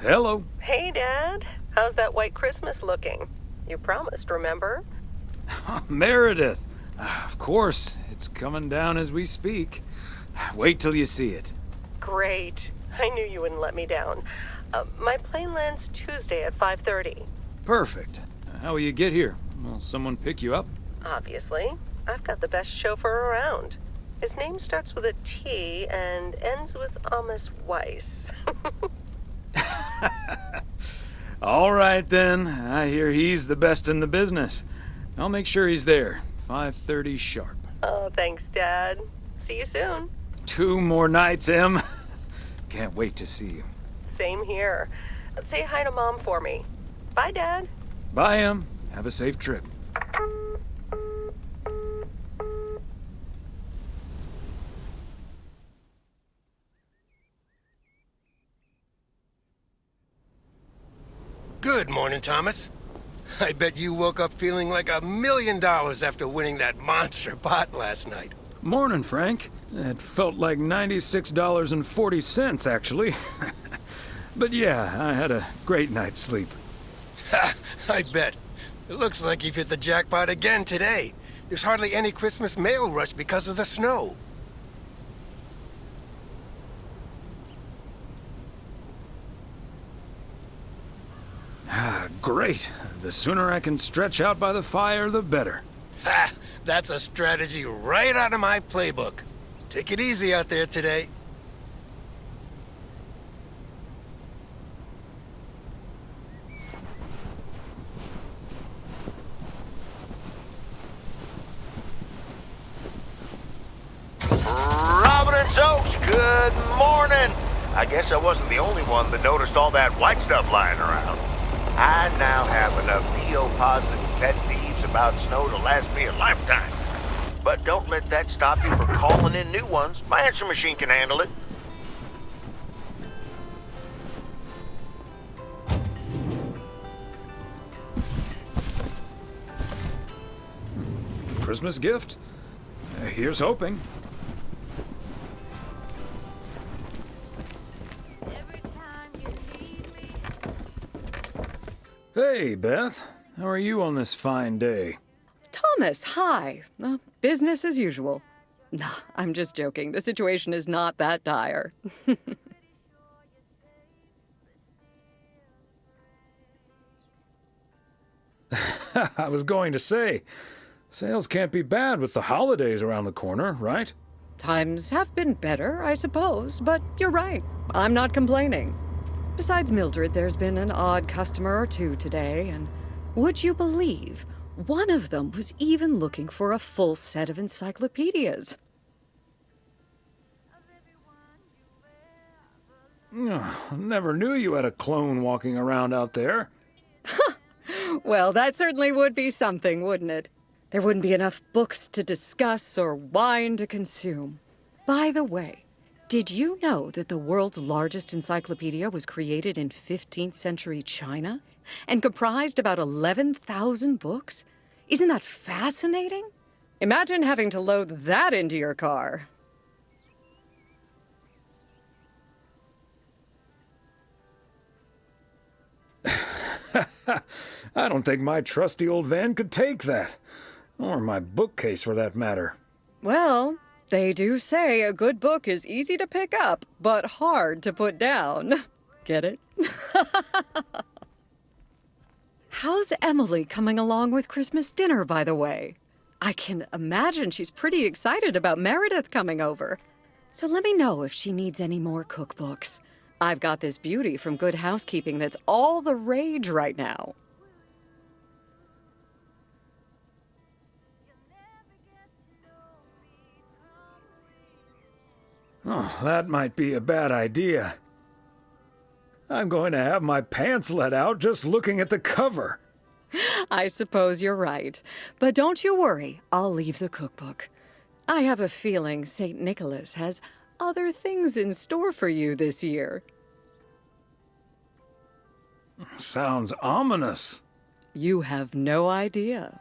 Hello. Hey, Dad. How's that white Christmas looking? You promised, remember? Meredith. Of course, it's coming down as we speak. Wait till you see it. Great. I knew you wouldn't let me down. My plane lands Tuesday at 5:30. Perfect. How will you get here? Will someone pick you up? Obviously. I've got the best chauffeur around. His name starts with a T and ends with Amos Weiss. All right, then. I hear he's the best in the business. I'll make sure he's there. 5:30 sharp. Oh, thanks, Dad. See you soon. 2 more nights, Em. Can't wait to see you. Same here. Say hi to Mom for me. Bye, Dad. Bye, Em. Have a safe trip. Good morning, Thomas. I bet you woke up feeling like $1 million after winning that monster pot last night. Morning, Frank. It felt like $96.40, actually. But yeah, I had a great night's sleep. Ha! I bet. It looks like you've hit the jackpot again today. There's hardly any Christmas mail rush because of the snow. Great. The sooner I can stretch out by the fire, the better. Ha! That's a strategy right out of my playbook. Take it easy out there today. Providence Oaks, good morning. I guess I wasn't the only one that noticed all that white stuff lying around. I now have enough neo-positive pet peeves about snow to last me a lifetime. But don't let that stop you from calling in new ones. My answer machine can handle it. Christmas gift? Here's hoping. Hey, Beth. How are you on this fine day? Thomas, hi. Business as usual. Nah, I'm just joking. The situation is not that dire. I was going to say, sales can't be bad with the holidays around the corner, right? Times have been better, I suppose, but you're right. I'm not complaining. Besides Mildred, there's been an odd customer or two today, and would you believe one of them was even looking for a full set of encyclopedias? Never knew you had a clone walking around out there. Well, that certainly would be something, wouldn't it? There wouldn't be enough books to discuss or wine to consume. By the way, did you know that the world's largest encyclopedia was created in 15th century China and comprised about 11,000 books? Isn't that fascinating? Imagine having to load that into your car. I don't think my trusty old van could take that. Or my bookcase, for that matter. Well, they do say a good book is easy to pick up, but hard to put down. Get it? How's Emily coming along with Christmas dinner, by the way? I can imagine she's pretty excited about Meredith coming over. So let me know if she needs any more cookbooks. I've got this beauty from Good Housekeeping that's all the rage right now. Oh, that might be a bad idea. I'm going to have my pants let out just looking at the cover. I suppose you're right. But don't you worry, I'll leave the cookbook. I have a feeling St. Nicholas has other things in store for you this year. Sounds ominous. You have no idea.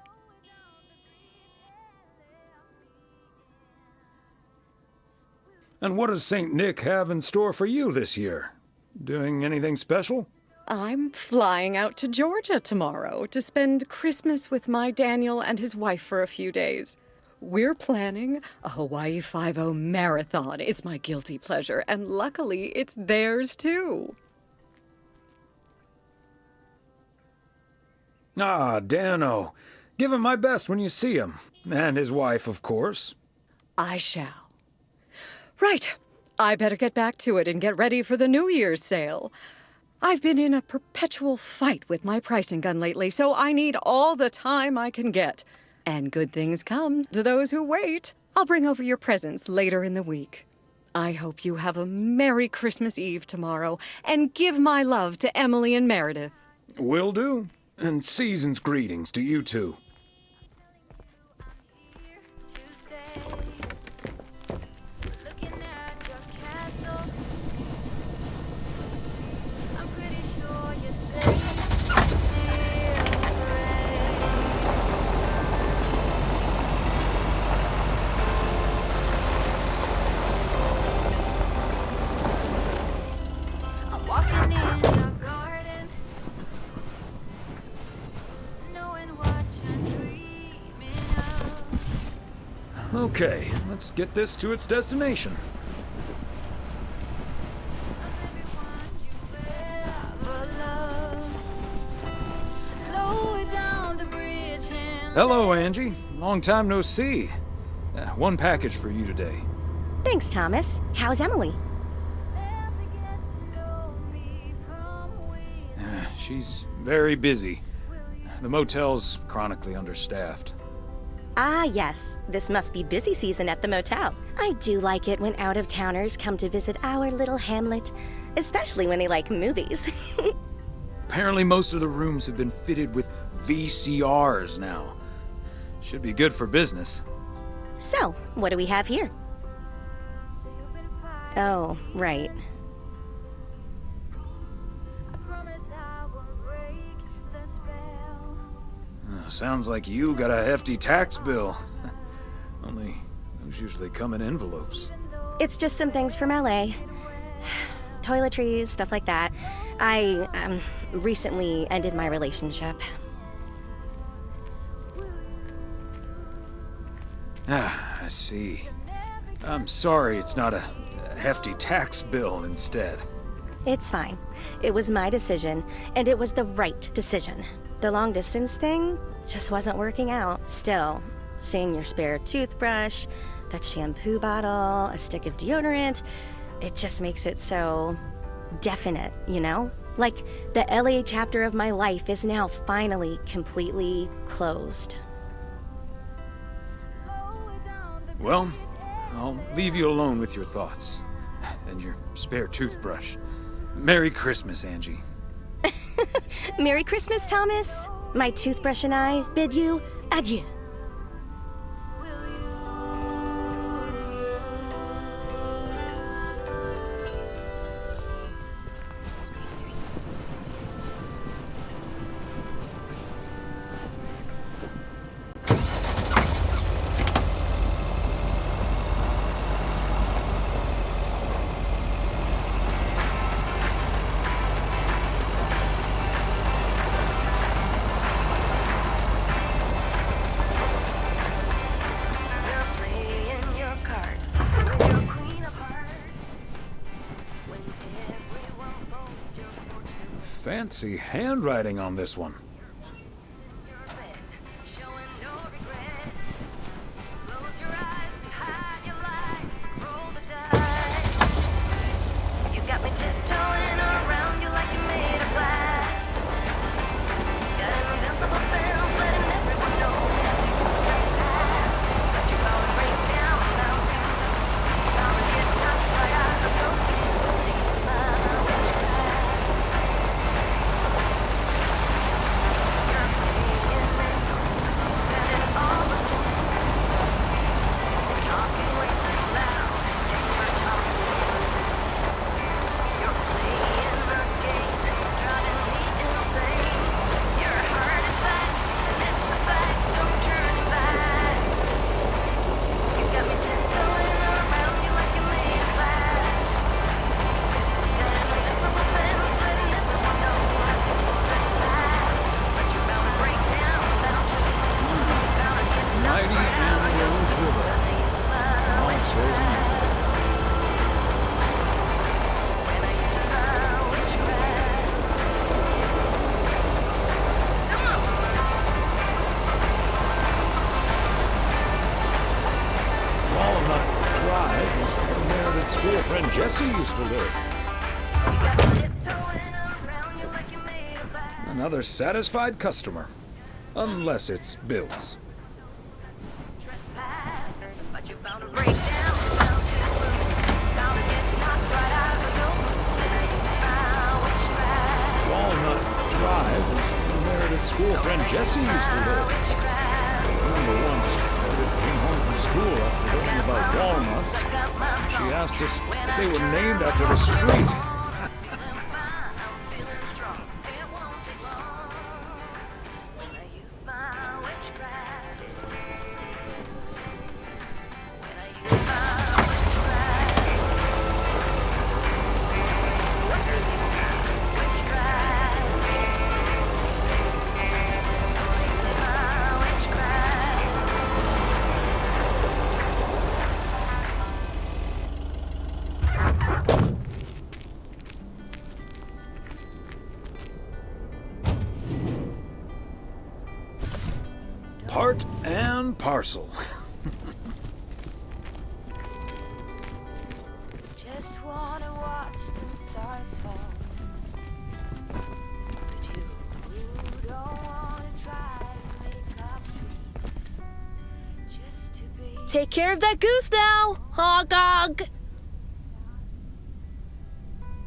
And what does St. Nick have in store for you this year? Doing anything special? I'm flying out to Georgia tomorrow to spend Christmas with my Daniel and his wife for a few days. We're planning a Hawaii 5-0 marathon. It's my guilty pleasure, and luckily it's theirs too. Ah, Dano. Give him my best when you see him. And his wife, of course. I shall. Right. I better get back to it and get ready for the New Year's sale. I've been in a perpetual fight with my pricing gun lately, so I need all the time I can get. And good things come to those who wait. I'll bring over your presents later in the week. I hope you have a Merry Christmas Eve tomorrow, and give my love to Emily and Meredith. Will do. And season's greetings to you two. Okay, let's get this to its destination. Hello, Angie. Long time no see. One package for you today. Thanks, Thomas. How's Emily? She's very busy. The motel's chronically understaffed. Ah, yes. This must be busy season at the motel. I do like it when out-of-towners come to visit our little hamlet, especially when they like movies. Apparently most of the rooms have been fitted with VCRs now. Should be good for business. So, what do we have here? Oh, right. Sounds like you got a hefty tax bill. Only those usually come in envelopes. It's just some things from LA. Toiletries, stuff like that. I recently ended my relationship. Ah, I see. I'm sorry it's not a hefty tax bill instead. It's fine. It was my decision, and it was the right decision. The long distance thing just wasn't working out. Still, seeing your spare toothbrush, that shampoo bottle, a stick of deodorant, it just makes it so definite, you know? Like the LA chapter of my life is now finally completely closed. Well, I'll leave you alone with your thoughts. And your spare toothbrush. Merry Christmas, Angie. Merry Christmas, Thomas. My toothbrush and I bid you adieu. Fancy handwriting on this one. Meredith's school friend Jesse used to live. Another satisfied customer. Unless it's Bill's. Walnut Drive is where Meredith's school friend Jesse used to live. I remember once, Meredith came home from school after learning about walnuts. She asked us if they were named after the street. Part and parcel. Just wanna watch the stars fall. But you don't wanna try to make up dreams. Just to be. Take care of that goose now, honk honk.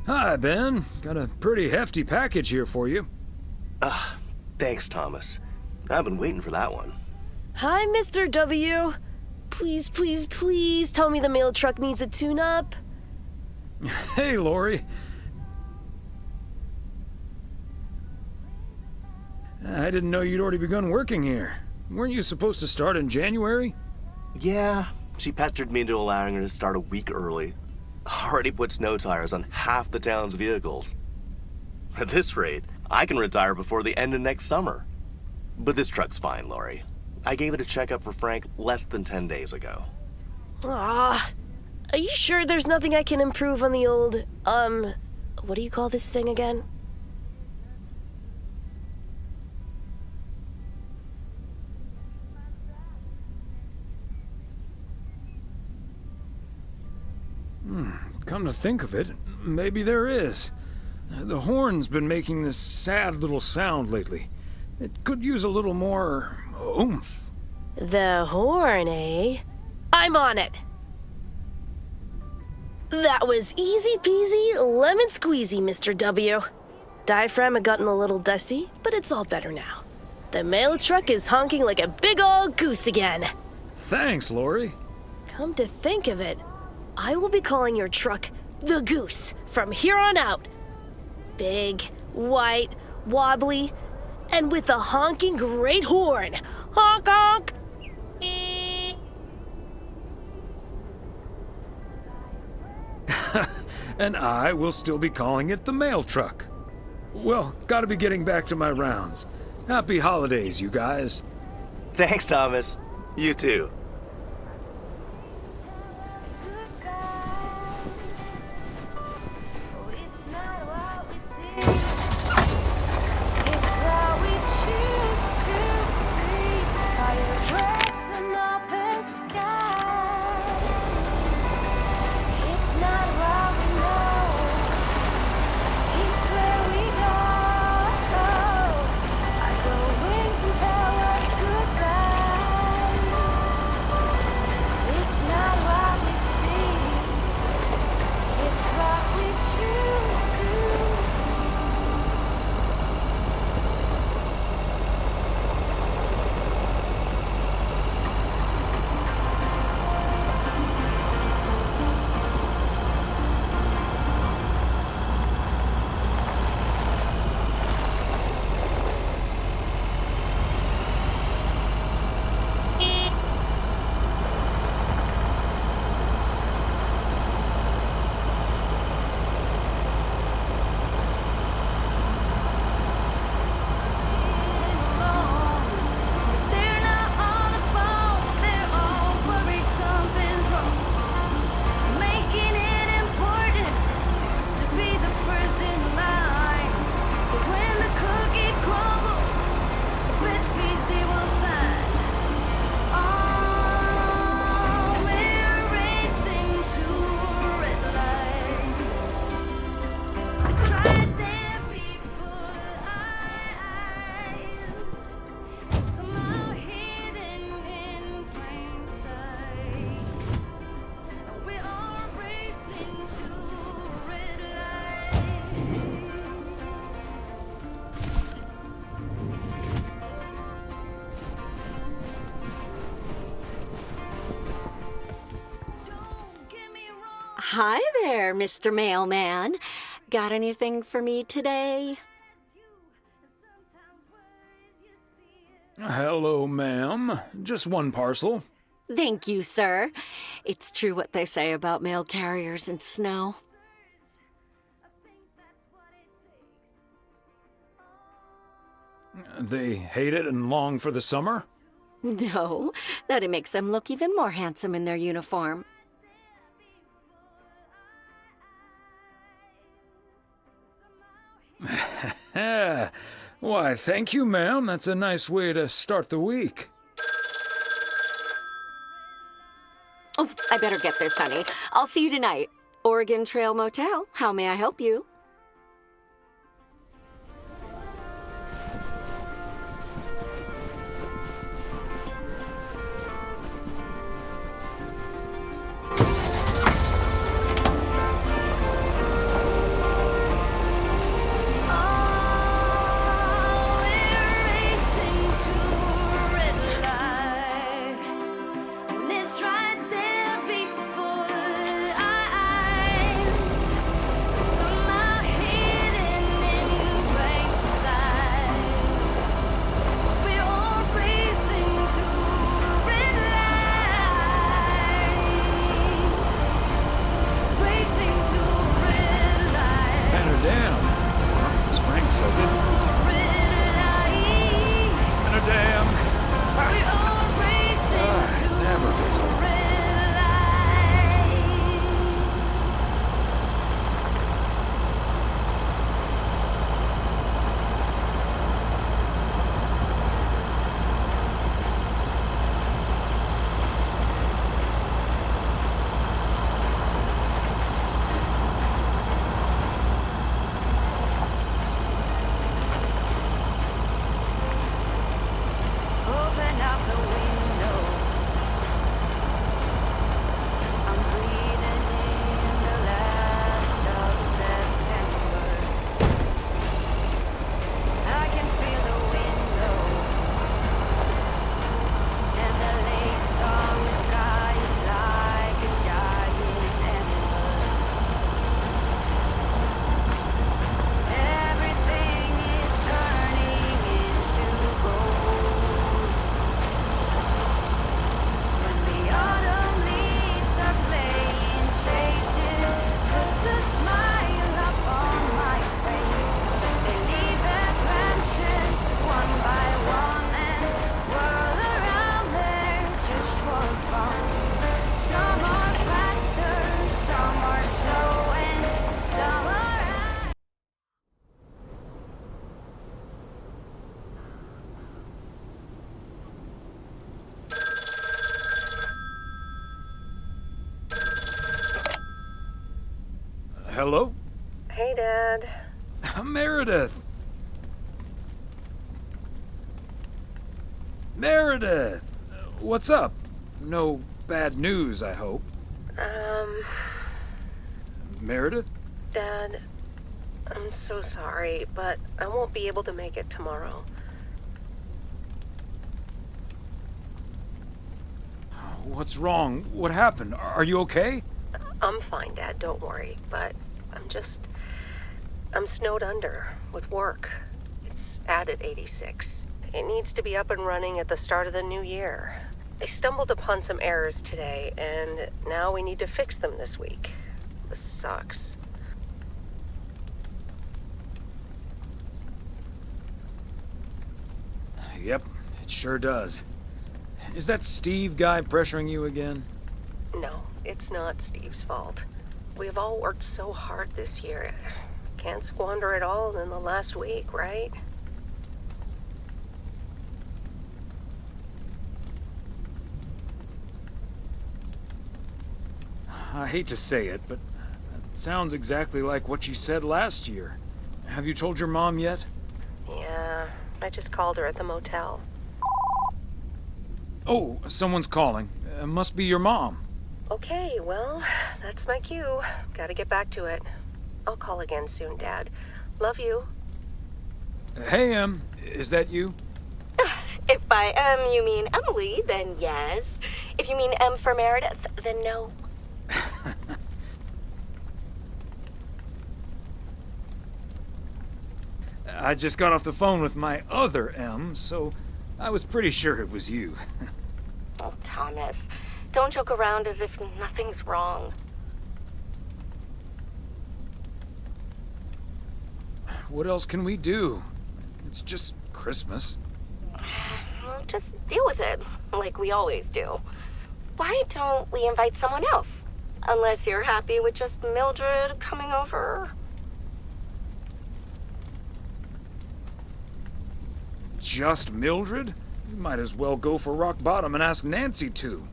Hi, Ben. Got a pretty hefty package here for you. Thanks, Thomas. I've been waiting for that one. Hi, Mr. W. Please, please, please tell me the mail truck needs a tune-up. Hey, Lori. I didn't know you'd already begun working here. Weren't you supposed to start in January? Yeah, she pestered me into allowing her to start a week early. Already put snow tires on half the town's vehicles. At this rate, I can retire before the end of next summer. But this truck's fine, Lori. I gave it a checkup for Frank less than 10 days ago. Ah, are you sure there's nothing I can improve on the old, what do you call this thing again? Come to think of it, maybe there is. The horn's been making this sad little sound lately. It could use a little more oomph. The horn, eh? I'm on it. That was easy peasy, lemon squeezy, Mr. W. Diaphragm had gotten a little dusty, but it's all better now. The mail truck is honking like a big old goose again. Thanks, Lori. Come to think of it, I will be calling your truck the Goose from here on out. Big, white, wobbly, and with a honking great horn. Honk honk! And I will still be calling it the mail truck. Well, gotta be getting back to my rounds. Happy holidays, you guys. Thanks, Thomas. You too. Oh, it's not what we see. It's what we choose to be. Fire breath and open sky. It's not what we know. It's where we go. I grow wings and tell us goodbye. Hi there, Mr. Mailman. Got anything for me today? Hello, ma'am. Just one parcel. Thank you, sir. It's true what they say about mail carriers and snow. They hate it and long for the summer? No, that it makes them look even more handsome in their uniform. Why, thank you, ma'am. That's a nice way to start the week. Oh, I better get this, honey. I'll see you tonight. Oregon Trail Motel. How may I help you? Hello? Hey, Dad. Meredith! Meredith! What's up? No bad news, I hope. Meredith? Dad, I'm so sorry, but I won't be able to make it tomorrow. What's wrong? What happened? Are you okay? I'm fine, Dad, don't worry, but I'm snowed under with work. It's at 86. It needs to be up and running at the start of the new year. I stumbled upon some errors today, and now we need to fix them this week. This sucks. Yep, it sure does. Is that Steve guy pressuring you again? No, it's not Steve's fault. We've all worked so hard this year. Can't squander it all in the last week, right? I hate to say it, but it sounds exactly like what you said last year. Have you told your mom yet? Yeah, I just called her at the motel. Oh, someone's calling. Must be your mom. Okay, well, that's my cue. Gotta get back to it. I'll call again soon, Dad. Love you. Hey, is that you? If by you mean Emily, then yes. If you mean M for Meredith, then no. I just got off the phone with my other M, so I was pretty sure it was you. Oh, Thomas, don't joke around as if nothing's wrong. What else can we do? It's just Christmas. Well, just deal with it, like we always do. Why don't we invite someone else? Unless you're happy with just Mildred coming over. Just Mildred? You might as well go for rock bottom and ask Nancy to.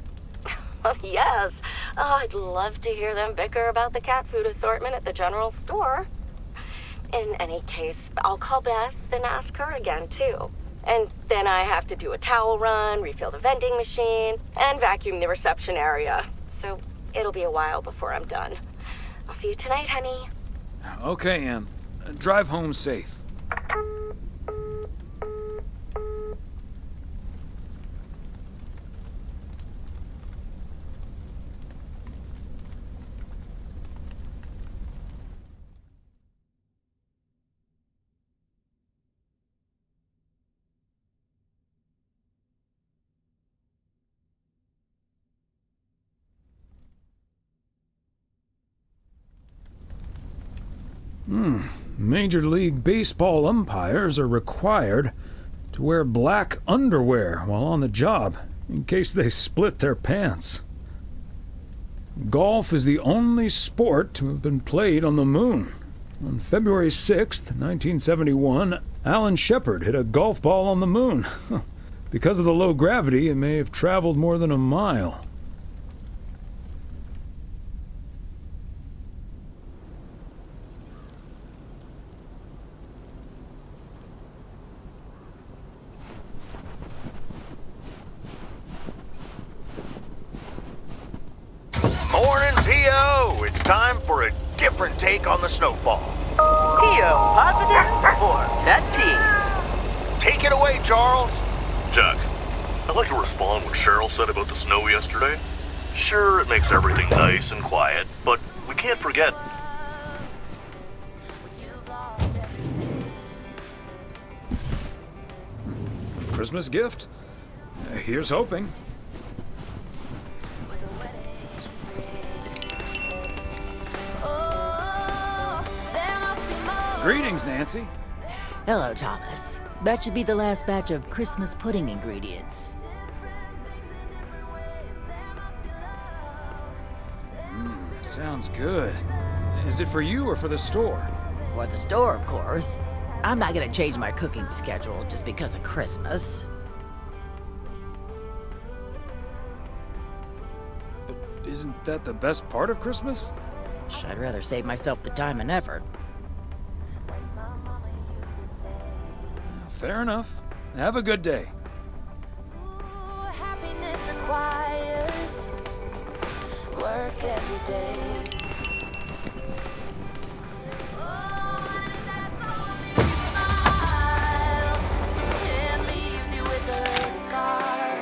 Oh, yes. Oh, I'd love to hear them bicker about the cat food assortment at the general store. In any case, I'll call Beth and ask her again, too. And then I have to do a towel run, refill the vending machine, and vacuum the reception area. So it'll be a while before I'm done. I'll see you tonight, honey. Okay, Em. Drive home safe. Major League Baseball umpires are required to wear black underwear while on the job, in case they split their pants. Golf is the only sport to have been played on the moon. On February 6th, 1971, Alan Shepard hit a golf ball on the moon. Because of the low gravity, it may have traveled more than a mile. Morning, P.O. It's time for a different take on the snowfall. P.O. positive or pet peeve? Take it away, Charles. Jack, I'd like to respond what Cheryl said about the snow yesterday. Sure, it makes everything nice and quiet, but we can't forget. Christmas gift? Here's hoping. Greetings, Nancy. Hello, Thomas. That should be the last batch of Christmas pudding ingredients. Sounds good. Is it for you or for the store? For the store, of course. I'm not gonna change my cooking schedule just because of Christmas. But isn't that the best part of Christmas? I'd rather save myself the time and effort. Fair enough. Have a good day. Happiness requires work every day. It leaves you with a scar.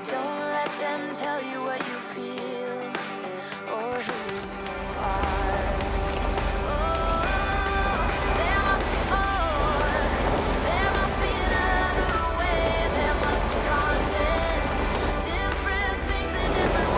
Don't let them tell you what you feel or who you are. Different things in different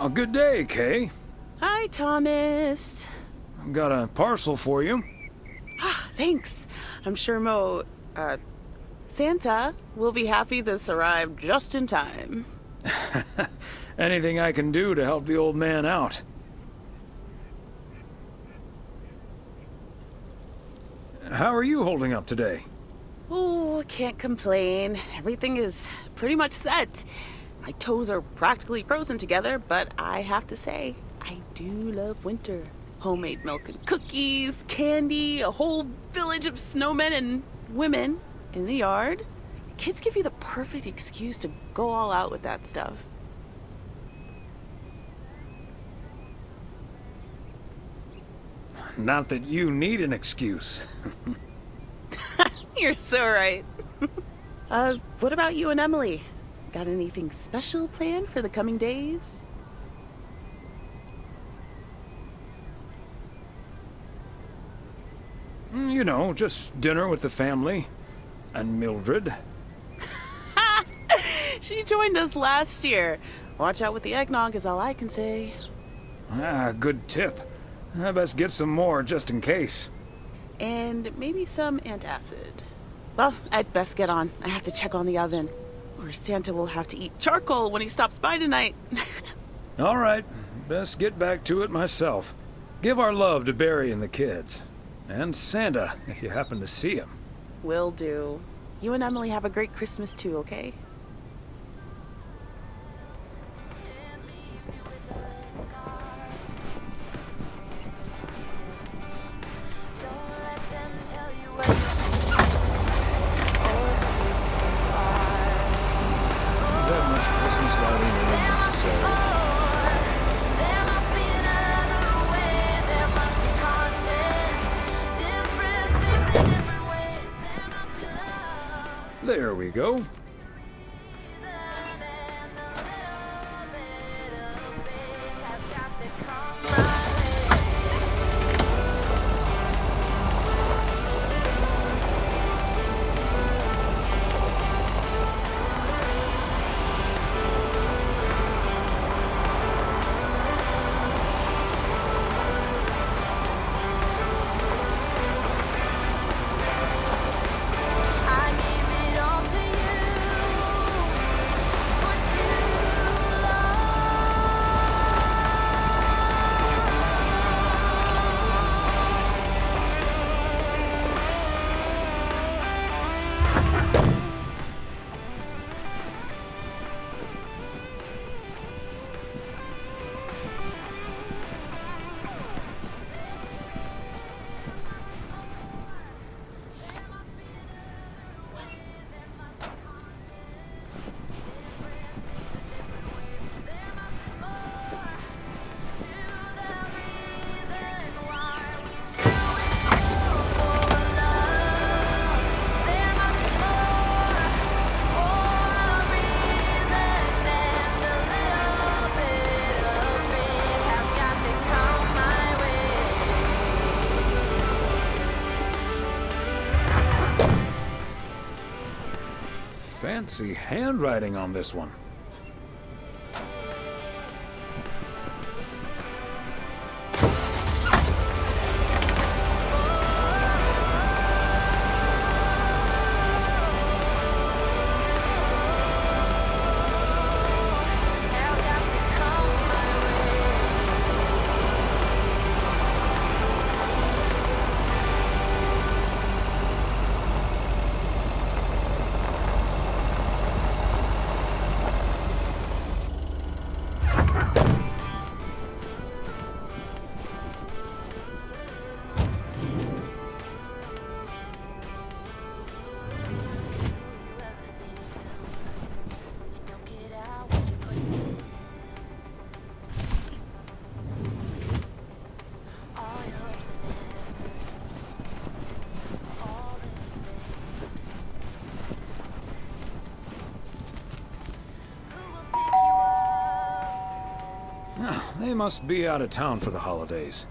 Oh, good day, Kay. Hi, Thomas. I've got a parcel for you. Thanks. I'm sure Santa will be happy this arrived just in time. Anything I can do to help the old man out. How are you holding up today? Oh, can't complain. Everything is pretty much set. My toes are practically frozen together, but I have to say, I do love winter. Homemade milk and cookies, candy, a whole village of snowmen and women in the yard. Kids give you the perfect excuse to go all out with that stuff. Not that you need an excuse. You're so right. What about you and Emily? Got anything special planned for the coming days? You know, just dinner with the family. And Mildred. She joined us last year. Watch out with the eggnog is all I can say. Good tip. I best get some more just in case. And maybe some antacid. Well, I'd best get on. I have to check on the oven. Or Santa will have to eat charcoal when he stops by tonight. All right. Best get back to it myself. Give our love to Barry and the kids. And Santa, if you happen to see him. Will do. You and Emily have a great Christmas too, okay? There we go. Fancy handwriting on this one. They must be out of town for the holidays.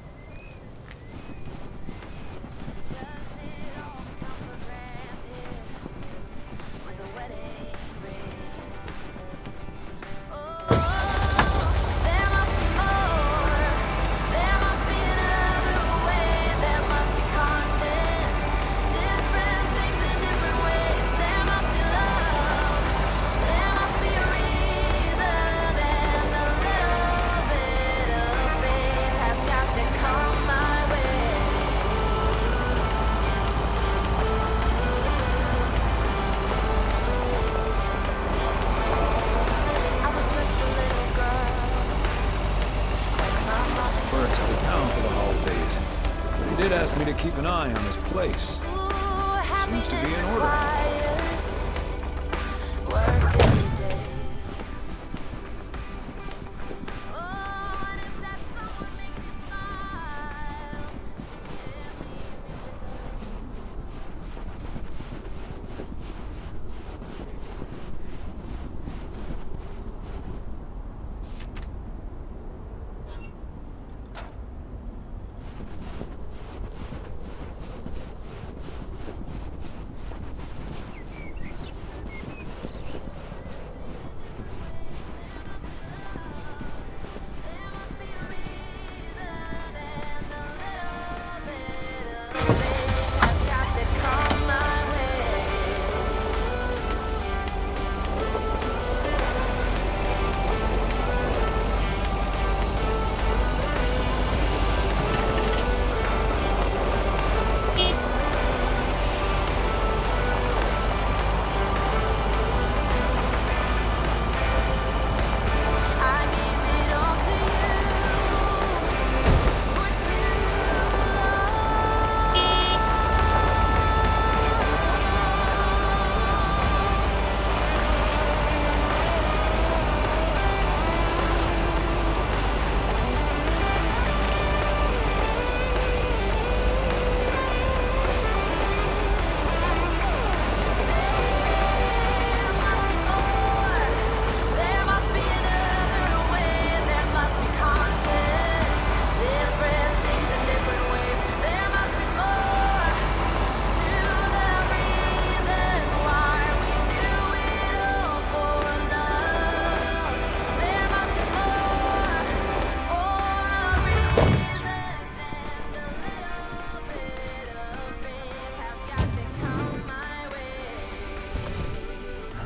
did ask me to keep an eye on this place. Seems to be in order.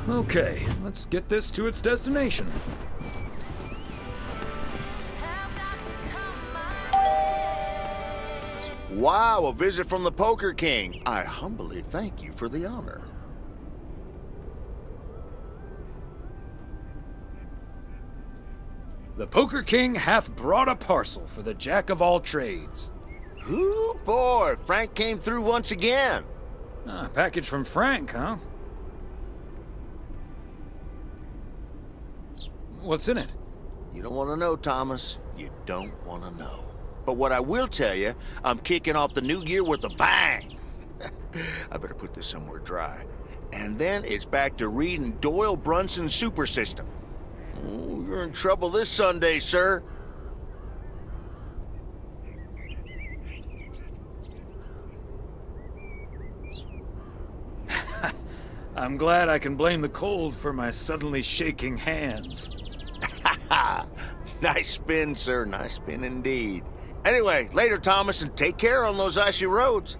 Okay, let's get this to its destination. Wow, a visit from the Poker King. I humbly thank you for the honor. The Poker King hath brought a parcel for the Jack of all trades. Ooh, boy, Frank came through once again. Ah, package from Frank, huh? What's in it? You don't want to know, Thomas. You don't want to know. But what I will tell you, I'm kicking off the new year with a bang. I better put this somewhere dry. And then it's back to reading Doyle Brunson's Super System. Oh, you're in trouble this Sunday, sir. I'm glad I can blame the cold for my suddenly shaking hands. Nice spin, sir. Nice spin indeed. Anyway, later, Thomas, and take care on those icy roads.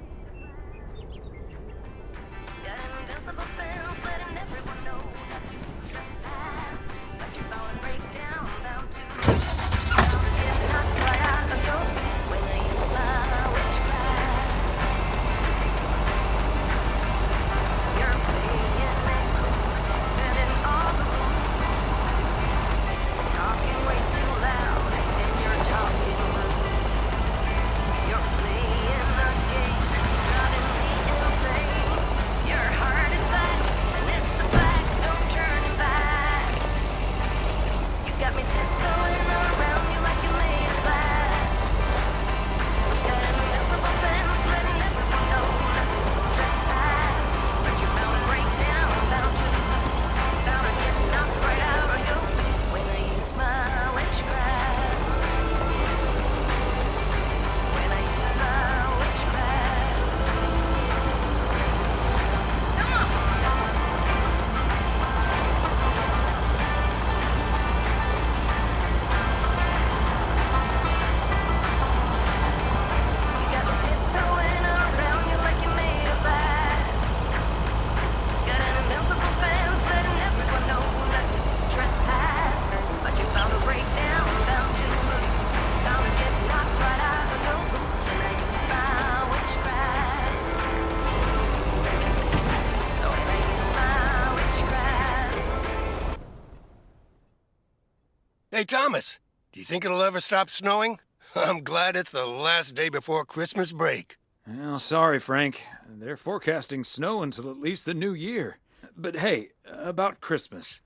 Hey, Thomas, do you think it'll ever stop snowing? I'm glad it's the last day before Christmas break. Well, sorry, Frank. They're forecasting snow until at least the new year. But hey, about Christmas.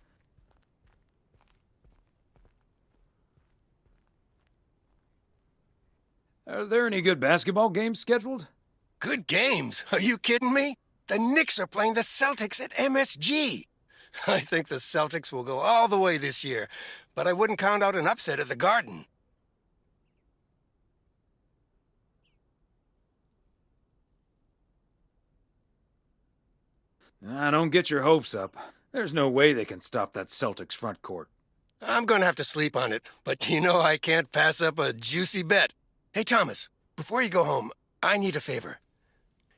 Are there any good basketball games scheduled? Good games? Are you kidding me? The Knicks are playing the Celtics at MSG. I think the Celtics will go all the way this year, but I wouldn't count out an upset at the Garden. Don't get your hopes up. There's no way they can stop that Celtics front court. I'm gonna have to sleep on it, but you know I can't pass up a juicy bet. Hey, Thomas, before you go home, I need a favor.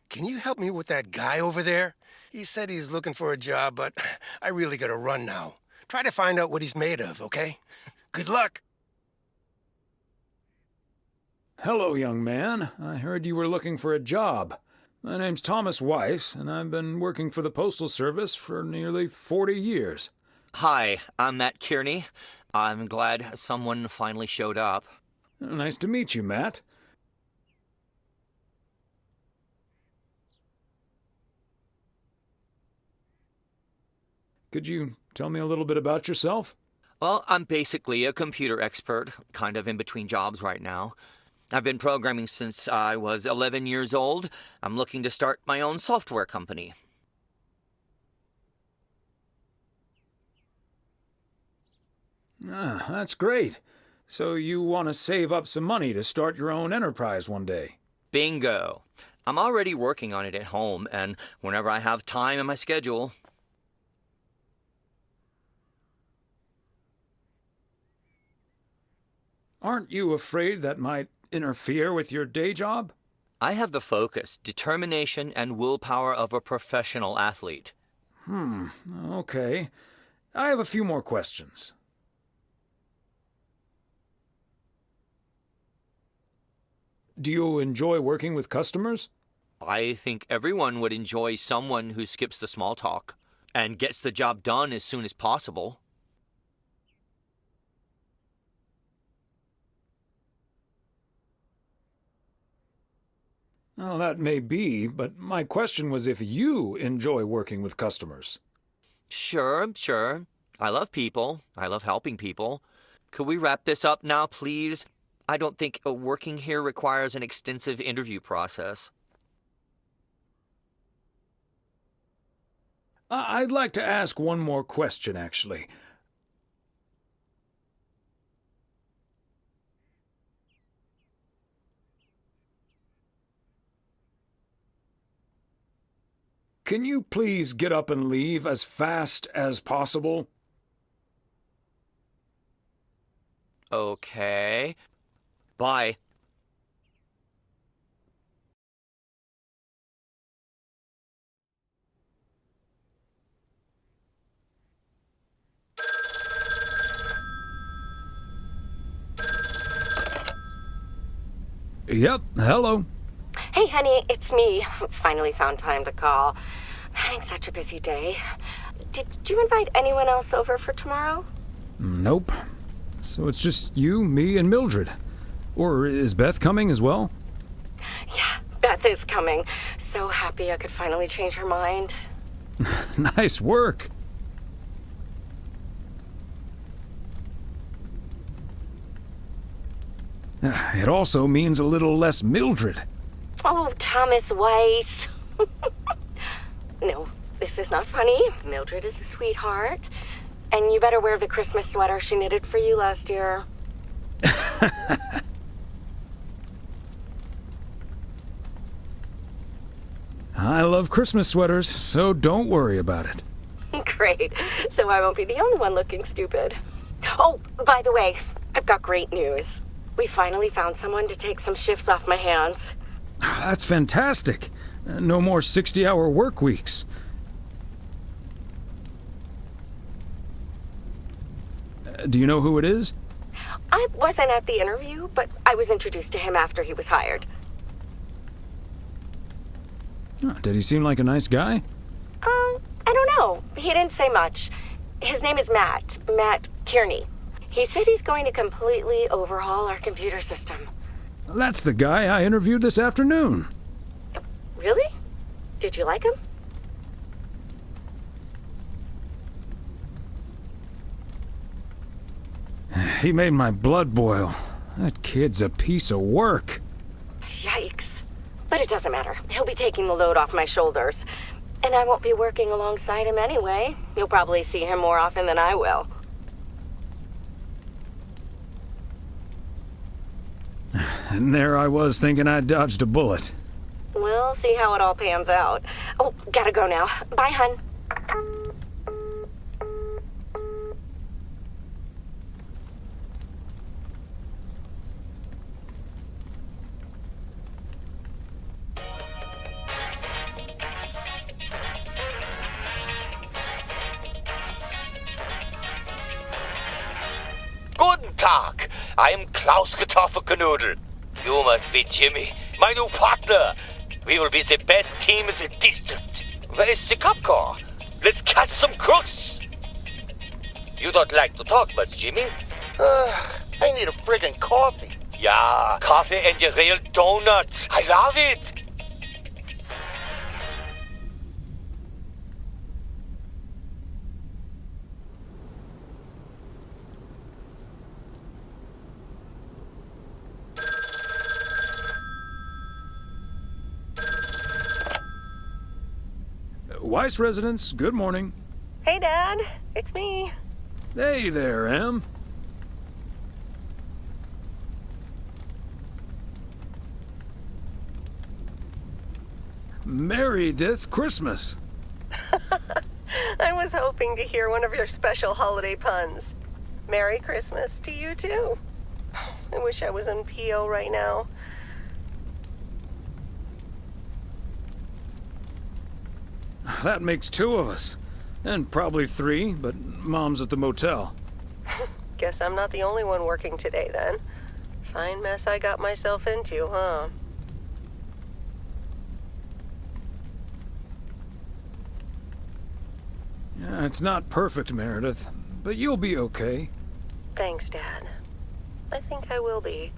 Can you help me with that guy over there? He said he's looking for a job, but I really gotta run now. Try to find out what he's made of, okay? Good luck. Hello, young man. I heard you were looking for a job. My name's Thomas Weiss, and I've been working for the Postal Service for nearly 40 years. Hi, I'm Matt Kearney. I'm glad someone finally showed up. Nice to meet you, Matt. Could you tell me a little bit about yourself? Well, I'm basically a computer expert, kind of in between jobs right now. I've been programming since I was 11 years old. I'm looking to start my own software company. That's great. So you want to save up some money to start your own enterprise one day? Bingo. I'm already working on it at home, and whenever I have time in my schedule. Aren't you afraid that might interfere with your day job? I have the focus, determination, and willpower of a professional athlete. Okay. I have a few more questions. Do you enjoy working with customers? I think everyone would enjoy someone who skips the small talk and gets the job done as soon as possible. Well, that may be, but my question was if you enjoy working with customers. Sure. I love people. I love helping people. Could we wrap this up now, please? I don't think working here requires an extensive interview process. I'd like to ask one more question, actually. Can you please get up and leave as fast as possible? Okay. Bye. Yep, hello. Hey, honey, it's me. Finally found time to call. Having such a busy day. Did you invite anyone else over for tomorrow? Nope. So it's just you, me, and Mildred. Or is Beth coming as well? Yeah, Beth is coming. So happy I could finally change her mind. Nice work. It also means a little less Mildred. Oh, Thomas Weiss. No, this is not funny. Mildred is a sweetheart. And you better wear the Christmas sweater she knitted for you last year. I love Christmas sweaters, so don't worry about it. Great. So I won't be the only one looking stupid. Oh, by the way, I've got great news. We finally found someone to take some shifts off my hands. That's fantastic. No more 60-hour work weeks. Do you know who it is? I wasn't at the interview, but I was introduced to him after he was hired. Did he seem like a nice guy? I don't know. He didn't say much. His name is Matt Kearney. He said he's going to completely overhaul our computer system. That's the guy I interviewed this afternoon. Really? Did you like him? He made my blood boil. That kid's a piece of work. Yikes. But it doesn't matter. He'll be taking the load off my shoulders. And I won't be working alongside him anyway. You'll probably see him more often than I will. And there I was thinking I dodged a bullet. We'll see how it all pans out. Oh, gotta go now. Bye, hun. Guten Tag. I am Klaus Kartoffelkanoodle. You must be Jimmy, my new partner. We will be the best team in the district. Where is the cop car? Let's catch some crooks. You don't like to talk much, Jimmy? I need a friggin' coffee. Yeah, coffee and your real donuts. I love it. Weiss residents, good morning. Hey, Dad. It's me. Hey there, Em. Meredith Christmas. I was hoping to hear one of your special holiday puns. Merry Christmas to you, too. I wish I was in PO right now. That makes 2 of us. And probably 3, but Mom's at the motel. Guess I'm not the only one working today, then. Fine mess I got myself into, huh? Yeah, it's not perfect, Meredith, but you'll be okay. Thanks, Dad. I think I will be.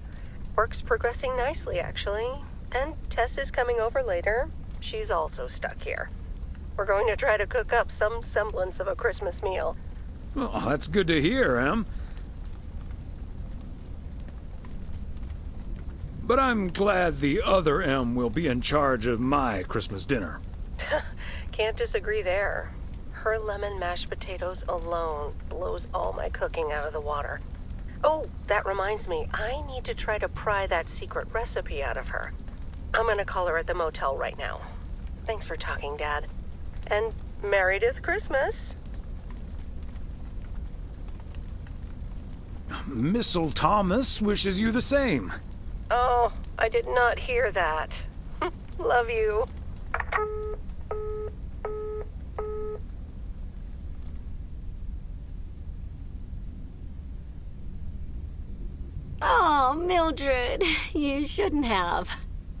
Work's progressing nicely, actually. And Tess is coming over later. She's also stuck here. We're going to try to cook up some semblance of a Christmas meal. Well, that's good to hear, Em. But I'm glad the other Em will be in charge of my Christmas dinner. Can't disagree there. Her lemon mashed potatoes alone blows all my cooking out of the water. Oh, that reminds me, I need to try to pry that secret recipe out of her. I'm gonna call her at the motel right now. Thanks for talking, Dad. And Meredith Christmas. Missile Thomas wishes you the same. Oh, I did not hear that. Love you. Oh, Mildred, you shouldn't have.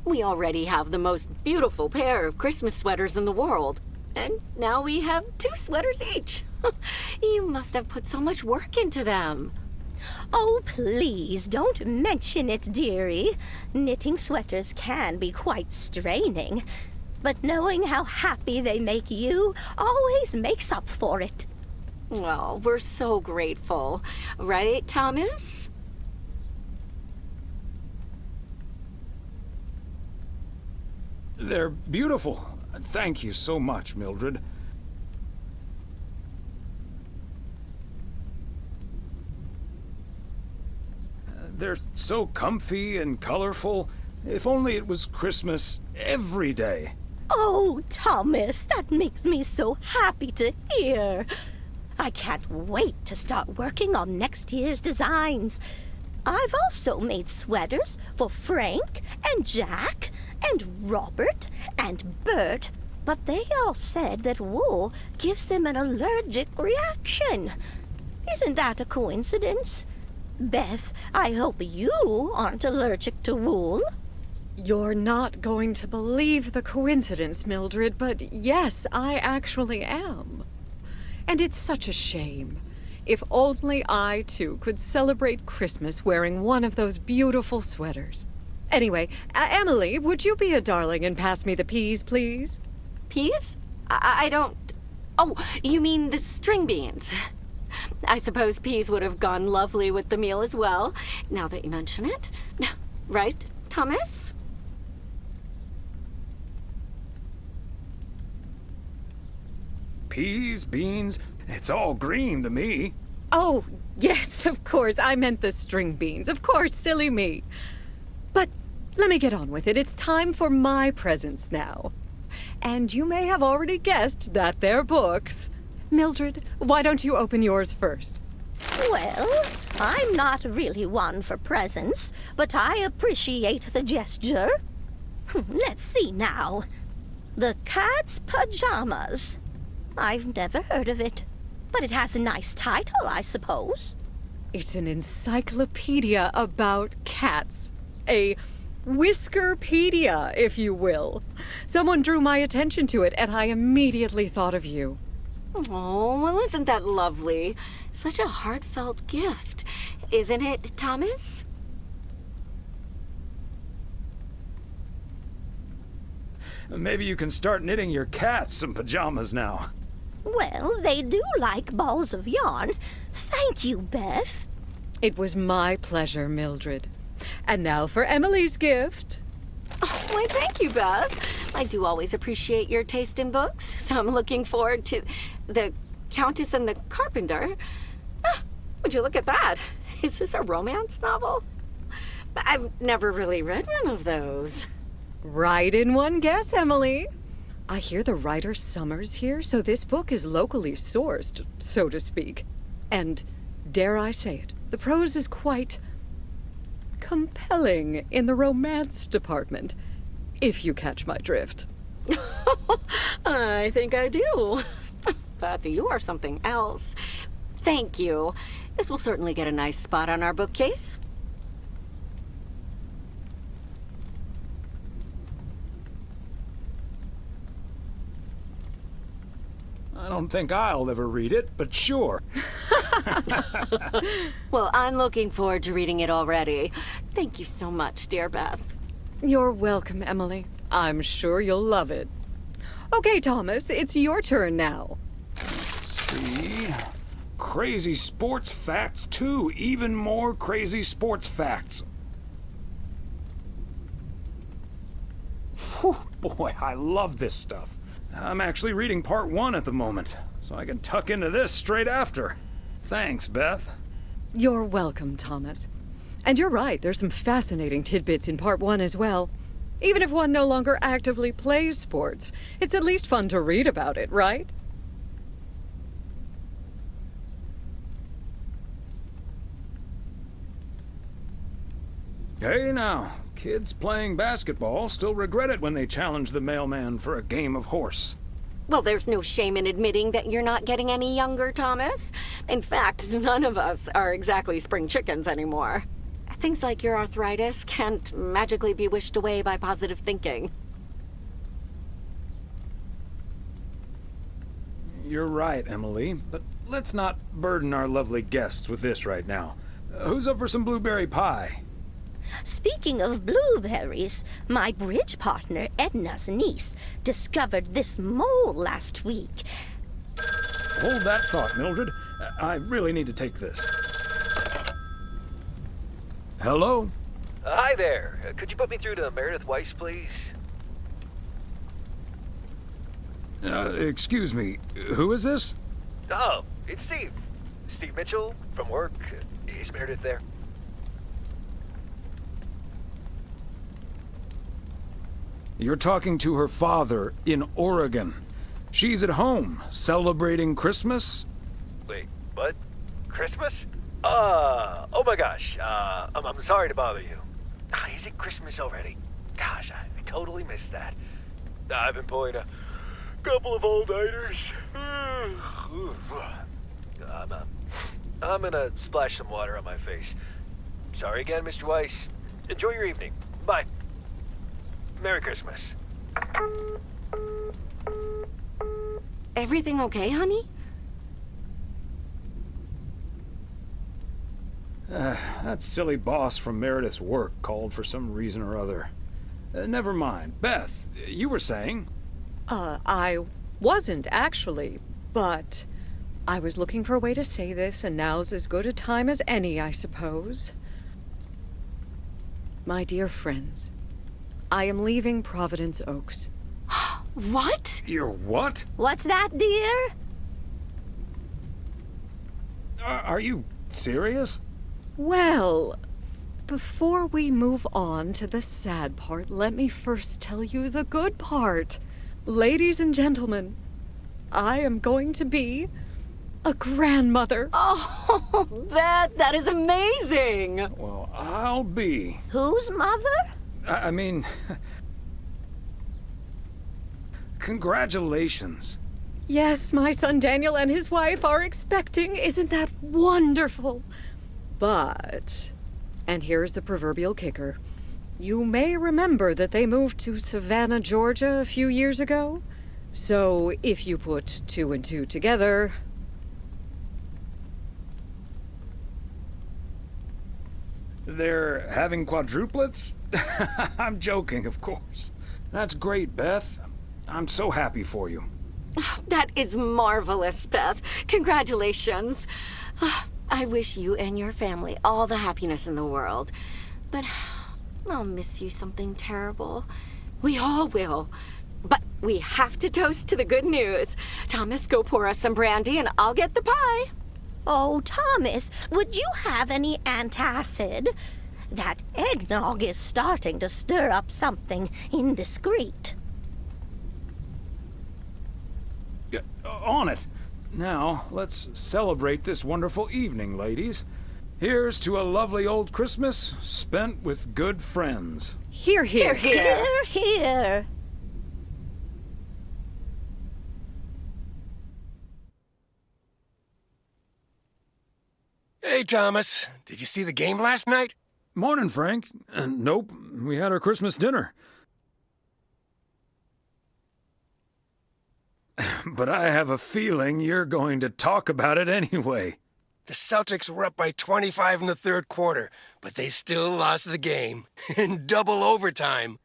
We already have the most beautiful pair of Christmas sweaters in the world. And now we have 2 sweaters each. You must have put so much work into them. Oh, please don't mention it, dearie. Knitting sweaters can be quite straining. But knowing how happy they make you always makes up for it. Well, we're so grateful. Right, Thomas? They're beautiful. Thank you so much, Mildred. They're so comfy and colorful. If only it was Christmas every day. Oh, Thomas, that makes me so happy to hear. I can't wait to start working on next year's designs. I've also made sweaters for Frank and Jack and Robert and Bert, but they all said that wool gives them an allergic reaction. Isn't that a coincidence? Beth, I hope you aren't allergic to wool. You're not going to believe the coincidence, Mildred, but yes, I actually am. And it's such a shame. If only I, too, could celebrate Christmas wearing one of those beautiful sweaters. Anyway, Emily, would you be a darling and pass me the peas, please? Peas? I don't... Oh, you mean the string beans. I suppose peas would have gone lovely with the meal as well, now that you mention it. Right, Thomas? Peas, beans, it's all green to me. Oh, yes, of course. I meant the string beans. Of course, silly me. But let me get on with it. It's time for my presents now. And you may have already guessed that they're books. Mildred, why don't you open yours first? Well, I'm not really one for presents, but I appreciate the gesture. Let's see now. The Cat's Pajamas. I've never heard of it, but it has a nice title, I suppose. It's an encyclopedia about cats. A Whiskerpedia, if you will. Someone drew my attention to it, and I immediately thought of you. Oh, well, isn't that lovely? Such a heartfelt gift. Isn't it, Thomas? Maybe you can start knitting your cats some pajamas now. Well, they do like balls of yarn. Thank you, Beth. It was my pleasure, Mildred. And now for Emily's gift. Oh, why, thank you, Beth. I do always appreciate your taste in books, so I'm looking forward to The Countess and the Carpenter. Ah, would you look at that? Is this a romance novel? I've never really read one of those. Right in one guess, Emily. I hear the writer Summers here, so this book is locally sourced, so to speak. And, dare I say it, the prose is quite compelling in the romance department, if you catch my drift. I think I do. But you are something else. Thank you. This will certainly get a nice spot on our bookcase. I don't think I'll ever read it, but sure. Well, I'm looking forward to reading it already. Thank you so much, dear Beth. You're welcome, Emily. I'm sure you'll love it. Okay, Thomas, it's your turn now. Let's see. Crazy sports facts 2. Even more crazy sports facts. Whew, boy, I love this stuff. I'm actually reading part 1 at the moment, so I can tuck into this straight after. Thanks, Beth. You're welcome, Thomas. And you're right, there's some fascinating tidbits in part 1 as well. Even if one no longer actively plays sports, it's at least fun to read about it, right? Hey now, kids playing basketball still regret it when they challenge the mailman for a game of horse. Well, there's no shame in admitting that you're not getting any younger, Thomas. In fact, none of us are exactly spring chickens anymore. Things like your arthritis can't magically be wished away by positive thinking. You're right, Emily, but let's not burden our lovely guests with this right now. Who's up for some blueberry pie? Speaking of blueberries, my bridge partner, Edna's niece, discovered this mole last week. Hold that thought, Mildred. I really need to take this. Hello? Hi there. Could you put me through to Meredith Weiss, please? Excuse me. Who is this? Oh, it's Steve. Steve Mitchell from work. Is Meredith there? You're talking to her father in Oregon. She's at home, celebrating Christmas. Wait, what? Christmas? Oh my gosh. I'm sorry to bother you. Is it Christmas already? Gosh, I totally missed that. I've been pulling a couple of all-nighters. I'm gonna splash some water on my face. Sorry again, Mr. Weiss. Enjoy your evening. Bye. Merry Christmas. Everything okay, honey? That silly boss from Meredith's work called for some reason or other. Never mind. Beth, you were saying? I wasn't actually, but I was looking for a way to say this, and now's as good a time as any, I suppose. My dear friends, I am leaving Providence Oaks. What? You're what? What's that, dear? Are you serious? Well, before we move on to the sad part, let me first tell you the good part. Ladies and gentlemen, I am going to be a grandmother. Oh, Beth, that is amazing. Well, I'll be. Whose mother? I mean, congratulations. Yes, my son Daniel and his wife are expecting. Isn't that wonderful? But, and here's the proverbial kicker, you may remember that they moved to Savannah, Georgia a few years ago. So if you put 2 and 2 together... They're having quadruplets? I'm joking, of course. That's great, Beth. I'm so happy for you. That is marvelous, Beth. Congratulations. I wish you and your family all the happiness in the world. But I'll miss you something terrible. We all will. But we have to toast to the good news. Thomas, go pour us some brandy and I'll get the pie. Oh, Thomas, would you have any antacid? That eggnog is starting to stir up something indiscreet. On it. Now, let's celebrate this wonderful evening, ladies. Here's to a lovely old Christmas spent with good friends. Hear, hear. Hear, hear. Hey, Thomas. Did you see the game last night? Morning, Frank. Nope. We had our Christmas dinner. But I have a feeling you're going to talk about it anyway. The Celtics were up by 25 in the third quarter, but they still lost the game in double overtime.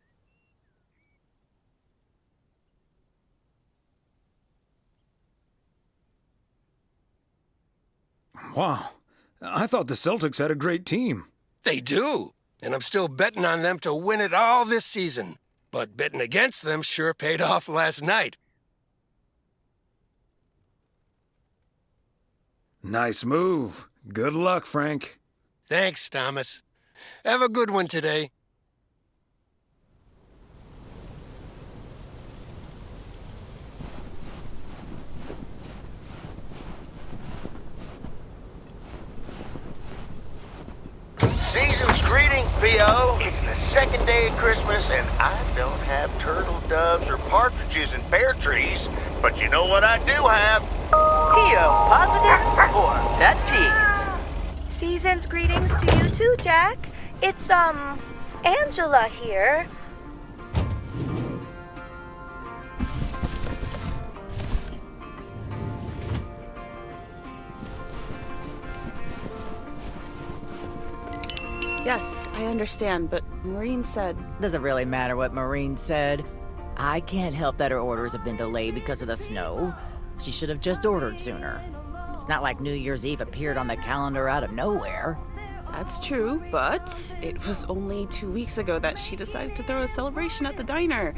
Wow. I thought the Celtics had a great team. They do, and I'm still betting on them to win it all this season. But betting against them sure paid off last night. Nice move. Good luck, Frank. Thanks, Thomas. Have a good one today. Season's greeting, P.O. It's the second day of Christmas, and I don't have turtle doves or partridges in pear trees. But you know what I do have? P.O. positive or pet peeves? Season's greetings to you too, Jack. It's, Angela here. Yes, I understand, but Maureen said... Doesn't really matter what Maureen said. I can't help that her orders have been delayed because of the snow. She should have just ordered sooner. It's not like New Year's Eve appeared on the calendar out of nowhere. That's true, but it was only 2 weeks ago that she decided to throw a celebration at the diner.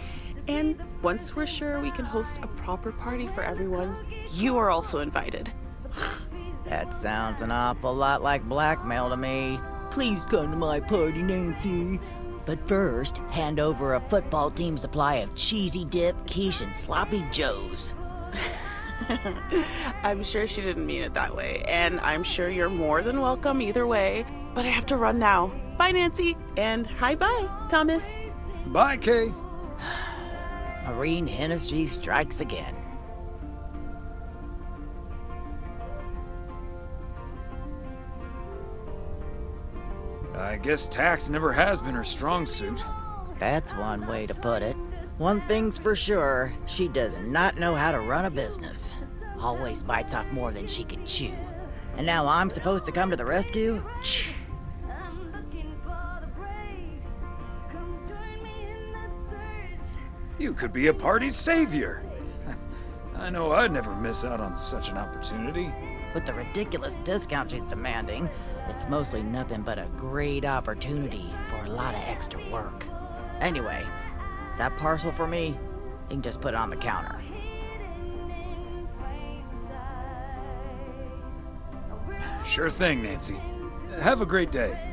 And once we're sure we can host a proper party for everyone, you are also invited. That sounds an awful lot like blackmail to me. Please come to my party, Nancy. But first, hand over a football team supply of cheesy dip, quiche, and sloppy joes. I'm sure she didn't mean it that way, and I'm sure you're more than welcome either way. But I have to run now. Bye, Nancy, and hi-bye, Thomas. Bye, Kay. Maureen Hennessy strikes again. I guess tact never has been her strong suit. That's one way to put it. One thing's for sure, she does not know how to run a business. Always bites off more than she can chew. And now I'm supposed to come to the rescue? You could be a party's savior. I know I'd never miss out on such an opportunity. With the ridiculous discount she's demanding, it's mostly nothing but a great opportunity for a lot of extra work. Anyway, is that parcel for me? You can just put it on the counter. Sure thing, Nancy. Have a great day.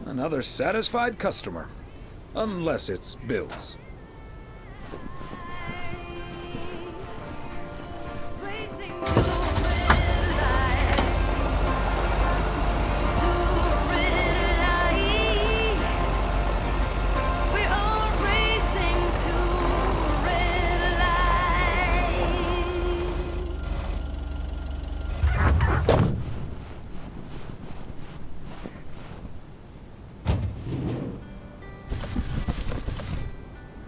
Another satisfied customer. Unless it's Bill's.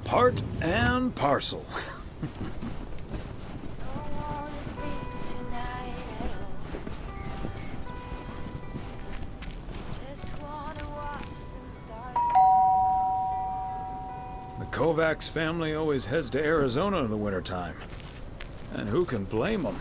Part and parcel. The Kovacs family always heads to Arizona in the wintertime. And who can blame them?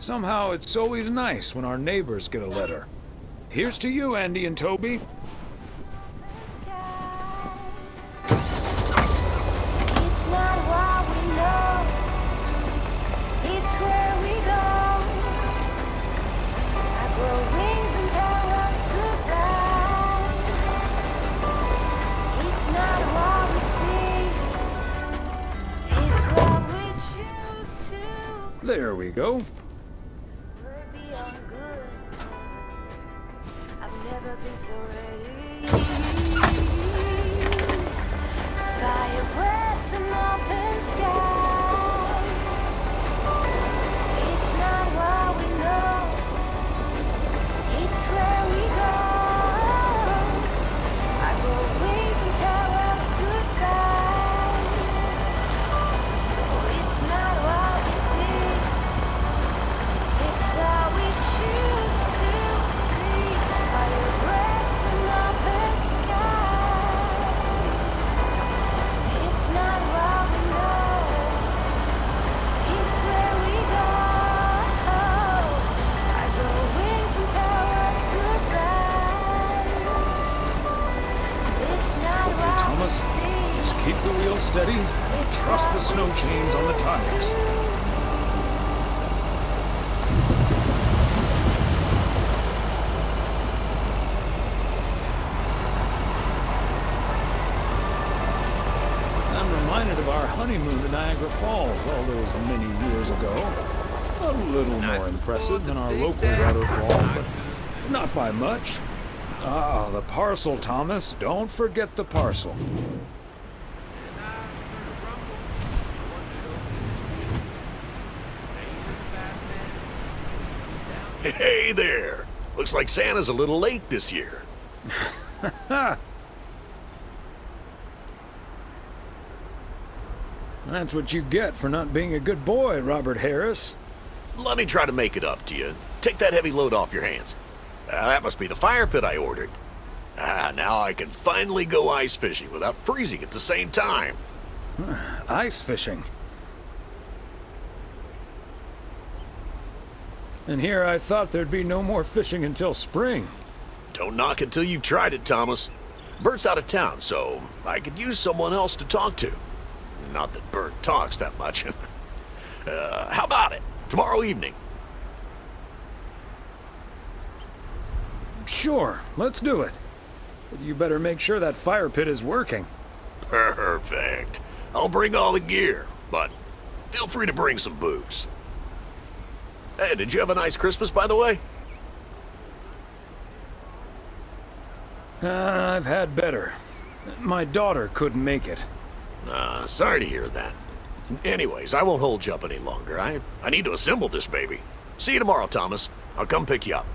Somehow it's always nice when our neighbors get a letter. Here's to you, Andy and Toby. There we go. Just keep the wheel steady and trust the snow chains on the tires. I'm reminded of our honeymoon to Niagara Falls all those many years ago. A little more impressive than our local waterfall, but not by much. Ah, Ah, the parcel, Thomas. Don't forget the parcel. Hey there! Looks like Santa's a little late this year. That's what you get for not being a good boy, Robert Harris. Let me try to make it up to you. Take that heavy load off your hands. That must be the fire pit I ordered. Now I can finally go ice fishing without freezing at the same time. Ice fishing? And here I thought there'd be no more fishing until spring. Don't knock it till you've tried it, Thomas. Bert's out of town, so I could use someone else to talk to. Not that Bert talks that much. How about it? Tomorrow evening? Sure, let's do it. But you better make sure that fire pit is working. Perfect. I'll bring all the gear, but feel free to bring some booze. Hey, did you have a nice Christmas, by the way? I've had better. My daughter couldn't make it. Sorry to hear that. Anyways, I won't hold you up any longer. I need to assemble this baby. See you tomorrow, Thomas. I'll come pick you up.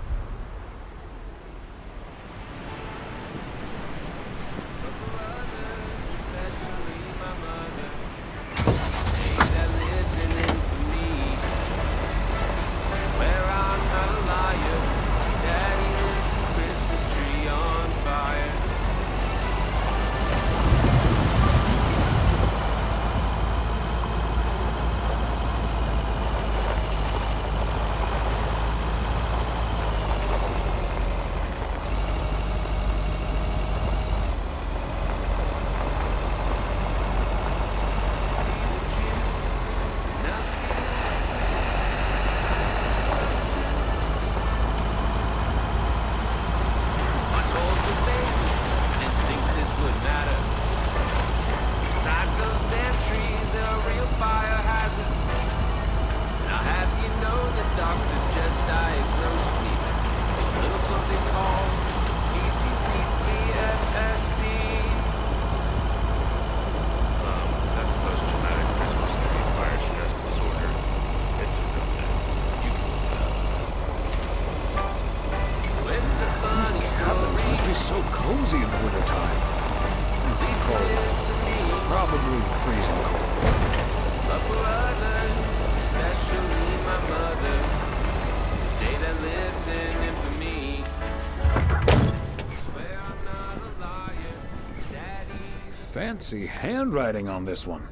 Fancy handwriting on this one.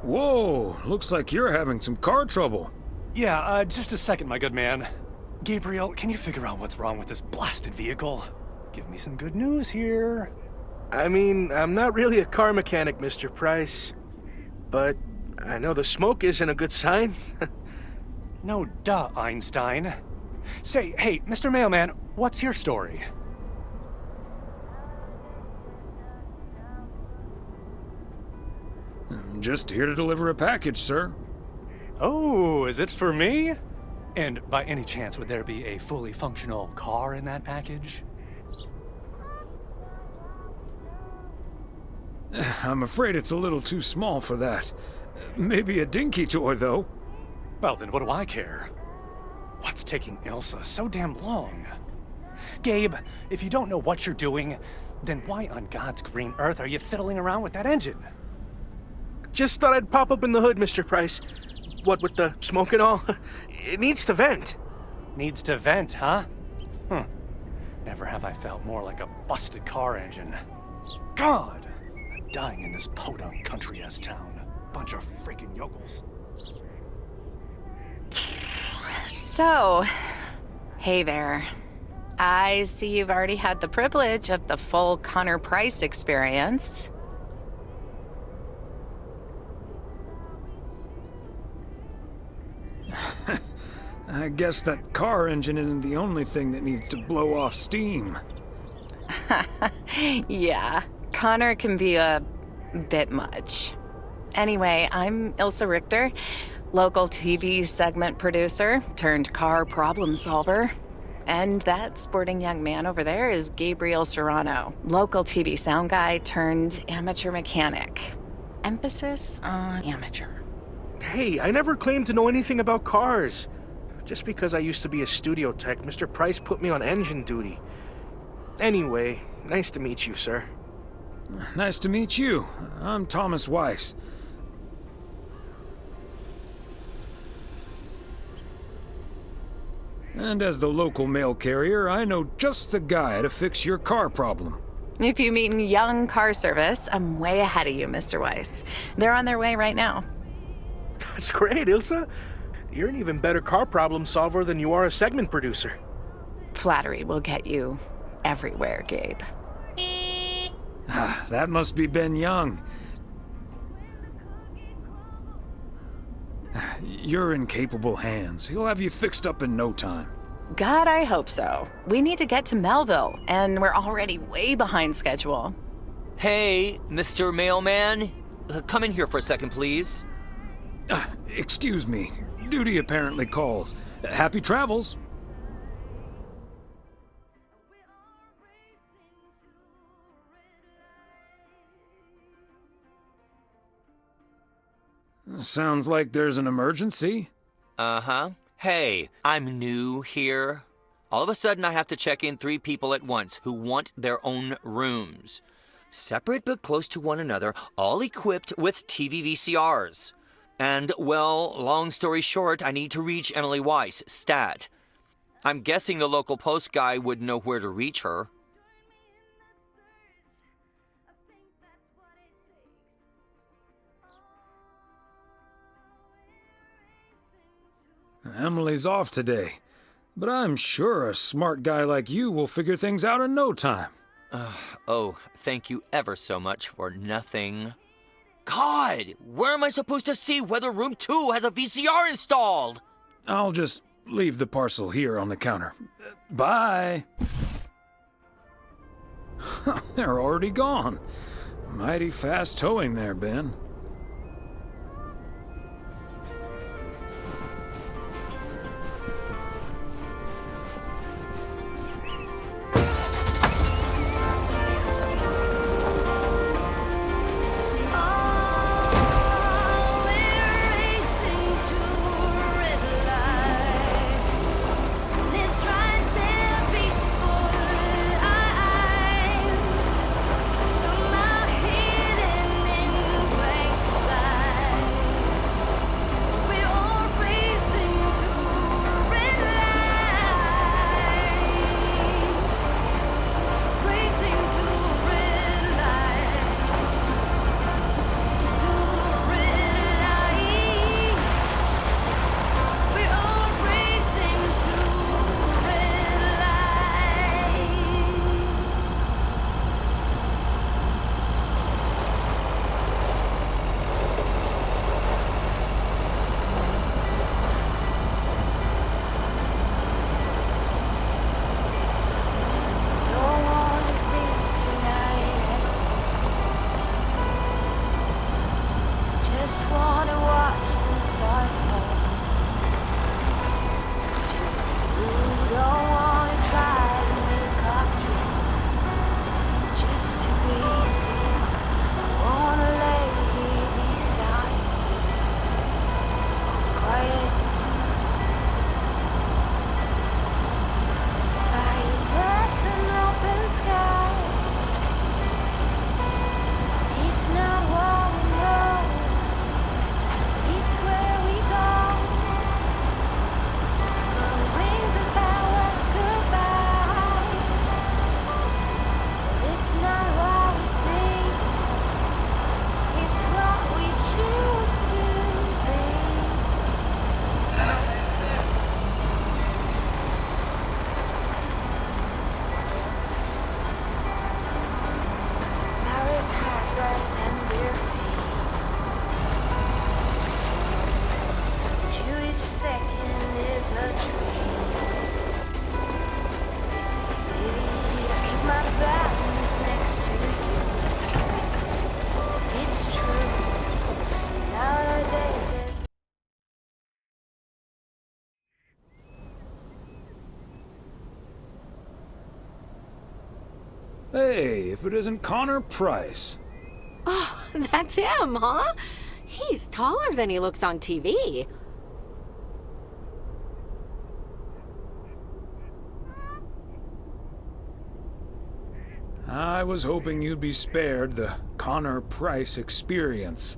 Whoa, looks like you're having some car trouble. Yeah, just a second, my good man. Gabriel, can you figure out what's wrong with this blasted vehicle? Give me some good news here. I mean, I'm not really a car mechanic, Mr. Price. But I know the smoke isn't a good sign. No, duh, Einstein. Say, hey, Mr. Mailman, what's your story? I'm just here to deliver a package, sir. Oh, is it for me? And by any chance, would there be a fully functional car in that package? I'm afraid it's a little too small for that. Maybe a dinky toy, though. Well, then what do I care? What's taking Ilsa so damn long? Gabe, if you don't know what you're doing, then why on God's green earth are you fiddling around with that engine? Just thought I'd pop up in the hood, Mr. Price. What with the smoke and all? It needs to vent. Needs to vent, huh? Never have I felt more like a busted car engine. God! I'm dying in this podunk country-ass town. Bunch of freaking yokels. So, hey there. I see you've already had the privilege of the full Connor Price experience. I guess that car engine isn't the only thing that needs to blow off steam. Yeah, Connor can be a bit much. Anyway, I'm Ilsa Richter, local TV segment producer turned car problem solver. And that sporting young man over there is Gabriel Serrano, local TV sound guy turned amateur mechanic. Emphasis on amateur. Hey, I never claimed to know anything about cars. Just because I used to be a studio tech, Mr. Price put me on engine duty. Anyway, nice to meet you, sir. Nice to meet you. I'm Thomas Weiss. And as the local mail carrier, I know just the guy to fix your car problem. If you mean young car service, I'm way ahead of you, Mr. Weiss. They're on their way right now. That's great, Ilsa. You're an even better car problem solver than you are a segment producer. Flattery will get you everywhere, Gabe. That must be Ben Young. You're in capable hands. He'll have you fixed up in no time. God, I hope so. We need to get to Melville, and we're already way behind schedule. Hey, Mr. Mailman. Come in here for a second, please. Excuse me. Duty apparently calls. Happy travels. Sounds like there's an emergency. Uh-huh. Hey, I'm new here. All of a sudden, I have to check in 3 people at once who want their own rooms. Separate but close to one another, all equipped with TV VCRs. And, well, long story short, I need to reach Emily Weiss, stat. I'm guessing the local post guy would know where to reach her. Emily's off today, but I'm sure a smart guy like you will figure things out in no time. Oh, thank you ever so much for nothing. God, where am I supposed to see whether room 2 has a VCR installed? I'll just leave the parcel here on the counter. Bye. They're already gone. Mighty fast towing there, Ben. Hey, if it isn't Connor Price. Oh, that's him, huh? He's taller than he looks on TV. I was hoping you'd be spared the Connor Price experience.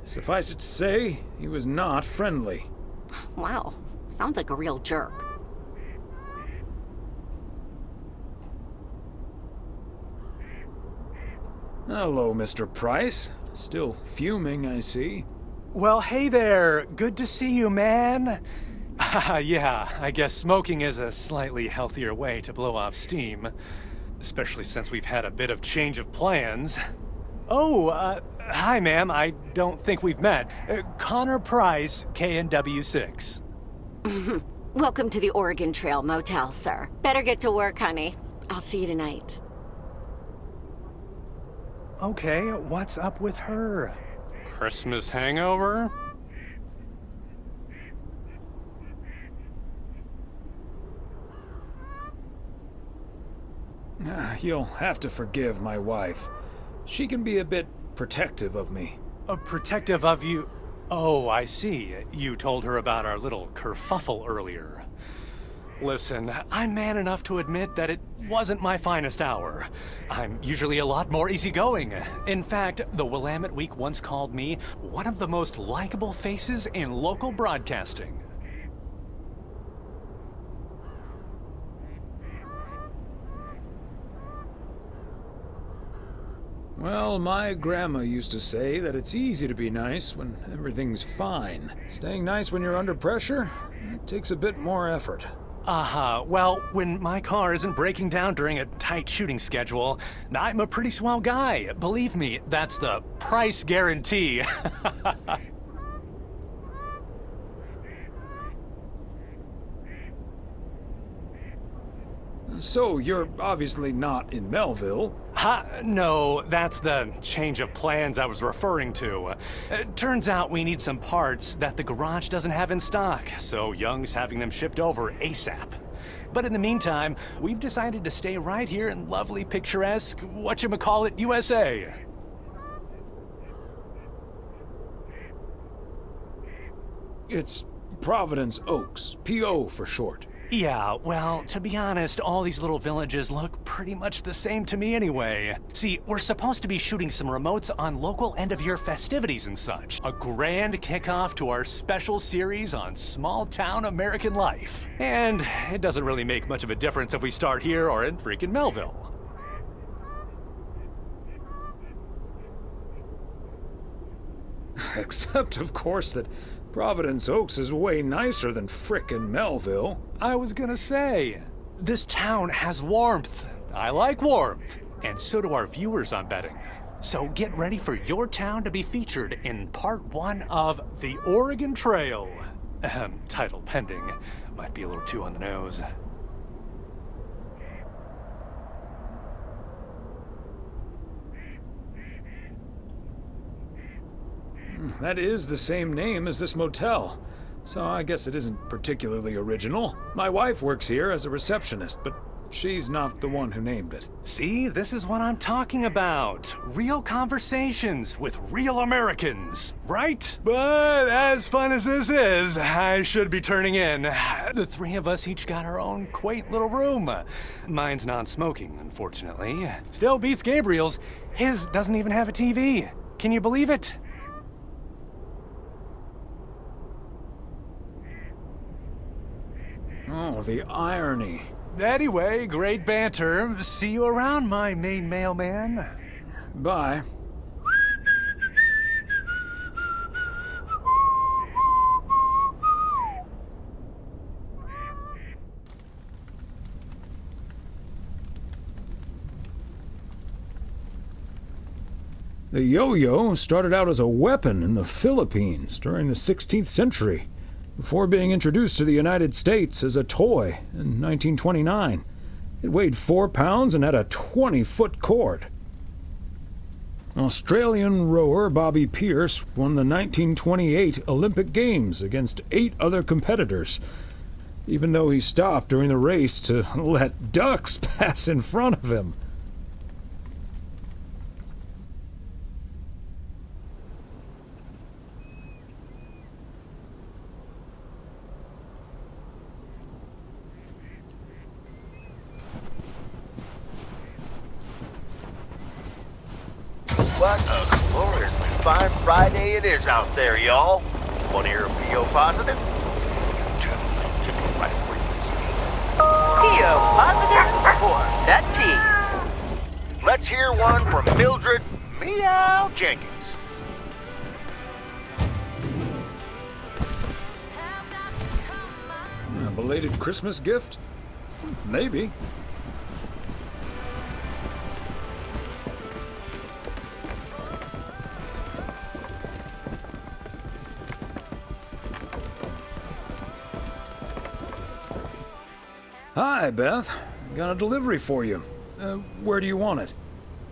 Suffice it to say, he was not friendly. Wow, sounds like a real jerk. Hello, Mr. Price. Still fuming, I see. Well, hey there. Good to see you, man. Yeah, I guess smoking is a slightly healthier way to blow off steam. Especially since we've had a bit of change of plans. Oh, hi, ma'am. I don't think we've met. Connor Price, KNW6. Welcome to the Oregon Trail Motel, sir. Better get to work, honey. I'll see you tonight. Okay, what's up with her? Christmas hangover? You'll have to forgive my wife. She can be a bit protective of me. Protective of you? Oh, I see. You told her about our little kerfuffle earlier. Listen, I'm man enough to admit that it wasn't my finest hour. I'm usually a lot more easygoing. In fact, the Willamette Week once called me one of the most likable faces in local broadcasting. Well, my grandma used to say that it's easy to be nice when everything's fine. Staying nice when you're under pressure, it takes a bit more effort. Well, when my car isn't breaking down during a tight shooting schedule, I'm a pretty swell guy. Believe me, that's the price guarantee. So, you're obviously not in Melville. No, that's the change of plans I was referring to. Turns out we need some parts that the garage doesn't have in stock, so Young's having them shipped over ASAP. But in the meantime, we've decided to stay right here in lovely, picturesque, whatchamacallit, USA. It's Providence Oaks, P.O. for short. Yeah, well, to be honest, all these little villages look pretty much the same to me anyway. See, we're supposed to be shooting some remotes on local end-of-year festivities and such. A grand kickoff to our special series on small-town American life. And it doesn't really make much of a difference if we start here or in freaking Melville. Except, of course, that Providence Oaks is way nicer than frickin' Melville. I was gonna say, this town has warmth. I like warmth. And so do our viewers, I'm betting. So get ready for your town to be featured in part 1 of The Oregon Trail. Title pending. Might be a little too on the nose. That is the same name as this motel, so I guess it isn't particularly original. My wife works here as a receptionist, but she's not the one who named it. See, this is what I'm talking about. Real conversations with real Americans, right? But as fun as this is, I should be turning in. The three of us each got our own quaint little room. Mine's non-smoking, unfortunately. Still beats Gabriel's. His doesn't even have a TV. Can you believe it? Oh, the irony. Anyway, great banter. See you around, my main mailman. Bye. The yo-yo started out as a weapon in the Philippines during the 16th century, before being introduced to the United States as a toy in 1929. It weighed 4 pounds and had a 20-foot cord. Australian rower Bobby Pierce won the 1928 Olympic Games against 8 other competitors, even though he stopped during the race to let ducks pass in front of him. What a gloriously fine Friday it is out there, y'all. Want to hear a PO positive? Right where you PO positive or that teased? see. Let's hear one from Mildred Meow Jenkins. A belated Christmas gift? Maybe. Hi, Beth. Got a delivery for you. Where do you want it?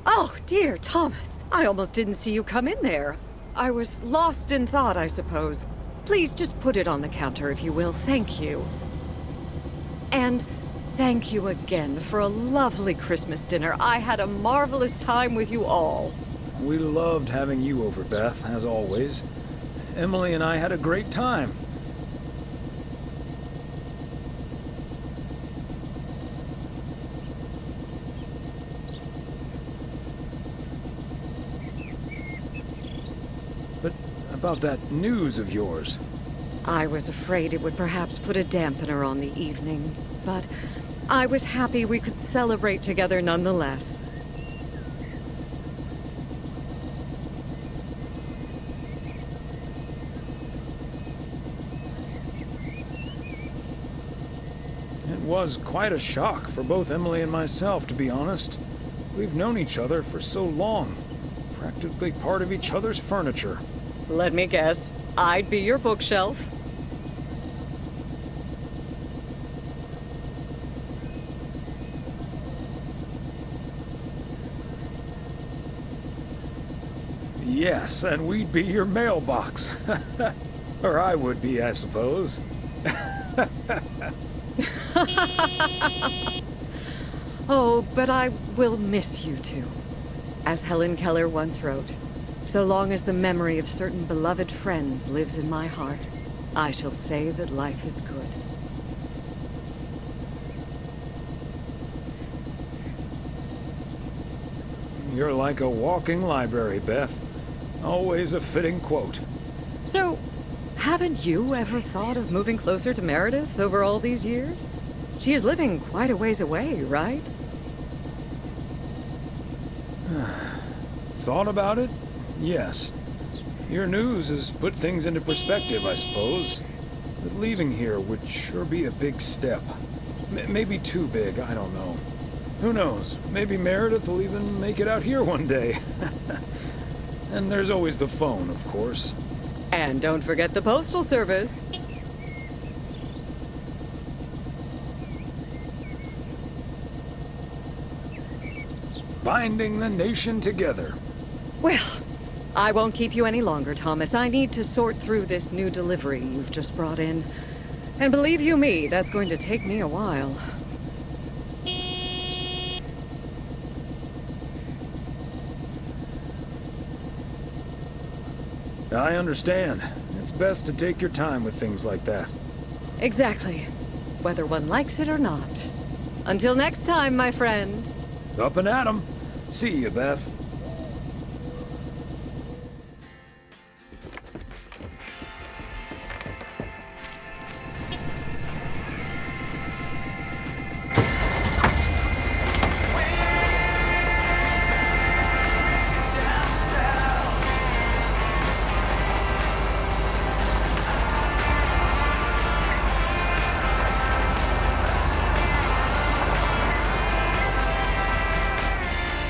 Oh, dear Thomas. I almost didn't see you come in there. I was lost in thought, I suppose. Please just put it on the counter, if you will. Thank you. And thank you again for a lovely Christmas dinner. I had a marvelous time with you all. We loved having you over, Beth, as always. Emily and I had a great time. But about that news of yours. I was afraid it would perhaps put a dampener on the evening, but I was happy we could celebrate together nonetheless. It was quite a shock for both Emily and myself, to be honest. We've known each other for so long. Practically part of each other's furniture. Let me guess. I'd be your bookshelf. Yes, and we'd be your mailbox. Or I would be, I suppose. Oh, but I will miss you two. As Helen Keller once wrote, so long as the memory of certain beloved friends lives in my heart, I shall say that life is good. You're like a walking library, Beth. Always a fitting quote. So, haven't you ever thought of moving closer to Meredith over all these years? She is living quite a ways away, right? Thought about it? Yes. Your news has put things into perspective, I suppose. But leaving here would sure be a big step. Maybe too big, I don't know. Who knows? Maybe Meredith will even make it out here one day. And there's always the phone, of course. And don't forget the postal service. Binding the nation together. Well, I won't keep you any longer, Thomas. I need to sort through this new delivery you've just brought in. And believe you me, that's going to take me a while. I understand. It's best to take your time with things like that. Exactly. Whether one likes it or not. Until next time, my friend. Up and at 'em. See you, Beth.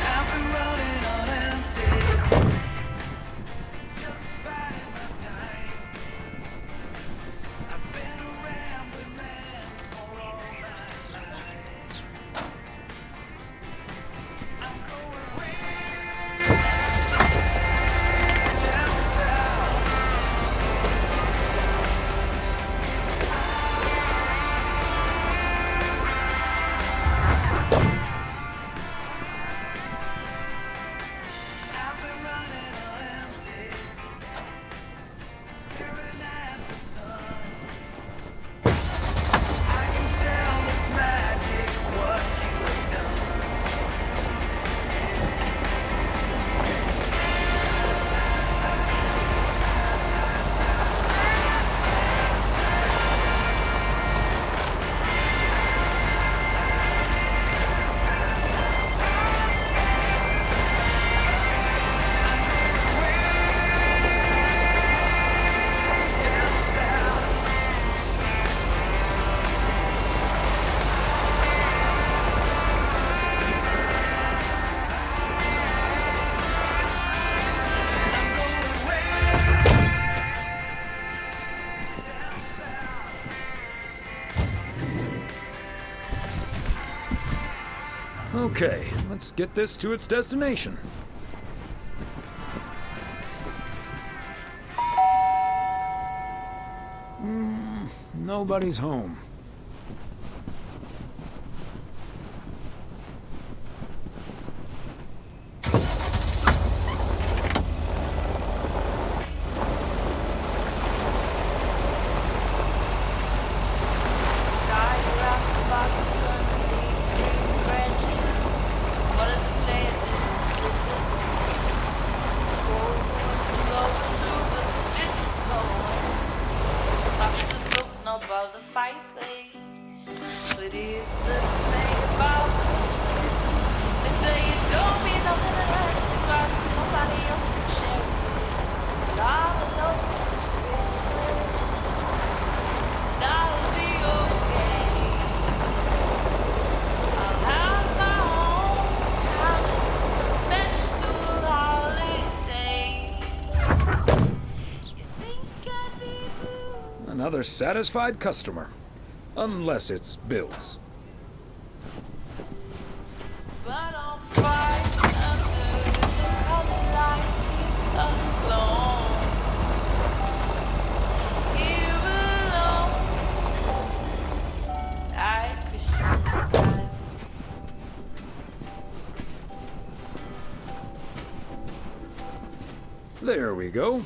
I've been running Okay, let's get this to its destination. Nobody's home. Above the fireplace, but it's the thing about Christmas. They say it don't mean nothing unless you got somebody else to share it with. But I'm alone this Christmas, and I'll be okay. I'll have my own kind of special holiday. You think I'd be blue? Another satisfied customer. Unless it's Bill's. But on Friday under the color lights alone, here alone at Christmas time. There we go.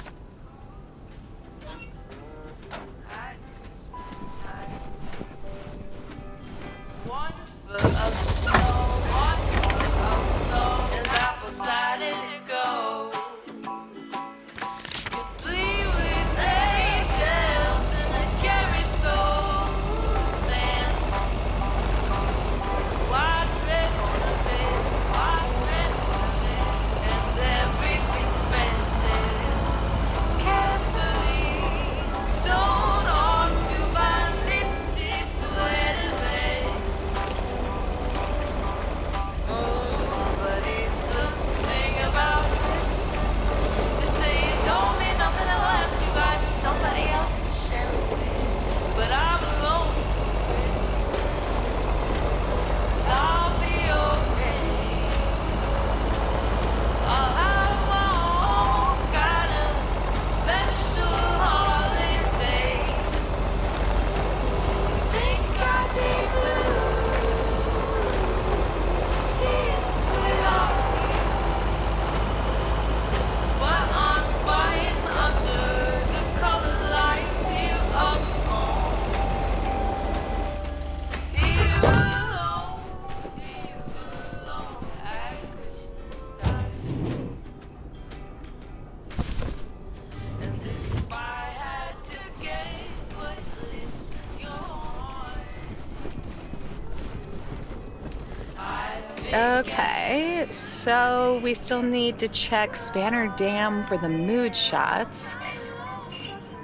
Okay, so we still need to check Spanner Dam for the mood shots.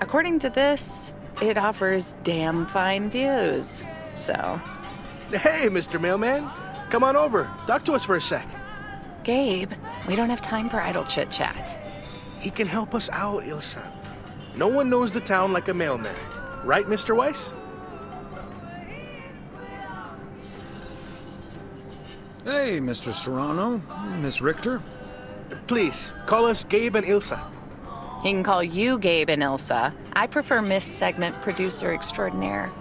According to this, it offers damn fine views, so... Hey, Mr. Mailman. Come on over. Talk to us for a sec. Gabe, we don't have time for idle chit-chat. He can help us out, Ilsa. No one knows the town like a mailman. Right, Mr. Weiss? Hey, Mr. Serrano, Miss Richter. Please, call us Gabe and Ilsa. He can call you Gabe and Ilsa. I prefer Miss Segment Producer Extraordinaire.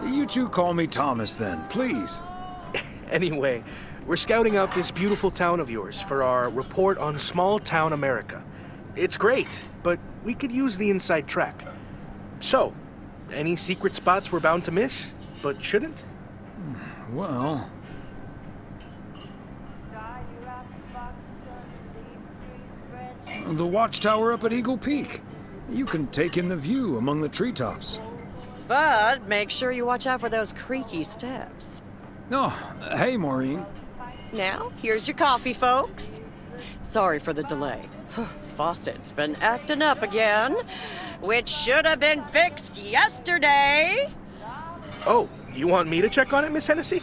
You two call me Thomas then, please. Anyway, we're scouting out this beautiful town of yours for our report on small town America. It's great, but we could use the inside track. So, any secret spots we're bound to miss, but shouldn't? Well... The watchtower up at Eagle Peak. You can take in the view among the treetops. But make sure you watch out for those creaky steps. Oh, hey, Maureen. Now, here's your coffee, folks. Sorry for the delay. Faucet's been acting up again, which should have been fixed yesterday. Oh, you want me to check on it, Miss Hennessy?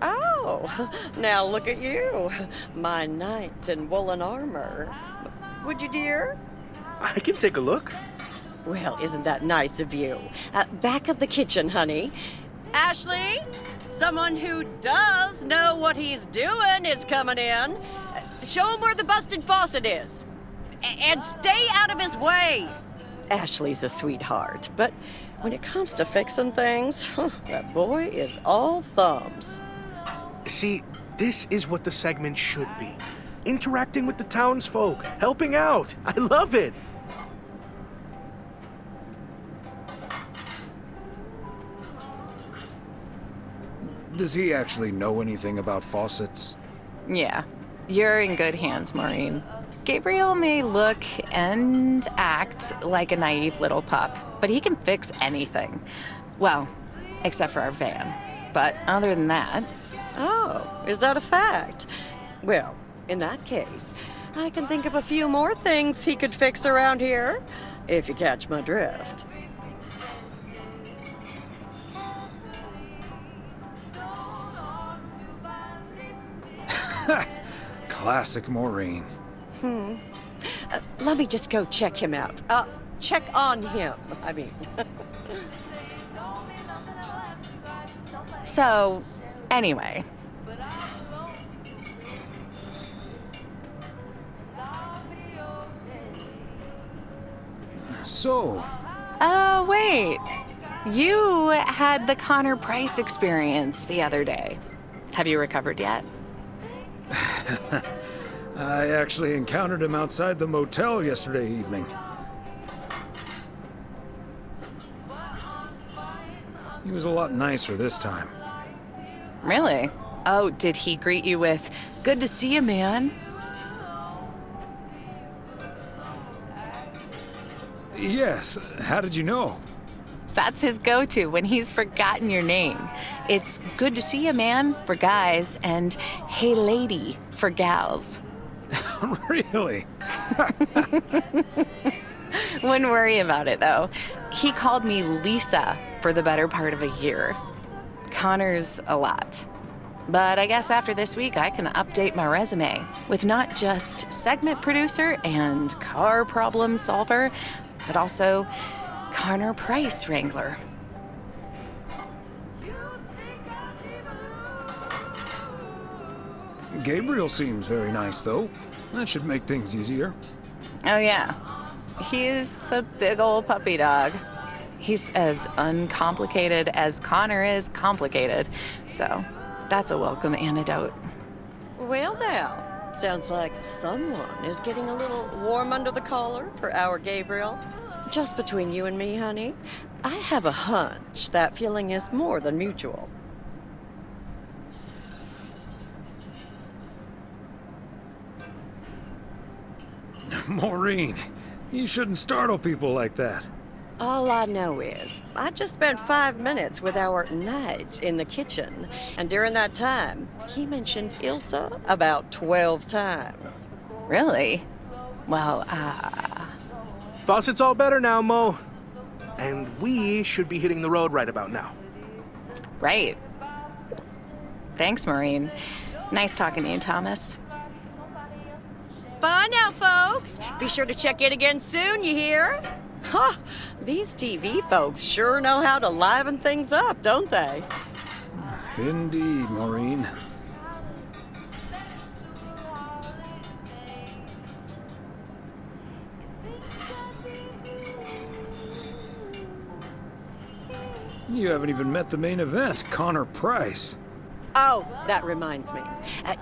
Oh, now look at you. My knight in woolen armor. Would you, dear? I can take a look. Well, isn't that nice of you? Back of the kitchen, honey. Ashley, someone who does know what he's doing is coming in. Show him where the busted faucet is. And stay out of his way. Ashley's a sweetheart, but when it comes to fixing things, that boy is all thumbs. See, this is what the segment should be. Interacting with the townsfolk, helping out. I love it. Does he actually know anything about faucets? Yeah, you're in good hands, Maureen. Gabriel may look and act like a naive little pup, but he can fix anything. Well, except for our van. But other than that... Oh, is that a fact? Well, in that case, I can think of a few more things he could fix around here, if you catch my drift. Classic Maureen. Let me just go check him out. Check on him, I mean. So, anyway. So... wait. You had the Connor Price experience the other day. Have you recovered yet? I actually encountered him outside the motel yesterday evening. He was a lot nicer this time. Really? Oh, did he greet you with, "Good to see you, man"? Yes. How did you know? That's his go-to when he's forgotten your name. It's "Good to see you, man" for guys and "Hey, lady" for gals. Really? Wouldn't worry about it, though. He called me Lisa for the better part of a year. Connor's a lot. But I guess after this week, I can update my resume with not just segment producer and car problem solver, but also Connor Price wrangler. Gabriel seems very nice, though. That should make things easier. Oh, yeah. He's a big old puppy dog. He's as uncomplicated as Connor is complicated. So that's a welcome antidote. Well, now, sounds like someone is getting a little warm under the collar for our Gabriel. Just between you and me, honey, I have a hunch that feeling is more than mutual. Maureen, you shouldn't startle people like that. All I know is, I just spent 5 minutes with our knight in the kitchen, and during that time, he mentioned Ilsa about 12 times. Really? Well, Faucet's all better now, Mo. And we should be hitting the road right about now. Right. Thanks, Maureen. Nice talking to you, Thomas. Bye now, folks. Be sure to check in again soon, you hear? Huh, these TV folks sure know how to liven things up, don't they? Indeed, Maureen. You haven't even met the main event, Connor Price. Oh, that reminds me.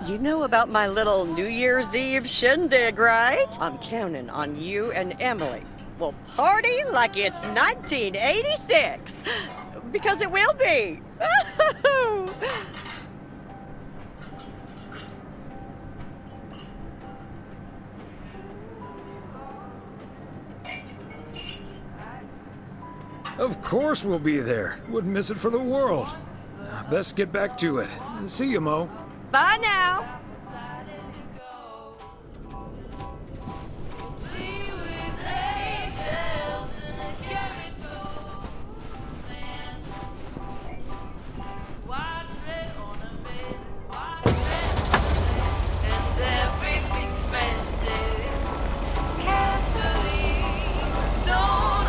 You know about my little New Year's Eve shindig, right? I'm counting on you and Emily. We'll party like it's 1986. Because it will be. Of course we'll be there. Wouldn't miss it for the world. Best get back to it. See you, Mo. Bye now. Don't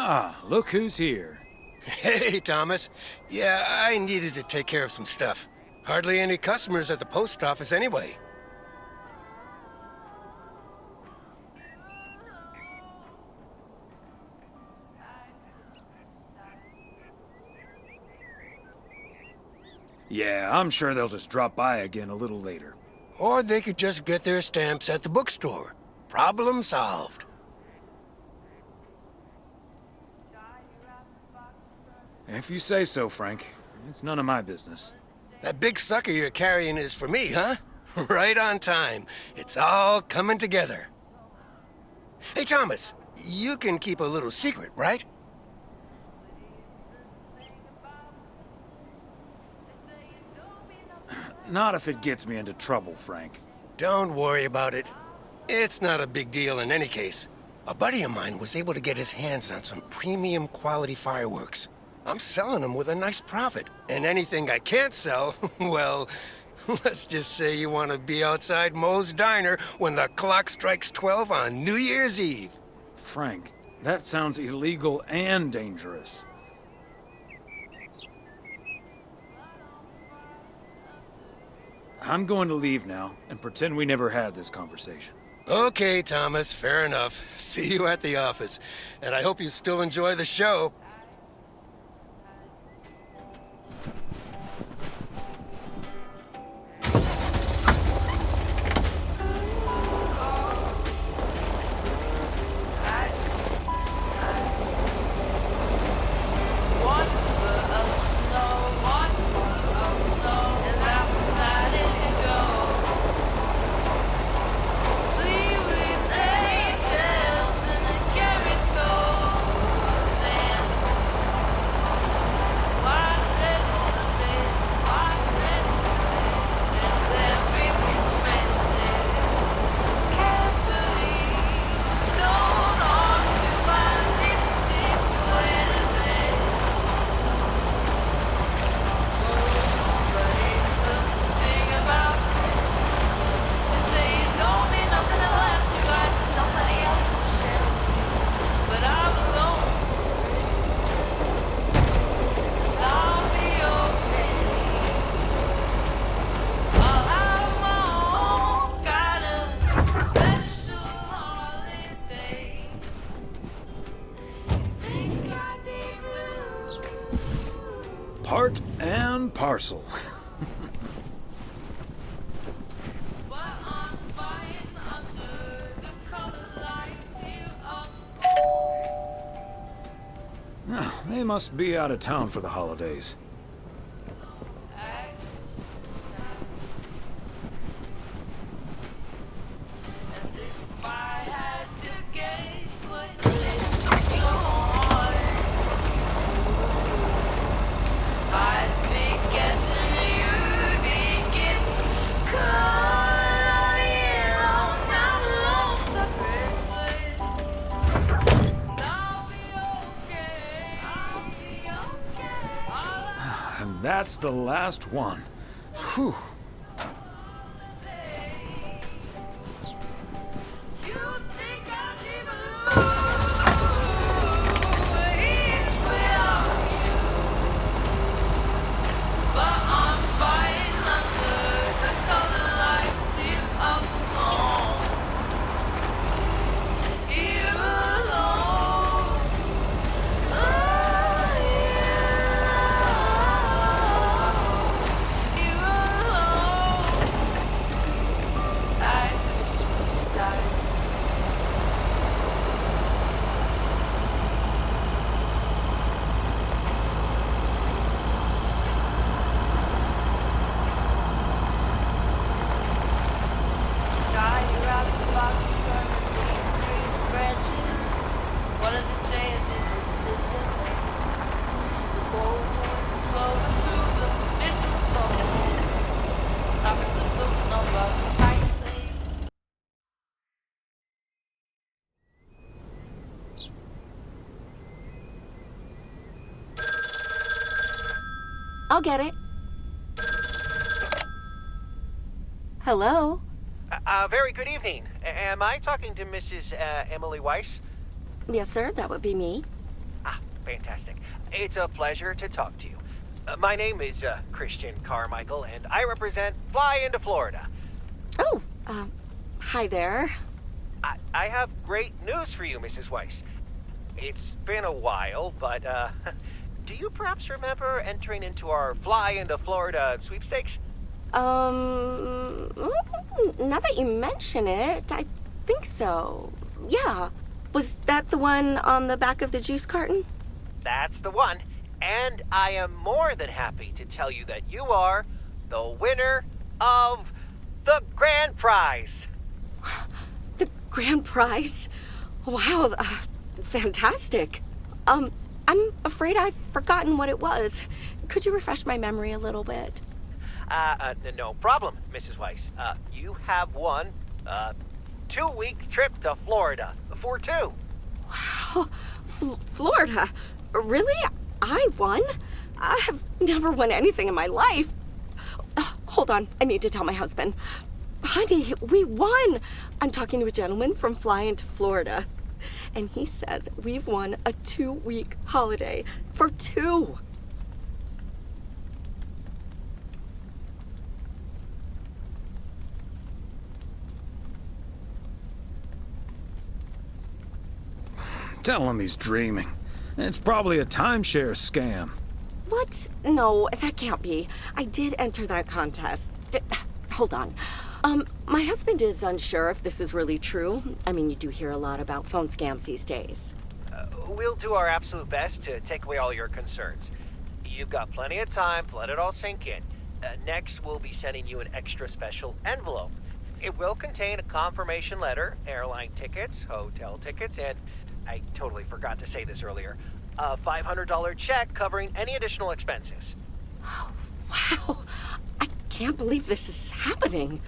Ah, look who's here. Hey, Thomas. Yeah, I needed to take care of some stuff. Hardly any customers at the post office anyway. Yeah, I'm sure they'll just drop by again a little later. Or they could just get their stamps at the bookstore. Problem solved. If you say so, Frank. It's none of my business. That big sucker you're carrying is for me, huh? Right on time. It's all coming together. Hey, Thomas, you can keep a little secret, right? Not if it gets me into trouble, Frank. Don't worry about it. It's not a big deal in any case. A buddy of mine was able to get his hands on some premium quality fireworks. I'm selling them with a nice profit. And anything I can't sell, well, let's just say you want to be outside Moe's Diner when the clock strikes 12 on New Year's Eve. Frank, that sounds illegal and dangerous. I'm going to leave now and pretend we never had this conversation. Okay, Thomas, fair enough. See you at the office. And I hope you still enjoy the show. Part and parcel. They must be out of town for the holidays. And that's the last one. Whew. I'll get it. Hello? Very good evening. Am I talking to Mrs. Emily Weiss? Yes, sir, that would be me. fantastic. It's a pleasure to talk to you. My name is Christian Carmichael, and I represent Fly into Florida. Oh, hi there. I have great news for you, Mrs. Weiss. It's been a while, but, do you perhaps remember entering into our Fly into Florida sweepstakes? Now that you mention it, I think so. Yeah. Was that the one on the back of the juice carton? That's the one. And I am more than happy to tell you that you are the winner of the grand prize. The grand prize? Wow, fantastic. I'm afraid I've forgotten what it was. Could you refresh my memory a little bit? No problem, Mrs. Weiss. You have won a 2-week trip to Florida for 2. Wow, Florida? Really? I won? I have never won anything in my life. Hold on, I need to tell my husband. Honey, we won! I'm talking to a gentleman from Fly into Florida, and he says we've won a 2-week holiday for 2. Tell him he's dreaming. It's probably a timeshare scam. What? No, that can't be. I did enter that contest. Hold on. My husband is unsure if this is really true. I mean, you do hear a lot about phone scams these days. We'll do our absolute best to take away all your concerns. You've got plenty of time to let it all sink in. Next, we'll be sending you an extra special envelope. It will contain a confirmation letter, airline tickets, hotel tickets, and I totally forgot to say this earlier, a $500 check covering any additional expenses. Wow, I can't believe this is happening.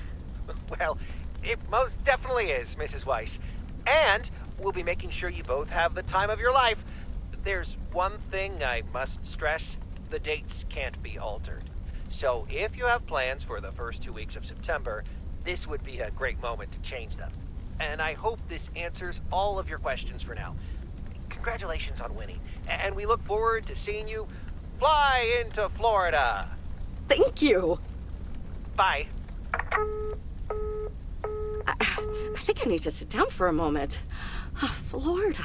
Well, it most definitely is, Mrs. Weiss. And we'll be making sure you both have the time of your life. There's one thing I must stress. The dates can't be altered. So if you have plans for the first 2 weeks of September, this would be a great moment to change them. And I hope this answers all of your questions for now. Congratulations on winning. And we look forward to seeing you fly into Florida. Thank you. Bye. I think I need to sit down for a moment. Florida.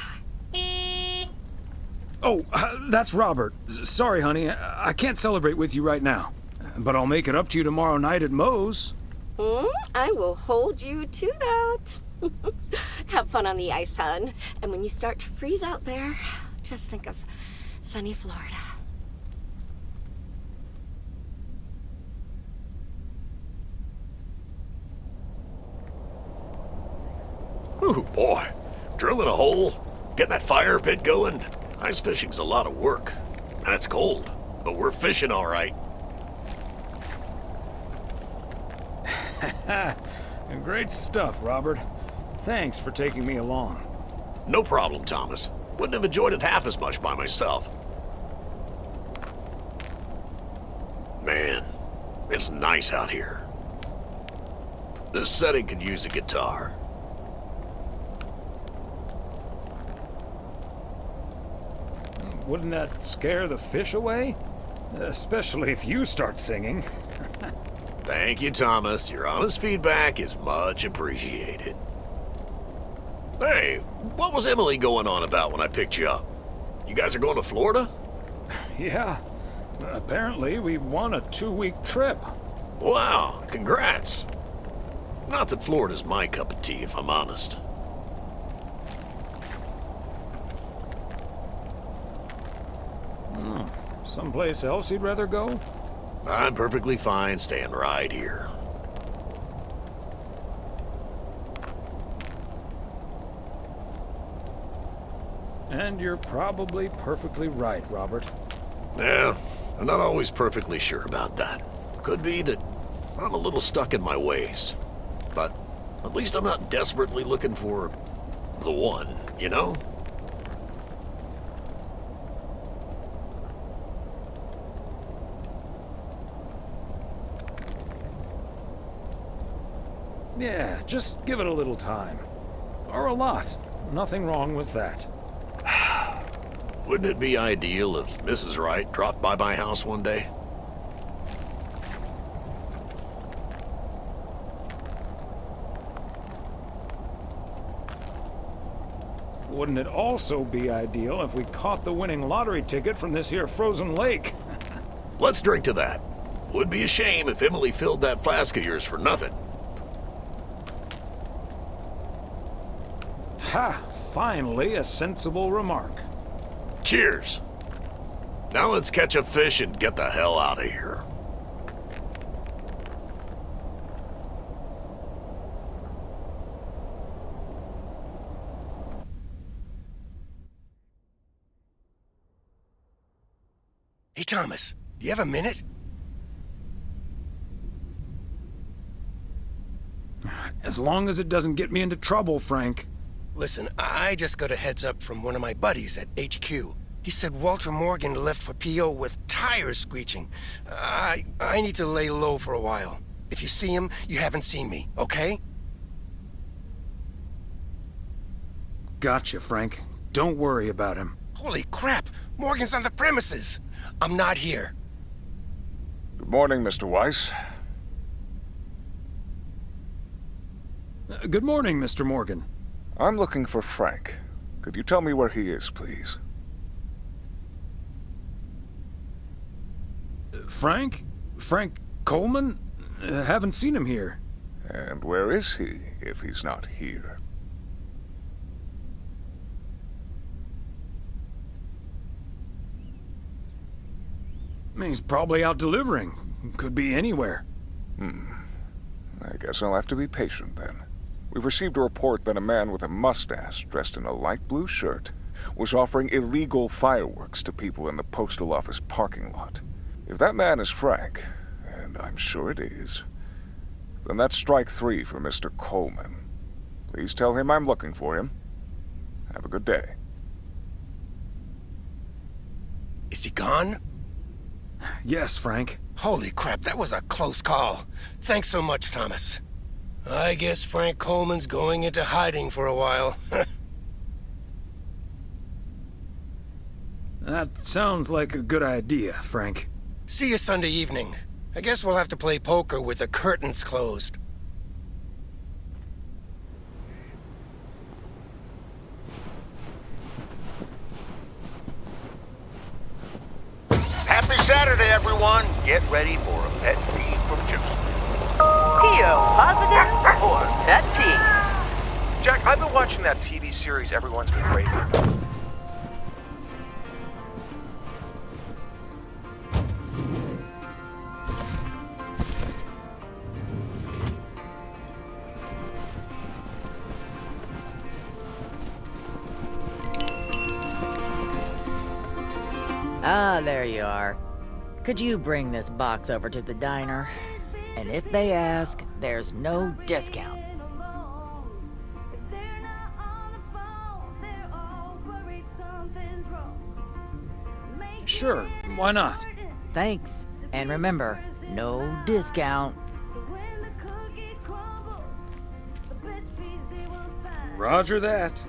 Oh, that's Robert. Sorry, honey. I can't celebrate with you right now. But I'll make it up to you tomorrow night at Moe's. I will hold you to that. Have fun on the ice, hon. And when you start to freeze out there, just think of sunny Florida. Ooh, boy. Drilling a hole, getting that fire pit going. Ice fishing's a lot of work. And it's cold, but we're fishing all right. Great stuff, Robert. Thanks for taking me along. No problem, Thomas. Wouldn't have enjoyed it half as much by myself. Man, it's nice out here. This setting could use a guitar. Wouldn't that scare the fish away? Especially if you start singing. Thank you, Thomas. Your honest feedback is much appreciated. Hey, what was Emily going on about when I picked you up? You guys are going to Florida? Yeah. Apparently, we won a 2-week trip. Wow, congrats. Not that Florida's my cup of tea, if I'm honest. Someplace else you'd rather go? I'm perfectly fine staying right here. And you're probably perfectly right, Robert. Yeah, I'm not always perfectly sure about that. Could be that I'm a little stuck in my ways. But at least I'm not desperately looking for the one, you know? Yeah, just give it a little time. Or a lot. Nothing wrong with that. Wouldn't it be ideal if Mrs. Wright dropped by my house one day? Wouldn't it also be ideal if we caught the winning lottery ticket from this here frozen lake? Let's drink to that. Would be a shame if Emily filled that flask of yours for nothing. Ha! Finally, a sensible remark. Cheers! Now let's catch a fish and get the hell out of here. Hey, Thomas, do you have a minute? As long as it doesn't get me into trouble, Frank. Listen, I just got a heads up from one of my buddies at HQ. He said Walter Morgan left for PO with tires screeching. I need to lay low for a while. If you see him, you haven't seen me, okay? Gotcha, Frank. Don't worry about him. Holy crap! Morgan's on the premises! I'm not here. Good morning, Mr. Weiss. Good morning, Mr. Morgan. I'm looking for Frank. Could you tell me where he is, please? Frank? Frank Coleman? Haven't seen him here. And where is he, if he's not here? He's probably out delivering. Could be anywhere. I guess I'll have to be patient then. We received a report that a man with a mustache dressed in a light blue shirt was offering illegal fireworks to people in the postal office parking lot. If that man is Frank, and I'm sure it is, then that's strike 3 for Mr. Coleman. Please tell him I'm looking for him. Have a good day. Is he gone? Yes, Frank. Holy crap, that was a close call. Thanks so much, Thomas. I guess Frank Coleman's going into hiding for a while. That sounds like a good idea, Frank. See you Sunday evening. I guess we'll have to play poker with the curtains closed. Happy Saturday, everyone. Get ready for a pet peeve from Joseph. P.O. positive or pet peeve? Jack, I've been watching that TV series everyone's been raving about. Ah, there you are. Could you bring this box over to the diner? And if they ask, there's no discount. Sure, why not? Thanks. And remember, no discount. Roger that.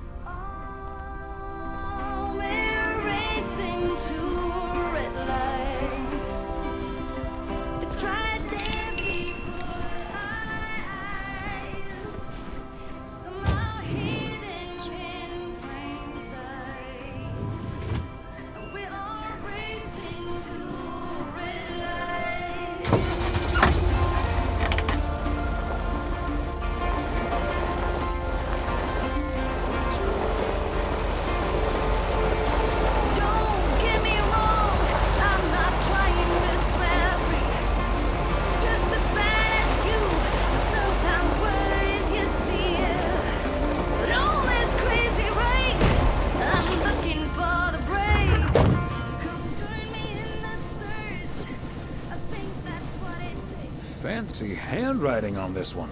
Fancy handwriting on this one.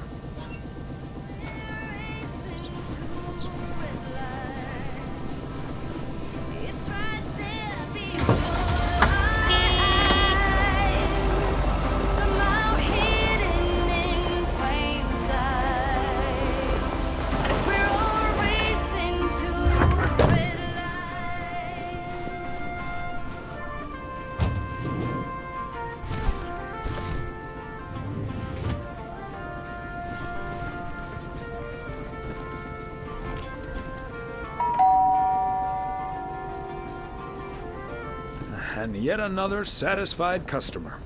and yet another satisfied customer.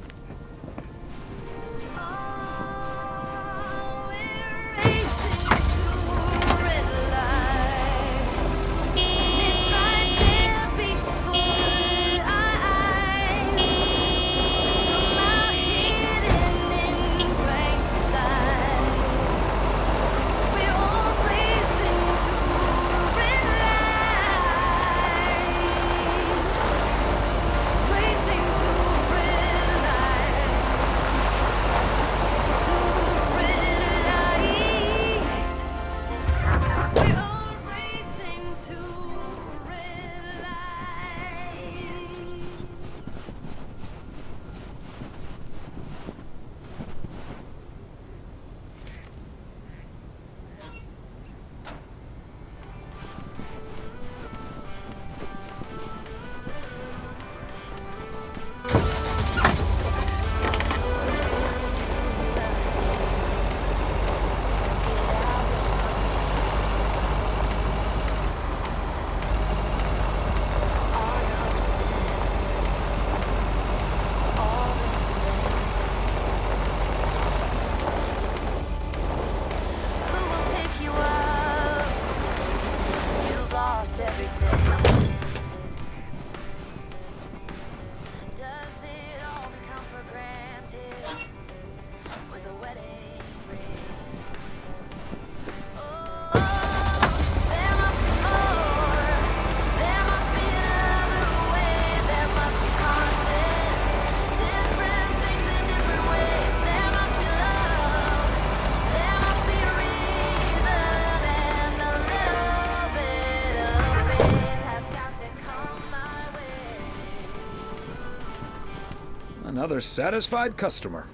Another satisfied customer.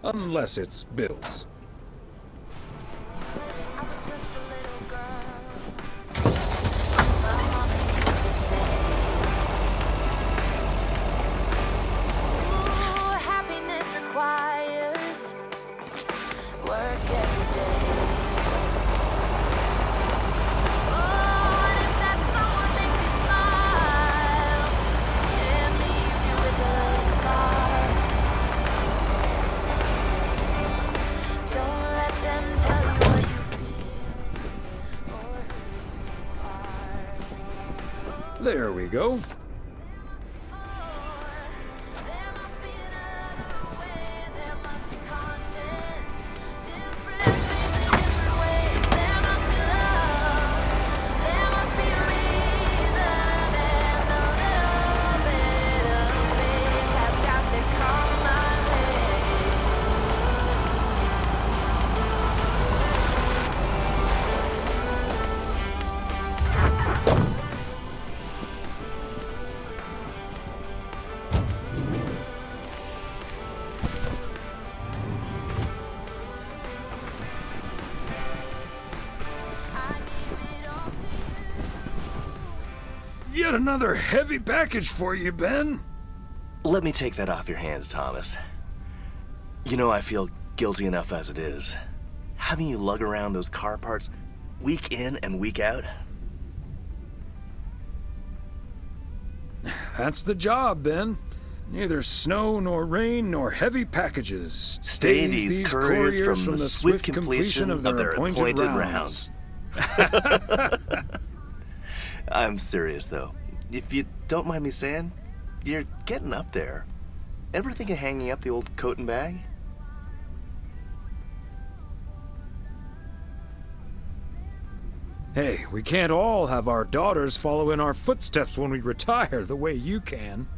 Unless it's bills. There we go. Yet another heavy package for you, Ben. Let me take that off your hands, Thomas. You know I feel guilty enough as it is. Having you lug around those car parts week in and week out. That's the job, Ben. Neither snow nor rain nor heavy packages Stay stays these couriers from the swift completion of their appointed rounds. I'm serious, though. If you don't mind me saying, you're getting up there. Ever think of hanging up the old coat and bag? Hey, we can't all have our daughters follow in our footsteps when we retire the way you can.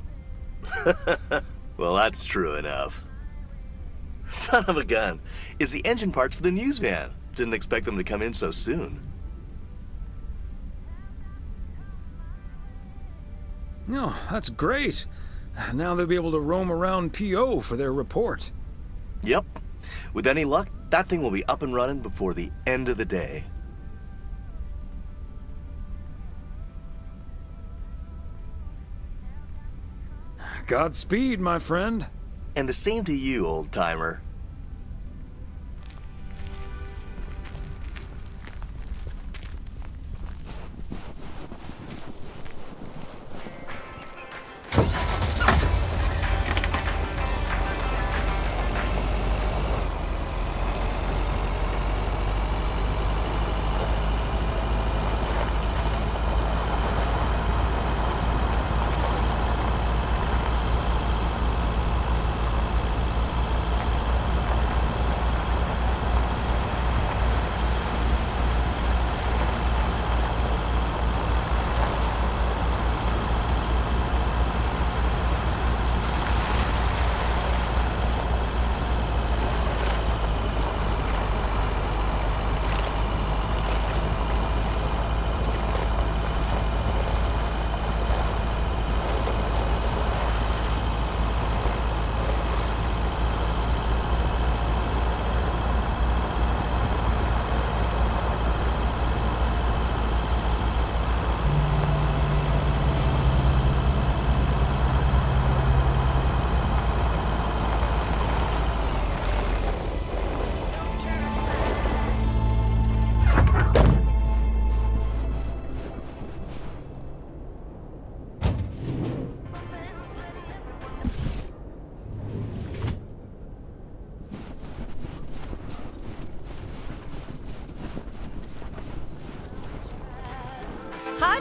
Well, that's true enough. Son of a gun. It's the engine parts for the news van. Didn't expect them to come in so soon. Oh, that's great. Now they'll be able to roam around PO for their report. Yep. With any luck, that thing will be up and running before the end of the day. Godspeed, my friend. And the same to you, old-timer.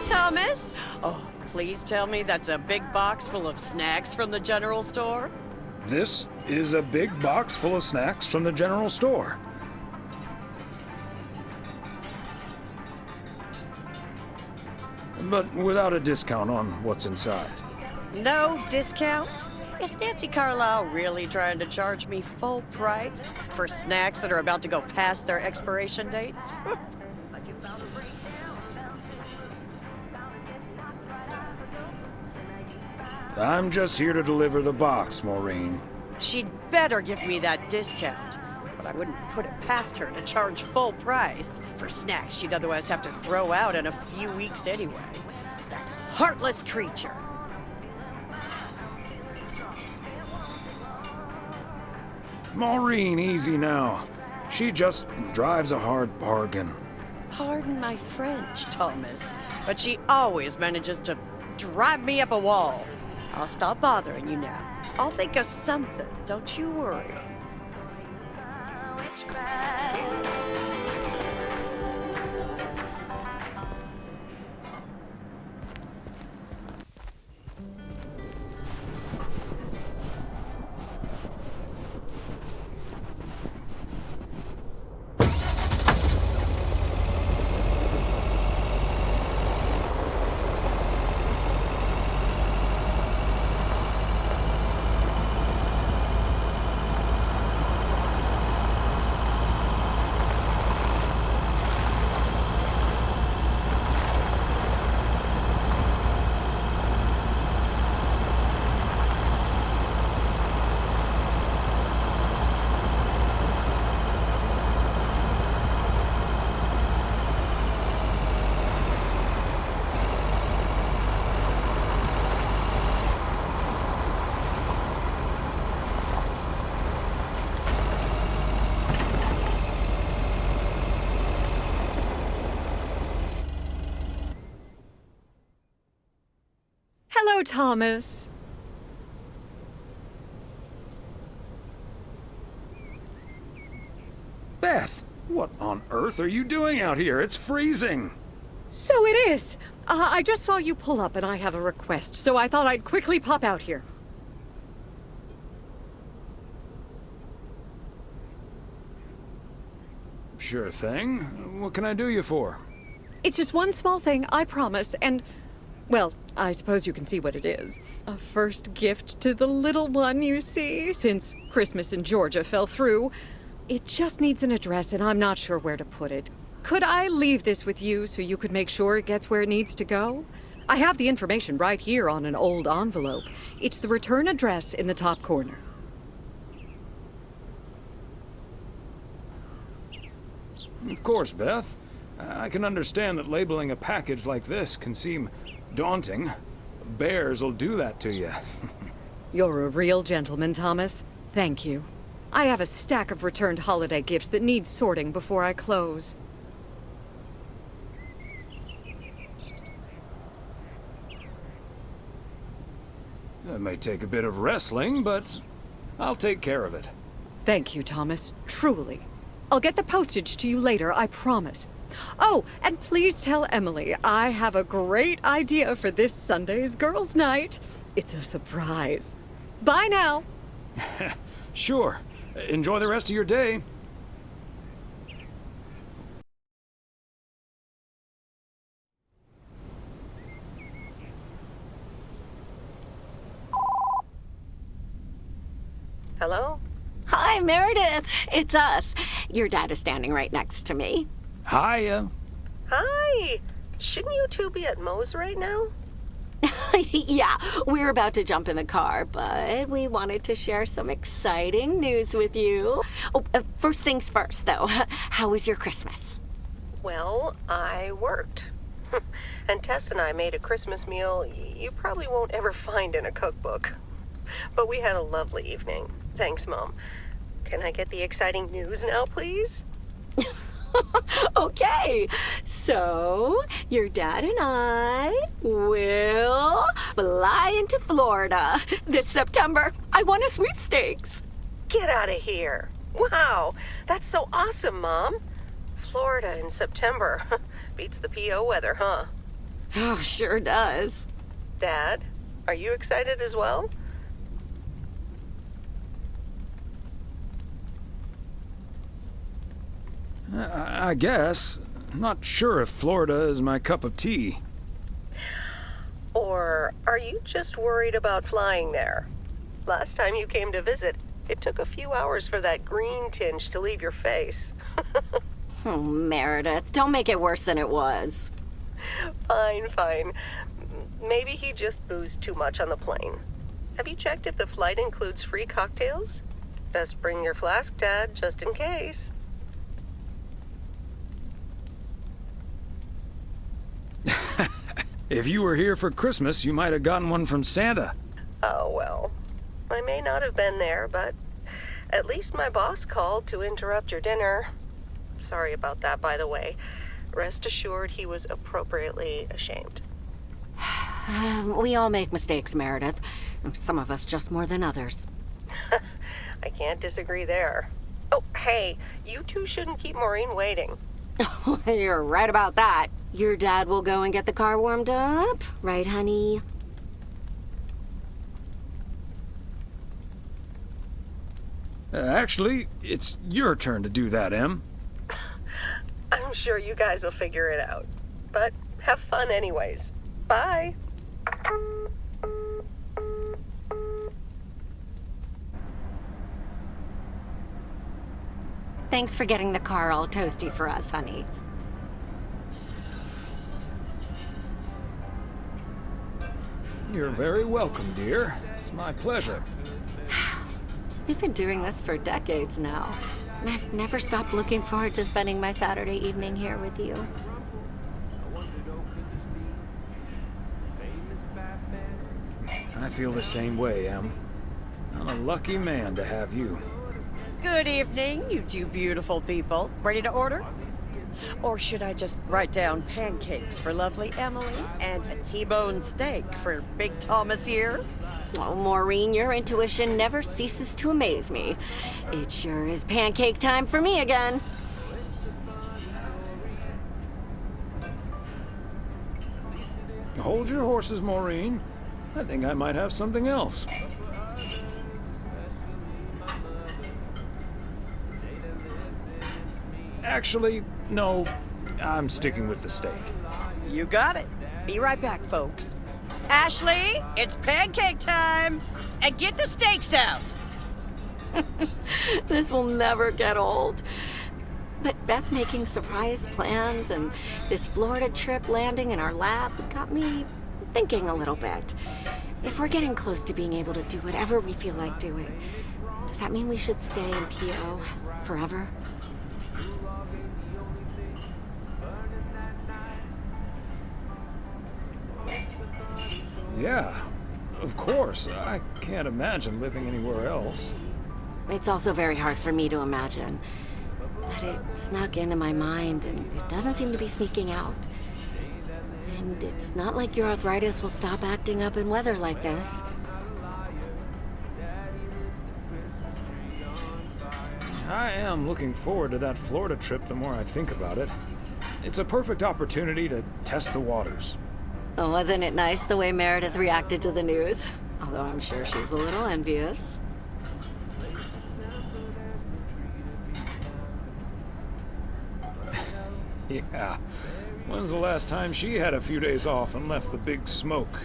Thomas? Oh, please tell me that's a big box full of snacks from the general store? This is a big box full of snacks from the general store. But without a discount on what's inside. No discount? Is Nancy Carlisle really trying to charge me full price for snacks that are about to go past their expiration dates? I'm just here to deliver the box, Maureen. She'd better give me that discount. But I wouldn't put it past her to charge full price for snacks she'd otherwise have to throw out in a few weeks anyway. That heartless creature. Maureen, easy now. She just drives a hard bargain. Pardon my French, Thomas, but she always manages to drive me up a wall. I'll stop bothering you now. I'll think of something, don't you worry. Hello, Thomas. Beth, what on earth are you doing out here? It's freezing. So it is. I just saw you pull up and I have a request, so I thought I'd quickly pop out here. Sure thing. What can I do you for? It's just one small thing, I promise, and, well, I suppose you can see what it is. A first gift to the little one, you see, since Christmas in Georgia fell through. It just needs an address, and I'm not sure where to put it. Could I leave this with you so you could make sure it gets where it needs to go? I have the information right here on an old envelope. It's the return address in the top corner. Of course, Beth. I can understand that labeling a package like this can seem daunting. Bears will do that to you. You're a real gentleman, Thomas. Thank you. I have a stack of returned holiday gifts that need sorting before I close. That may take a bit of wrestling, but I'll take care of it. Thank you, Thomas. Truly. I'll get the postage to you later, I promise. Oh, and please tell Emily I have a great idea for this Sunday's girls' night. It's a surprise. Bye now. Sure. Enjoy the rest of your day. Hello? Hi, Meredith. It's us. Your dad is standing right next to me. Hiya. Hi! Shouldn't you two be at Moe's right now? Yeah, we're about to jump in the car, but we wanted to share some exciting news with you. Oh, first things first, though. How was your Christmas? Well, I worked. And Tess and I made a Christmas meal you probably won't ever find in a cookbook. But we had a lovely evening. Thanks, Mom. Can I get the exciting news now, please? Okay, so your dad and I will fly into Florida this September. I won a sweepstakes. Get out of here. Wow, that's so awesome, Mom. Florida in September. Beats the PO weather, huh? Oh, sure does. Dad, are you excited as well? I guess. I'm not sure if Florida is my cup of tea. Or are you just worried about flying there? Last time you came to visit, it took a few hours for that green tinge to leave your face. Oh, Meredith, don't make it worse than it was. Fine. Maybe he just boozed too much on the plane. Have you checked if the flight includes free cocktails? Best bring your flask, Dad, just in case. If you were here for Christmas, you might have gotten one from Santa. Oh, well. I may not have been there, but at least my boss called to interrupt your dinner. Sorry about that, by the way. Rest assured he was appropriately ashamed. We all make mistakes, Meredith. Some of us just more than others. I can't disagree there. Oh, hey, you two shouldn't keep Maureen waiting. You're right about that. Your dad will go and get the car warmed up, right, honey? Actually, it's your turn to do that, Em. I'm sure you guys will figure it out. But have fun anyways. Bye. Thanks for getting the car all toasty for us, honey. You're very welcome, dear. It's my pleasure. We've been doing this for decades now. And I've never stopped looking forward to spending my Saturday evening here with you. I feel the same way, Em. I'm a lucky man to have you. Good evening, you two beautiful people. Ready to order? Or should I just write down pancakes for lovely Emily and a T-bone steak for Big Thomas here? Oh, Maureen, your intuition never ceases to amaze me. It sure is pancake time for me again. Hold your horses, Maureen. I think I might have something else. Actually, no. I'm sticking with the steak. You got it. Be right back, folks. Ashley, it's pancake time! And get the steaks out! This will never get old. But Beth making surprise plans and this Florida trip landing in our lap got me thinking a little bit. If we're getting close to being able to do whatever we feel like doing, does that mean we should stay in PO forever? Yeah, of course. I can't imagine living anywhere else. It's also very hard for me to imagine. But it snuck into my mind, and it doesn't seem to be sneaking out. And it's not like your arthritis will stop acting up in weather like this. I am looking forward to that Florida trip the more I think about it. It's a perfect opportunity to test the waters. Oh, wasn't it nice the way Meredith reacted to the news? Although I'm sure she's a little envious. Yeah. When's the last time she had a few days off and left the big smoke?